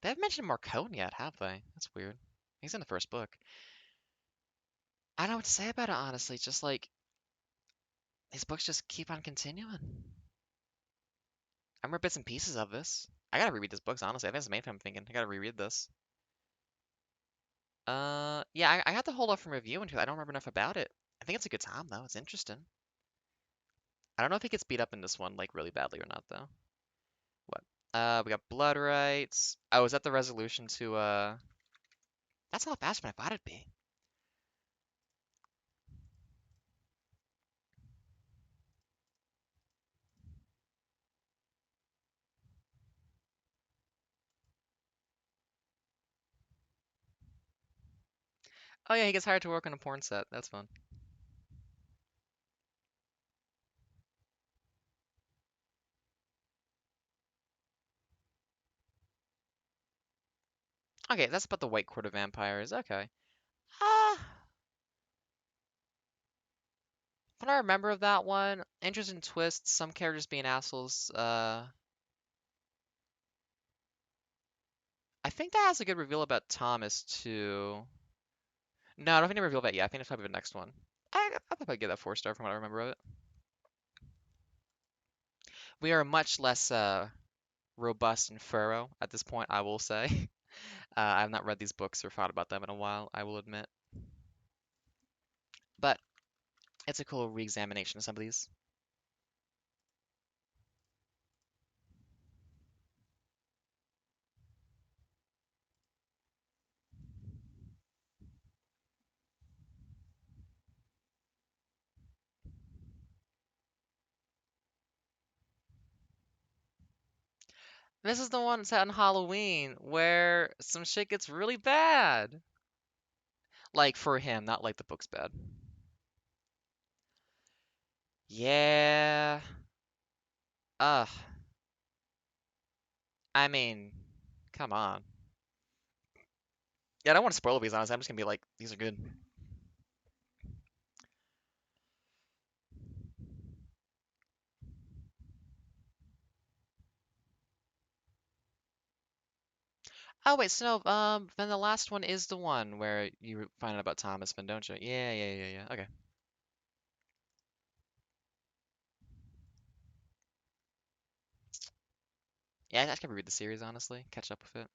they haven't mentioned Marcone yet, have they? That's weird. He's in the first book. I don't know what to say about it, honestly. Just like these books just keep on continuing. I remember bits and pieces of this. I gotta reread these books, honestly. I think that's the main thing I'm thinking. I gotta reread this. Yeah, I had to hold off from reviewing because I don't remember enough about it. I think it's a good time though. It's interesting. I don't know if he gets beat up in this one like really badly or not though. What? We got blood rights. Oh, is that the resolution to That's a lot faster than I thought it'd be. Oh yeah, he gets hired to work on a porn set. That's fun. Okay, that's about the White Court of Vampires. Okay. Ah, what I remember of that one, interesting twists, some characters being assholes. I think that has a good reveal about Thomas too. No, I don't think they revealed that yet. I think it's probably the next one. I'll probably give that 4 star from what I remember of it. We are much less robust and thorough at this point, I will say. I have not read these books or thought about them in a while, I will admit. But it's a cool re-examination of some of these. This is the one set on Halloween where some shit gets really bad. Like for him, not like the book's bad. Yeah. Ugh. I mean, come on. Yeah, I don't want to spoil these, honestly. I'm just gonna be like, these are good. Oh wait, so no, then the last one is the one where you find out about Thomas, then don't you? Yeah, yeah, yeah, yeah. Okay. Yeah, I could read the series honestly, catch up with it.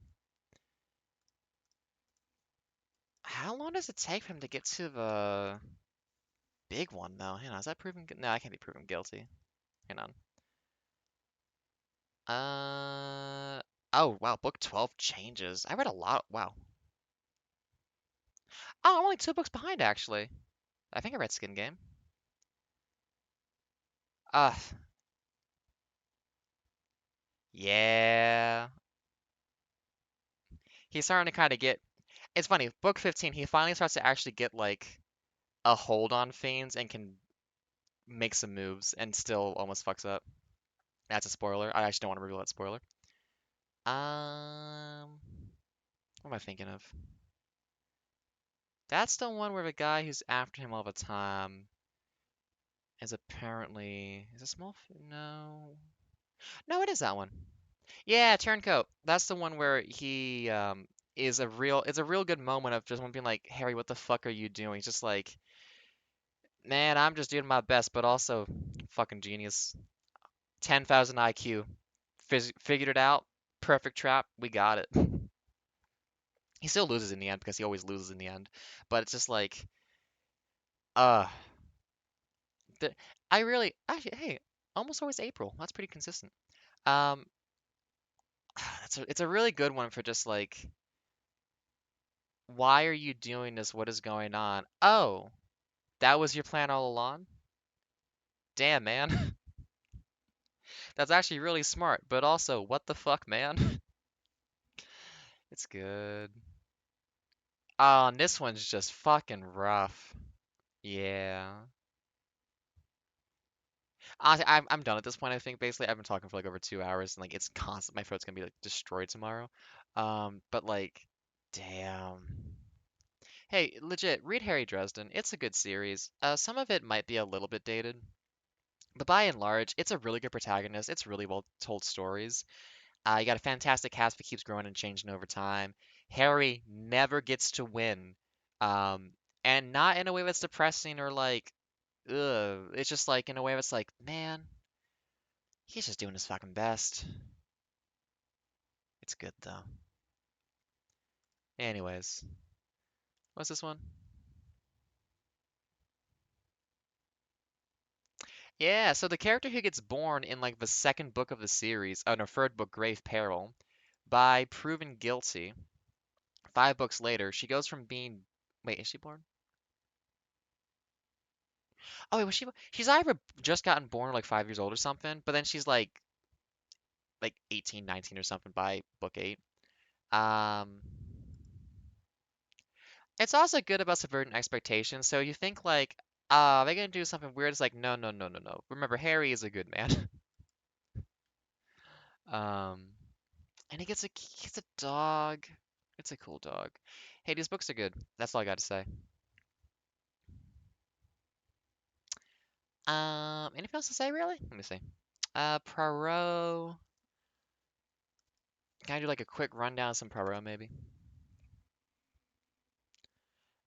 How long does it take for him to get to the big one though? Hang on, is that proven? No, I can't be proven guilty. Hang on. Oh wow, book 12 changes. I read a lot. Wow. Oh, I'm only 2 books behind actually. I think I read Skin Game. Uh, yeah. He's starting to kind of get. It's funny. Book 15, he finally starts to actually get like a hold on things and can make some moves and still almost fucks up. That's a spoiler. I actually don't want to reveal that spoiler. What am I thinking of? That's the one where the guy who's after him all the time is apparently is a small no. No, it is that one. Yeah, Turncoat. That's the one where he is a real it's a real good moment of just one being like, Harry, what the fuck are you doing? He's just like, man, I'm just doing my best, but also fucking genius. 10,000 IQ. Figured it out. Perfect trap. We got it. He still loses in the end because he always loses in the end. But it's just like, uh, the, I really, actually, hey, almost always April. That's pretty consistent. Um, it's a really good one for just like, why are you doing this? What is going on? Oh, that was your plan all along? Damn, man. That's actually really smart. But also, what the fuck, man? It's good. Oh, and this one's just fucking rough. Yeah. Honestly, I'm done at this point. I think basically I've been talking for like over 2 hours, and like it's constant. My throat's gonna be like destroyed tomorrow. But like Damn. Hey, legit, read Harry Dresden. It's a good series. Some of it might be a little bit dated, but by and large, it's a really good protagonist. It's really well told stories. You got a fantastic cast that keeps growing and changing over time. Harry never gets to win, um, and not in a way that's depressing or like, ugh. It's just like in a way that's like, man, he's just doing his fucking best. It's good though. Anyways, what's this one? Yeah, so the character who gets born in like the second book of the series, oh no, third book, Grave Peril, by proven guilty, 5 books later, she goes from being, wait, is she born? Oh wait, was she? She's either just gotten born or like 5 years old or something, but then she's like 18, 19 or something by book 8. Um, it's also good about subverting expectations. So you think like, they're gonna do something weird. It's like, no, no, no, no, no. Remember, Harry is a good man. Um, and he gets a dog. It's a cool dog. Hey, these books are good. That's all I got to say. Anything else to say really? Let me see. Poirot. Can I do like a quick rundown of some Poirot maybe?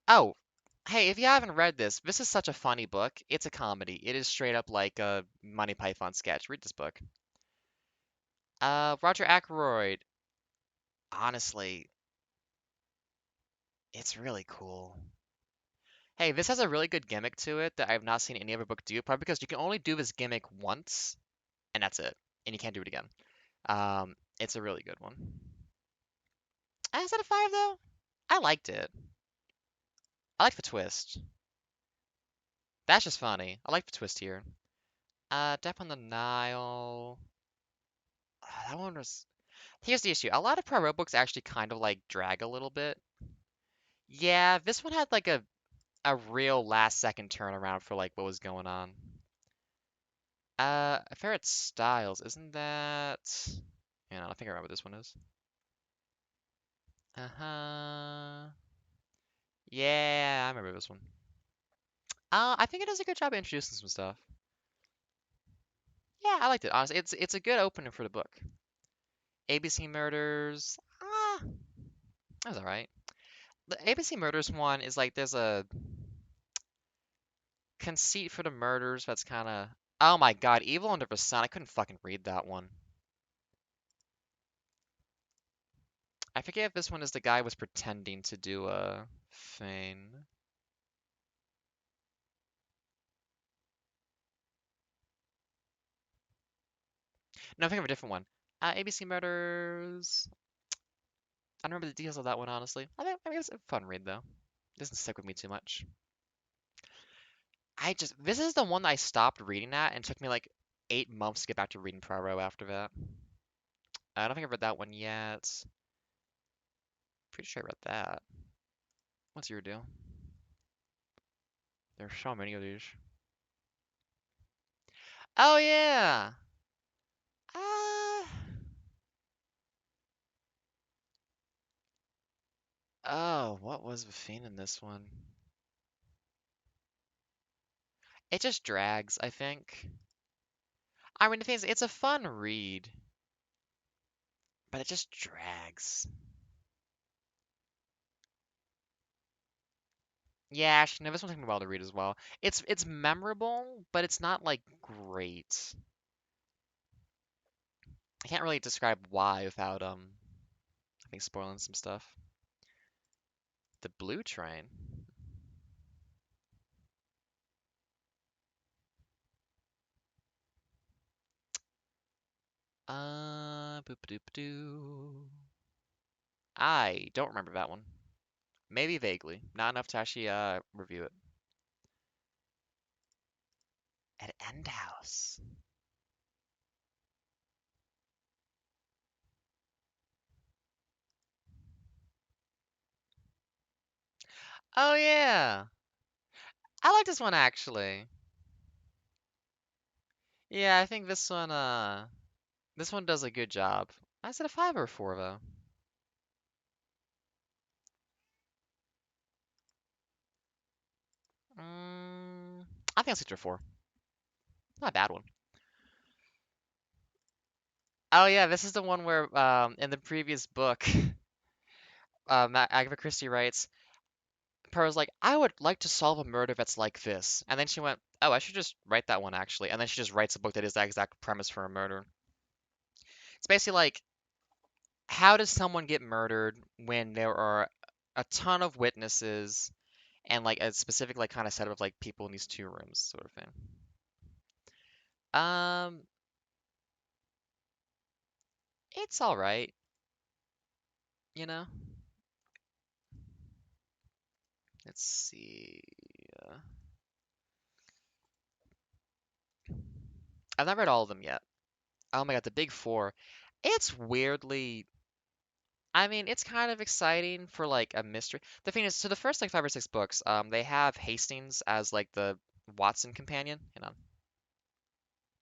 Oh, hey, if you haven't read this, this is such a funny book. It's a comedy. It is straight up like a Monty Python sketch. Read this book. Roger Ackroyd. Honestly, it's really cool. Hey, this has a really good gimmick to it that I've not seen any other book do, probably because you can only do this gimmick once, and that's it. And you can't do it again. It's a really good one. Is that a 5 though? I liked it. I like the twist. That's just funny. I like the twist here. Death on the Nile. That one was. Here's the issue. A lot of Poirot books actually kind of like drag a little bit. Yeah, this one had like a real last second turnaround for like what was going on. Ferret Styles, isn't that? Yeah, I think I remember what this one is. Uh-huh. Yeah, I remember this one. I think it does a good job of introducing some stuff. Yeah, I liked it. Honestly, it's a good opener for the book. ABC Murders. That was alright. The ABC Murders one is like there's a conceit for the murders that's kind of. Oh my God, Evil Under the Sun. I couldn't fucking read that one. I forget if this one is the guy was pretending to do a thing. No, I think of a different one. ABC Murders. I don't remember the details of that one, honestly. I think it was a fun read, though. Doesn't stick with me too much. This is the one that I stopped reading at and took me like 8 months to get back to reading Poirot after that. I don't think I've read that one yet. Pretty sure I read that. What's your deal? There's so many of these. Oh yeah. Uh, oh, what was the theme in this one? It just drags, I think. I mean, the thing is, it's a fun read, but it just drags. Yeah, actually, no, this one took me a while to read as well. It's memorable, but it's not like great. I can't really describe why without I think spoiling some stuff. The Blue Train. Boop doop doo. I don't remember that one. Maybe vaguely, not enough to actually review it. At End House. Oh yeah, I like this one actually. Yeah, I think this one does a good job. I said a 5 or a 4 though. I think I'll stick to a 4. Not a bad one. Oh yeah, this is the one where in the previous book, Agatha Christie writes, Poirot's like, I would like to solve a murder that's like this. And then she went, oh, I should just write that one actually. And then she just writes a book that is the exact premise for a murder. It's basically like, how does someone get murdered when there are a ton of witnesses and like a specific like kind of setup of like people in these 2 rooms sort of thing. Um, it's all right, you know. Let's see. Uh, I've not read all of them yet. Oh my God, the Big Four. It's weirdly, I mean, it's kind of exciting for like a mystery. The thing is, so the first like 5 or 6 books, they have Hastings as like the Watson companion. Hang on.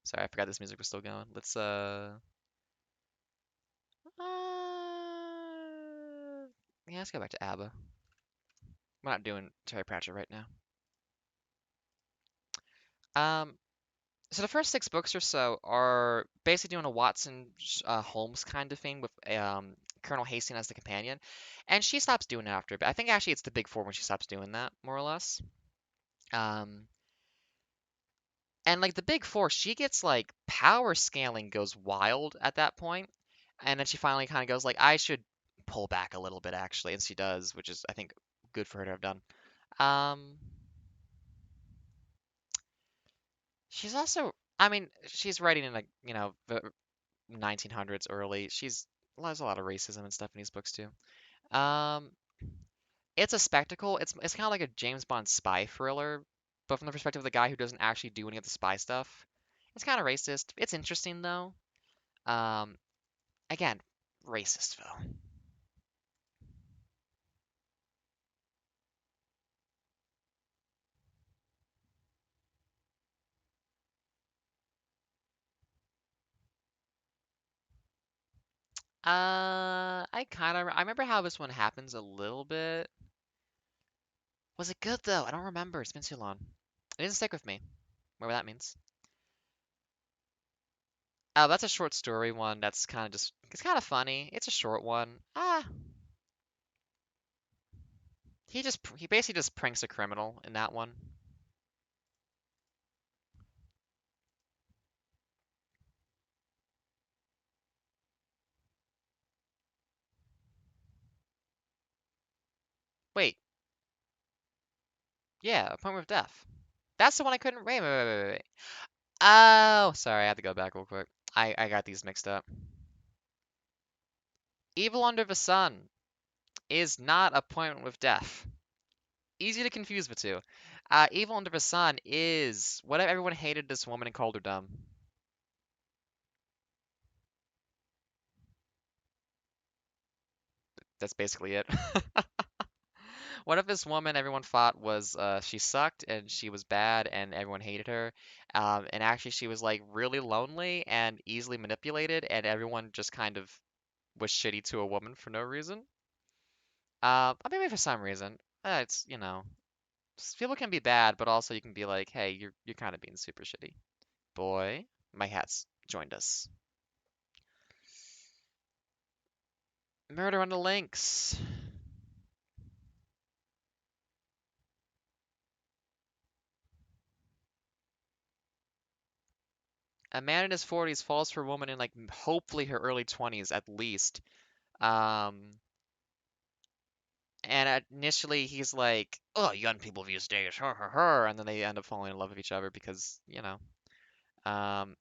Sorry, I forgot this music was still going. Yeah, let's go back to ABBA. We're not doing Terry Pratchett right now. Um, so the first 6 books or so are basically doing a Watson Holmes kind of thing with Colonel Hastings as the companion, and she stops doing it after. But I think actually it's the Big Four when she stops doing that, more or less. Um, and like the Big Four, she gets like power scaling goes wild at that point, and then she finally kind of goes like, I should pull back a little bit actually, and she does, which is I think good for her to have done. Um, she's also, I mean, she's writing in like the 1900s early. There's a lot of racism and stuff in these books too. Um, it's a spectacle. It's kind of like a James Bond spy thriller, but from the perspective of the guy who doesn't actually do any of the spy stuff. It's kind of racist. It's interesting though. Um, again, racist though. I remember how this one happens a little bit. Was it good though? I don't remember. It's been too long. It didn't stick with me. Whatever that means. Oh, that's a short story one. That's kind of just, it's kind of funny. It's a short one. He basically just pranks a criminal in that one. Wait, yeah, Appointment with Death. That's the one I couldn't. Wait. Oh, sorry, I had to go back real quick. I got these mixed up. Evil Under the Sun is not Appointment with Death. Easy to confuse the two. Evil Under the Sun is what if everyone hated this woman and called her dumb. That's basically it. What if this woman everyone thought was she sucked and she was bad and everyone hated her, and actually she was like really lonely and easily manipulated and everyone just kind of was shitty to a woman for no reason? Maybe for some reason. It's people can be bad, but also you can be like, hey, you're kind of being super shitty. Boy, my hat's joined us. Murder on the Links. A man in his 40s falls for a woman in like hopefully her early 20s at least. Um, And initially he's like, "Oh, young people these days, her," and then they end up falling in love with each other because, um,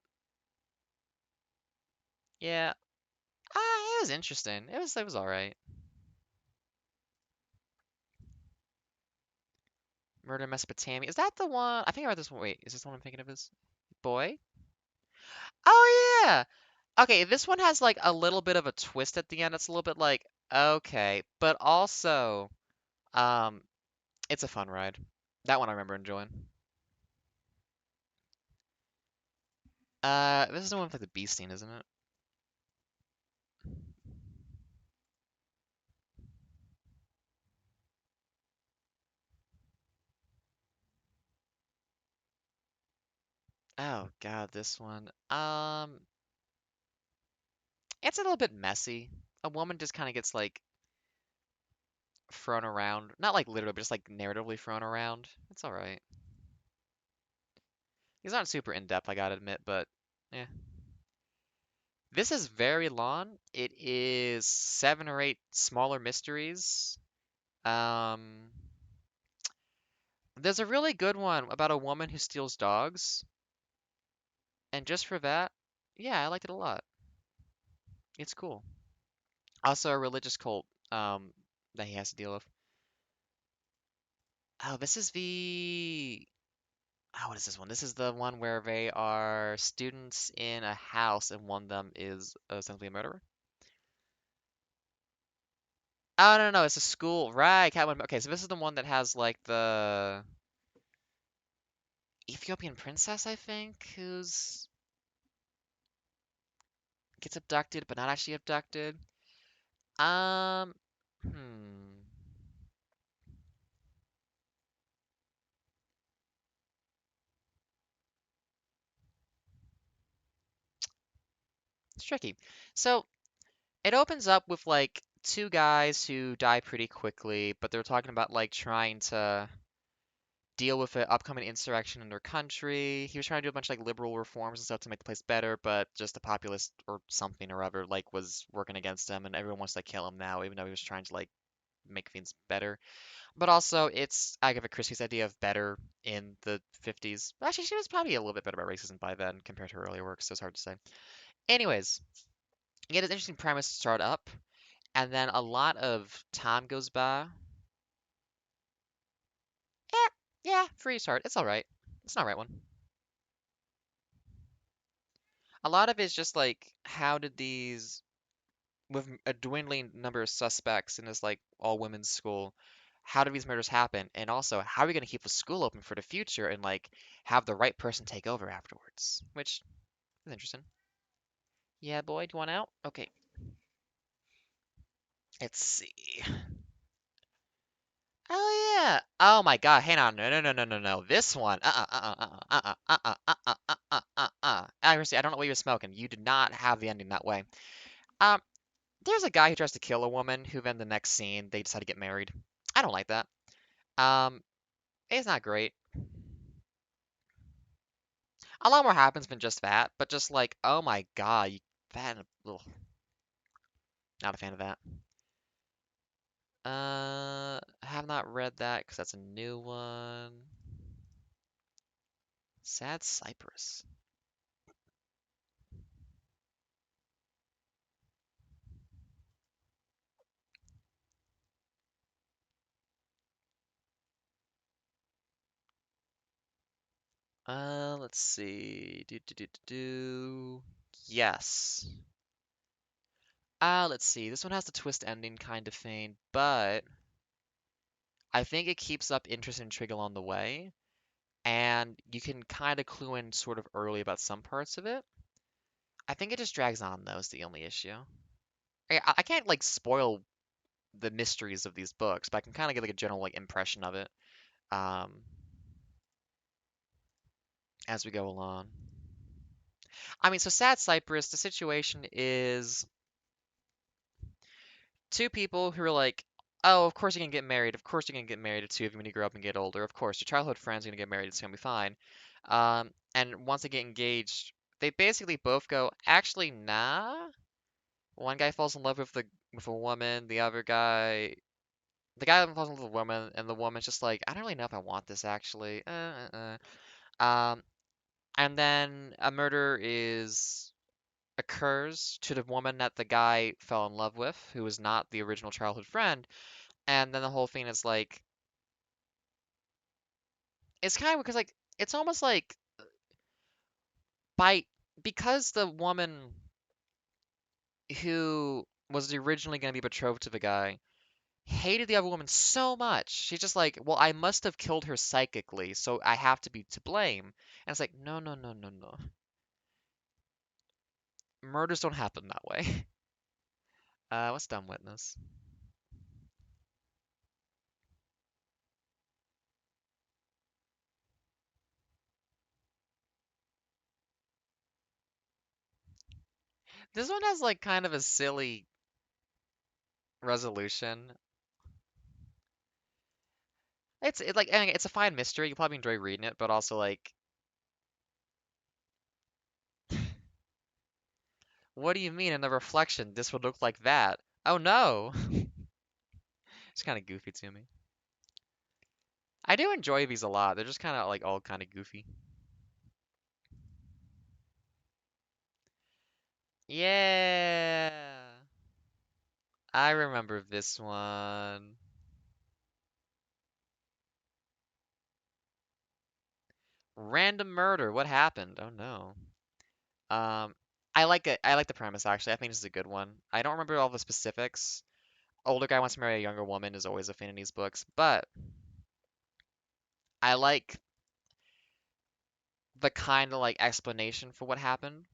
yeah, it was interesting. It was all right. Murder in Mesopotamia. Is that the one? I think I read this one. Wait, is this the one I'm thinking of? Is Boy? Oh yeah. Okay, this one has like a little bit of a twist at the end. It's a little bit like, okay, but also, um, it's a fun ride. That one I remember enjoying. This is the one with like the bee sting, isn't it? Oh God, this one. It's a little bit messy. A woman just kind of gets like thrown around, not like literally, but just like narratively thrown around. It's all right. He's not super in depth, I gotta admit, but yeah. This is very long. It is 7 or 8 smaller mysteries. Um, there's a really good one about a woman who steals dogs, and just for that, yeah, I liked it a lot. It's cool. Also, a religious cult that he has to deal with. Oh, this is the what is this one? This is the one where they are students in a house and one of them is essentially a murderer. Oh, no, no, no, it's a school. Right, Catwoman. Okay, so this is the one that has like the Ethiopian princess, I think, who's gets abducted but not actually abducted. Um, hmm. It's tricky. So it opens up with like two guys who die pretty quickly, but they're talking about like trying to deal with an upcoming insurrection in their country. He was trying to do a bunch of like liberal reforms and stuff to make the place better, but just the populace or something or other like was working against him, and everyone wants to like, kill him now, even though he was trying to like make things better. But also, it's Agatha Christie's idea of better in the 50s. Actually, she was probably a little bit better about racism by then compared to her earlier works, so it's hard to say. Anyways, you get an interesting premise to start up, and then a lot of time goes by. Eh, yeah, free start. It's all right. It's not right one. A lot of it's just like, how did these, with a dwindling number of suspects in this like all women's school, how did these murders happen? And also, how are we going to keep the school open for the future and like have the right person take over afterwards? Which is interesting. Yeah, boy, do you want out? Okay, let's see. Oh yeah. Oh my God. Hang on. No, no, no, no, no, no. This one. Accuracy. I don't know what you were smoking. You did not have the ending that way. Um, there's a guy who tries to kill a woman who then the next scene they decide to get married. I don't like that. Um, it's not great. A lot more happens than just that, but just like, oh my God, that, ugh, not a fan of that. I have not read that because that's a new one. Sad Cypress. Let's see. Do. Yes. Let's see. This one has the twist ending kind of thing, but I think it keeps up interest and intrigue along the way, and you can kind of clue in sort of early about some parts of it. I think it just drags on, though, is the only issue. I can't like spoil the mysteries of these books, but I can kind of get like a general like impression of it um, as we go along. I mean, so Sad Cypress, the situation is two people who are like, oh, of course you're gonna get married. Of course you're gonna get married to two of you when you grow up and get older. Of course, your childhood friends are gonna get married. It's gonna be fine. And once they get engaged, they basically both go, actually, nah. One guy falls in love with a woman. The guy falls in love with a woman, and the woman's just like, I don't really know if I want this actually. And then a murder is occurs to the woman that the guy fell in love with, who was not the original childhood friend. And then the whole thing is like, it's kind of because like it's almost like by because the woman who was originally going to be betrothed to the guy hated the other woman so much, she's just like, well, I must have killed her psychically, so I have to be to blame. And it's like, no, no, no, no, no. Murders don't happen that way. What's Dumb Witness? This one has like kind of a silly resolution. It's a fine mystery. You probably enjoy reading it, but also like, what do you mean in the reflection? This would look like that. Oh no, it's kind of goofy to me. I do enjoy these a lot. They're just kind of like all kind of goofy. Yeah, I remember this one. Random murder. What happened? Oh no. Um, I like it. I like the premise actually. I think this is a good one. I don't remember all the specifics. Older guy wants to marry a younger woman is always a thing in these books, but I like the kind of like explanation for what happened.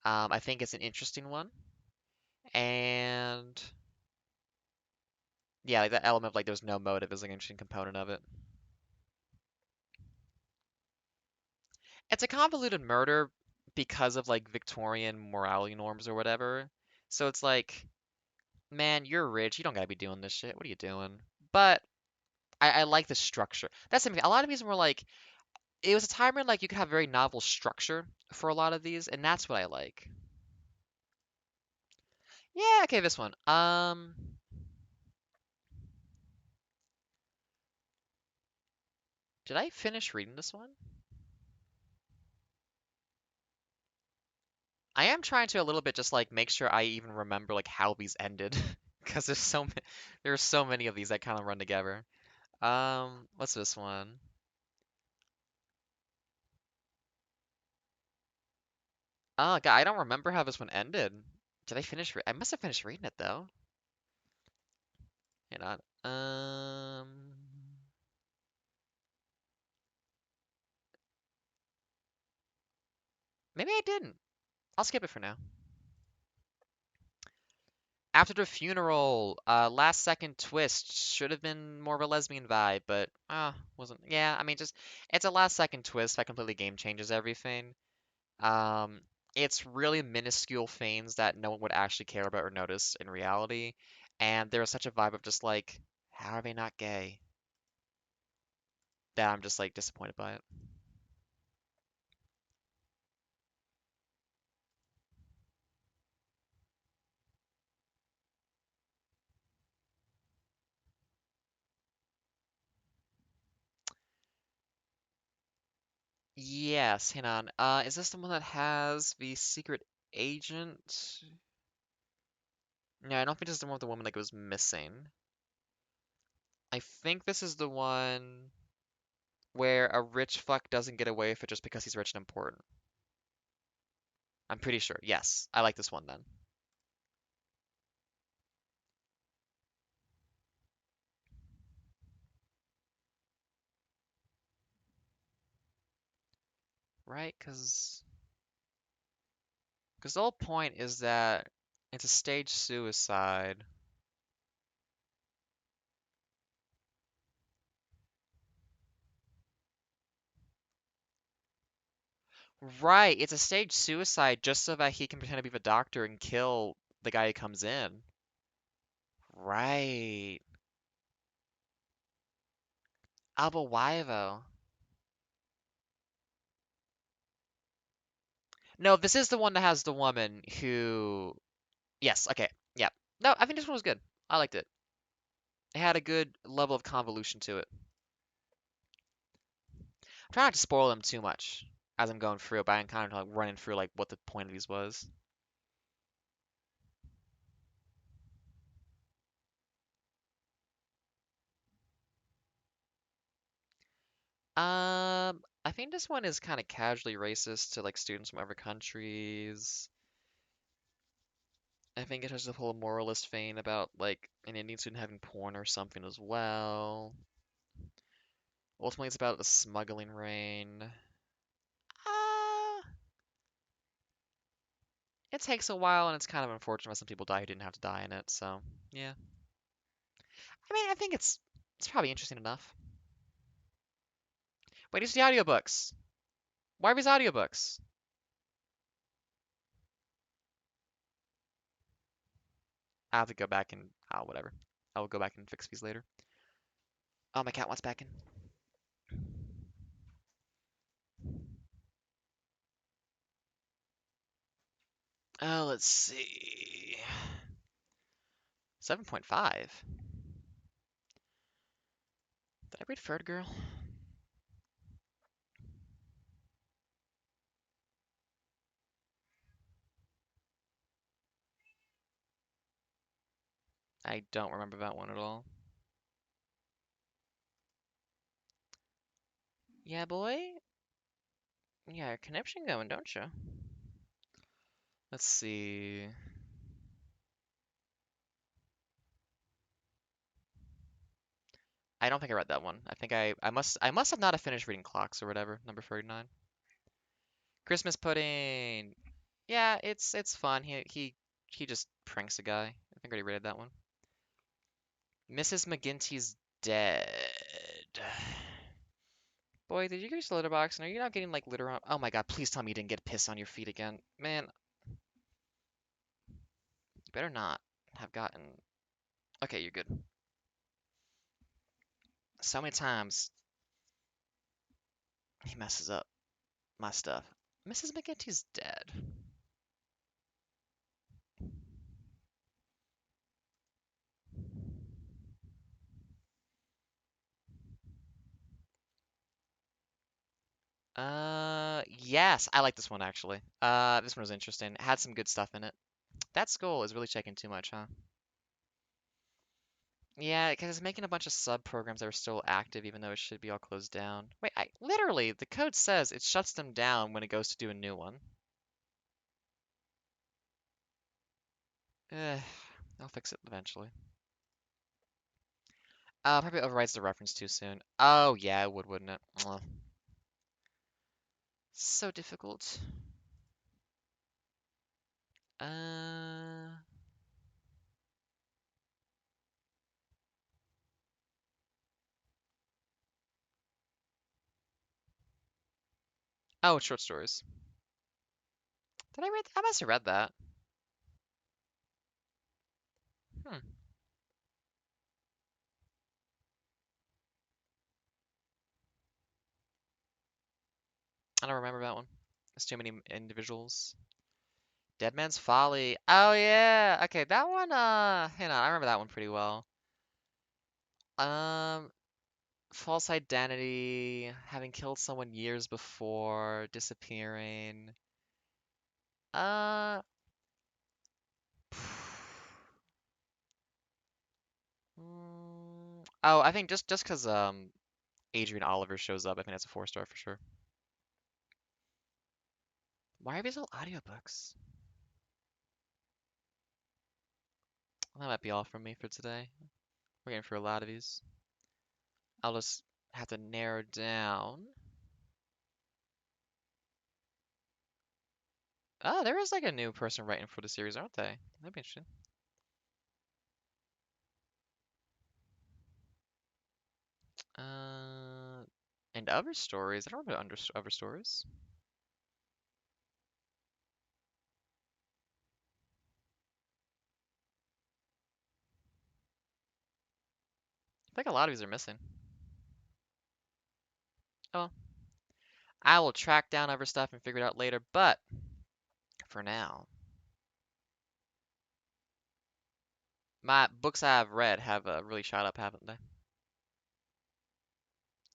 I think it's an interesting one, and yeah, like that element of like there's no motive is like an interesting component of it. It's a convoluted murder because of like Victorian morality norms or whatever. So it's like, man, you're rich, you don't gotta be doing this shit. What are you doing? But I like the structure. That's the thing. A lot of these were like, it was a time when like you could have very novel structure for a lot of these, and that's what I like. Yeah, okay, this one. Did I finish reading this one? I am trying to a little bit just like make sure I even remember like how these ended, because there's so many of these that kind of run together. What's this one? Oh God, I don't remember how this one ended. Did I finish? I must have finished reading it though. Hang on. Maybe I didn't. I'll skip it for now. After the funeral, last second twist should have been more of a lesbian vibe, but wasn't. Yeah, I mean, just it's a last second twist that completely game changes everything. Um, it's really minuscule things that no one would actually care about or notice in reality, and there is such a vibe of just like, how are they not gay? That I'm just like disappointed by it. Yes, hang on. Is this the one that has the secret agent? No, I don't think this is the one with the woman that goes missing. I think this is the one where a rich fuck doesn't get away with it just because he's rich and important. I'm pretty sure. Yes, I like this one then. Right? Because the whole point is that it's a staged suicide. Right, it's a staged suicide just so that he can pretend to be the doctor and kill the guy who comes in. Right. Ah, but why though? No, this is the one that has the woman who. Yes, okay. Yeah. No, I think this one was good. I liked it. It had a good level of convolution to it. I'm trying not to spoil them too much as I'm going through, but I'm kind of like running through like what the point of these was. I think this one is kind of casually racist to like students from other countries. I think it has the whole moralist vein about like an Indian student having porn or something as well. Ultimately, it's about a smuggling ring. Uh, it takes a while, and it's kind of unfortunate some people die who didn't have to die in it. So yeah, I mean, I think it's probably interesting enough. Wait, these are the audiobooks. Why are these audiobooks? I'll have to go back and, whatever. I will go back and fix these later. Oh, my cat wants back in. Oh, let's see. 7.5. Did I read Third Girl? I don't remember that one at all. Yeah, boy. Yeah, your connection going, don't you? Let's see. I don't think I read that one. I think I must have not have finished reading Clocks or whatever, number 39. Christmas Pudding. Yeah, it's fun. He just pranks a guy. I think I already read that one. Mrs. McGinty's dead. Boy, did you use the litter box? And are you not getting like litter on? Oh my god, please tell me you didn't get piss on your feet again. Man, you better not have gotten. Okay, you're good. So many times he messes up my stuff. Mrs. McGinty's dead. Yes, I like this one actually. This one was interesting. It had some good stuff in it. That skull is really checking too much, huh? Yeah, because it's making a bunch of sub programs that are still active, even though it should be all closed down. Wait, literally, the code says it shuts them down when it goes to do a new one. Eh, I'll fix it eventually. Probably overwrites the reference too soon. Oh yeah, it would, wouldn't it? Ugh. So difficult. Uh, oh, it's short stories. Did I read? I must have read that. Hmm. I don't remember that one. There's too many individuals. Dead Man's Folly. Oh yeah. Okay, that one. Hang on. I remember that one pretty well. Um, false identity, having killed someone years before, disappearing. Uh, oh, I think just because Adrian Oliver shows up, I think that's a 4 star for sure. Why are these all audiobooks? Well, that might be all from me for today. We're getting through a lot of these. I'll just have to narrow down. Oh, there is like a new person writing for the series, aren't they? That'd be interesting. Uh, and other stories. I don't remember other stories. I think a lot of these are missing. Oh, I will track down other stuff and figure it out later, but for now, my books I've read have really shot up, haven't they?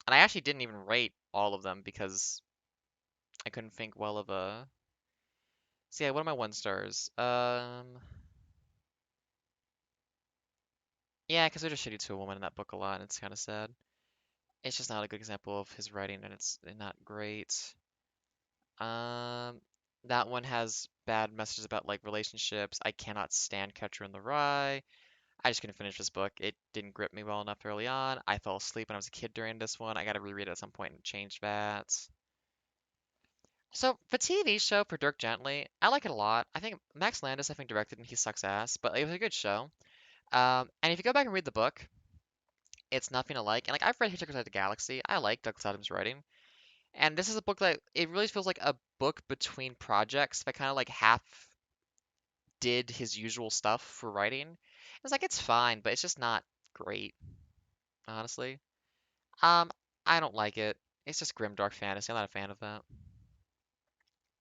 And I actually didn't even rate all of them because I couldn't think well of a. So yeah, what are my 1 stars? Yeah, because they're just shitty to a woman in that book a lot, and it's kind of sad. It's just not a good example of his writing, and it's not great. Um, that one has bad messages about like relationships. I cannot stand Catcher in the Rye. I just couldn't finish this book. It didn't grip me well enough early on. I fell asleep when I was a kid during this one. I got to reread it at some point and change that. So the TV show for Dirk Gently, I like it a lot. I think Max Landis, I think, directed and he sucks ass, but it was a good show. And if you go back and read the book, it's nothing alike. And like I've read Hitchhiker's Guide to the Galaxy. I like Douglas Adams' writing. And this is a book that it really feels like a book between projects that kind of like half did his usual stuff for writing. It's like it's fine, but it's just not great, honestly. Um, I don't like it. It's just grimdark fantasy. I'm not a fan of that.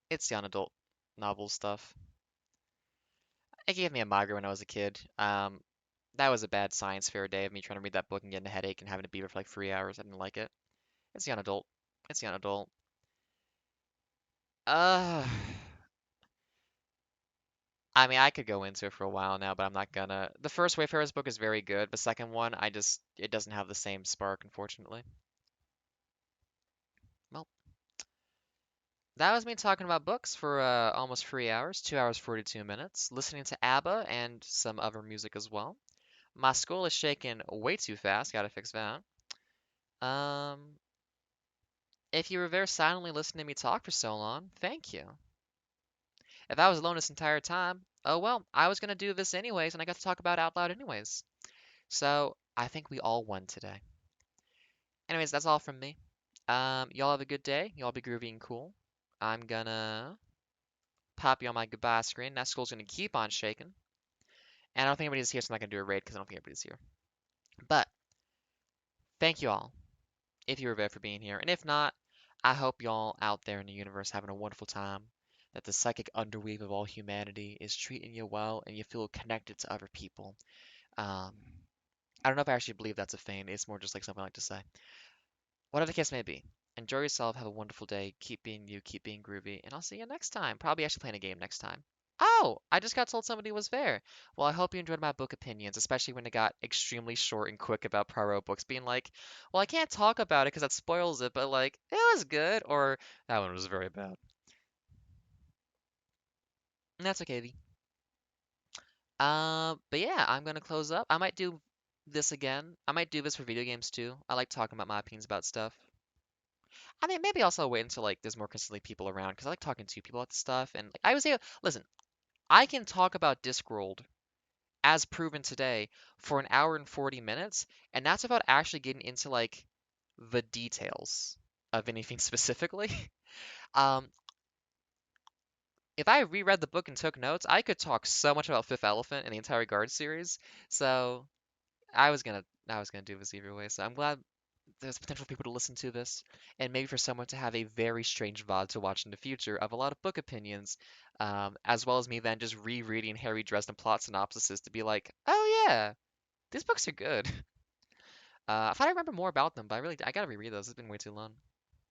It's young adult novel stuff. It gave me a migraine when I was a kid. That was a bad science fair day of me trying to read that book and getting a headache and having to be there for like 3 hours. I didn't like it. It's young adult. It's young adult. Uh, I mean, I could go into it for a while now, but I'm not gonna. The first Wayfarer's book is very good. The second one, it doesn't have the same spark, unfortunately. Well, that was me talking about books for almost 3 hours, 2 hours 42 minutes, listening to ABBA and some other music as well. My skull is shaking way too fast. Gotta fix that. Um, if you were there silently listening to me talk for so long, thank you. If I was alone this entire time, oh well, I was gonna do this anyways, and I got to talk about it out loud anyways. So I think we all won today. Anyways, that's all from me. Y'all have a good day. Y'all be groovy and cool. I'm gonna pop you on my goodbye screen. That skull's gonna keep on shaking. And I don't think anybody's here, so I'm not gonna do a raid because I don't think everybody's here. But thank you all, if you were there for being here. And if not, I hope y'all out there in the universe having a wonderful time. That the psychic underweave of all humanity is treating you well and you feel connected to other people. Um, I don't know if I actually believe that's a feint. It's more just like something I like to say. Whatever the case may be, enjoy yourself, have a wonderful day, keep being you, keep being groovy, and I'll see you next time. Probably actually playing a game next time. Oh, I just got told somebody was there. Well, I hope you enjoyed my book opinions, especially when it got extremely short and quick about Poirot books, being like, well, I can't talk about it because that spoils it, but like, it was good, or that one was very bad. And that's okay, V. But yeah, I'm gonna close up. I might do this again. I might do this for video games too. I like talking about my opinions about stuff. I mean, maybe also wait until like there's more consistently people around because I like talking to people about the stuff. And like, I was able, listen, I can talk about Discworld as proven today for an hour and 40 minutes, and that's without actually getting into like the details of anything specifically. Um, if I reread the book and took notes, I could talk so much about Fifth Elephant and the entire Guard series. So I was gonna do this either way. So I'm glad there's potential for people to listen to this, and maybe for someone to have a very strange VOD to watch in the future of a lot of book opinions, as well as me then just rereading Harry Dresden plot synopsises to be like, oh yeah, these books are good. I thought I remember more about them, but I gotta reread those. It's been way too long.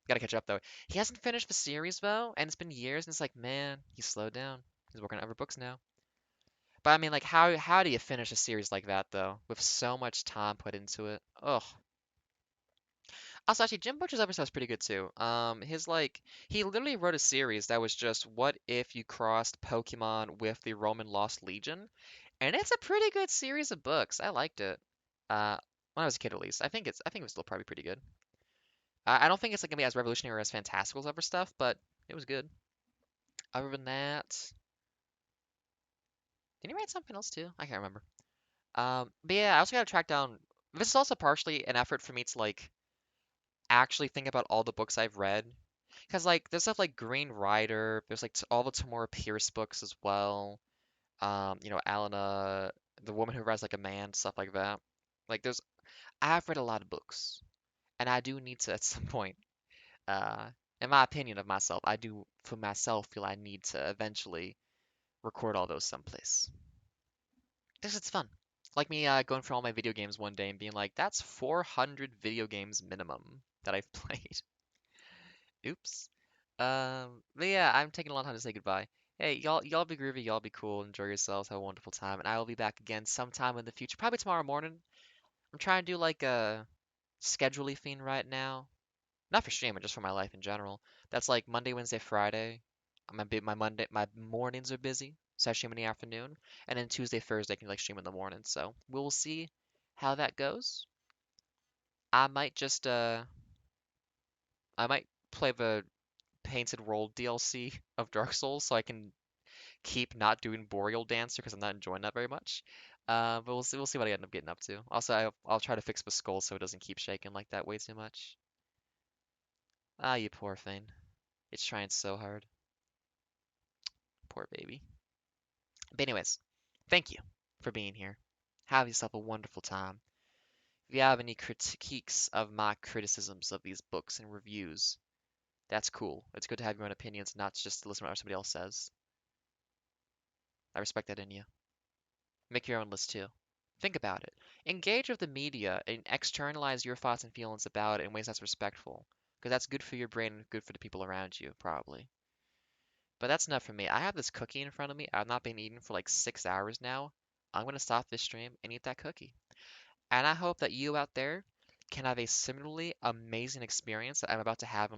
Gotta catch up though. He hasn't finished the series though, and it's been years, and it's like, man, he's slowed down. He's working on other books now. But I mean, like, how do you finish a series like that though, with so much time put into it? Ugh. Also, actually, Jim Butcher's episode was pretty good too. His like he literally wrote a series that was just what if you crossed Pokemon with the Roman Lost Legion, and it's a pretty good series of books. I liked it. Uh, when I was a kid, at least. I think it was still probably pretty good. I don't think it's like gonna be as revolutionary or as fantastical as other stuff, but it was good. Other than that, did he write something else too? I can't remember. But yeah, I also gotta track down. This is also partially an effort for me to like actually think about all the books I've read. Because like there's stuff like Green Rider, there's like all the Tamora Pierce books as well. Alana, the woman who rides like a man, stuff like that. Like I've read a lot of books, and I do need to at some point, uh, in my opinion of myself, I do for myself feel I need to eventually record all those someplace. Because it's fun. Like me going through all my video games one day and being like, that's 400 video games minimum that I've played. Oops. But yeah, I'm taking a long time to say goodbye. Hey, y'all be groovy, y'all be cool, enjoy yourselves, have a wonderful time, and I will be back again sometime in the future, probably tomorrow morning. I'm trying to do like a schedule thing right now, not for streaming, just for my life in general. That's like Monday, Wednesday, Friday. My mornings are busy, so I stream in the afternoon, and then Tuesday, Thursday I can like stream in the morning. So we'll see how that goes. I might just I might play the Painted World DLC of Dark Souls so I can keep not doing Boreal Dancer because I'm not enjoying that very much. But we'll see what I end up getting up to. Also, I'll try to fix the skull so it doesn't keep shaking like that way too much. Ah, you poor thing. It's trying so hard. Poor baby. But anyways, thank you for being here. Have yourself a wonderful time. If you have any critiques of my criticisms of these books and reviews, that's cool. It's good to have your own opinions, not just to listen to what somebody else says. I respect that in you. Make your own list too. Think about it. Engage with the media and externalize your thoughts and feelings about it in ways that's respectful. Because that's good for your brain and good for the people around you, probably. But that's enough for me. I have this cookie in front of me. I've not been eating for like 6 hours now. I'm going to stop this stream and eat that cookie. And I hope that you out there can have a similarly amazing experience that I'm about to have in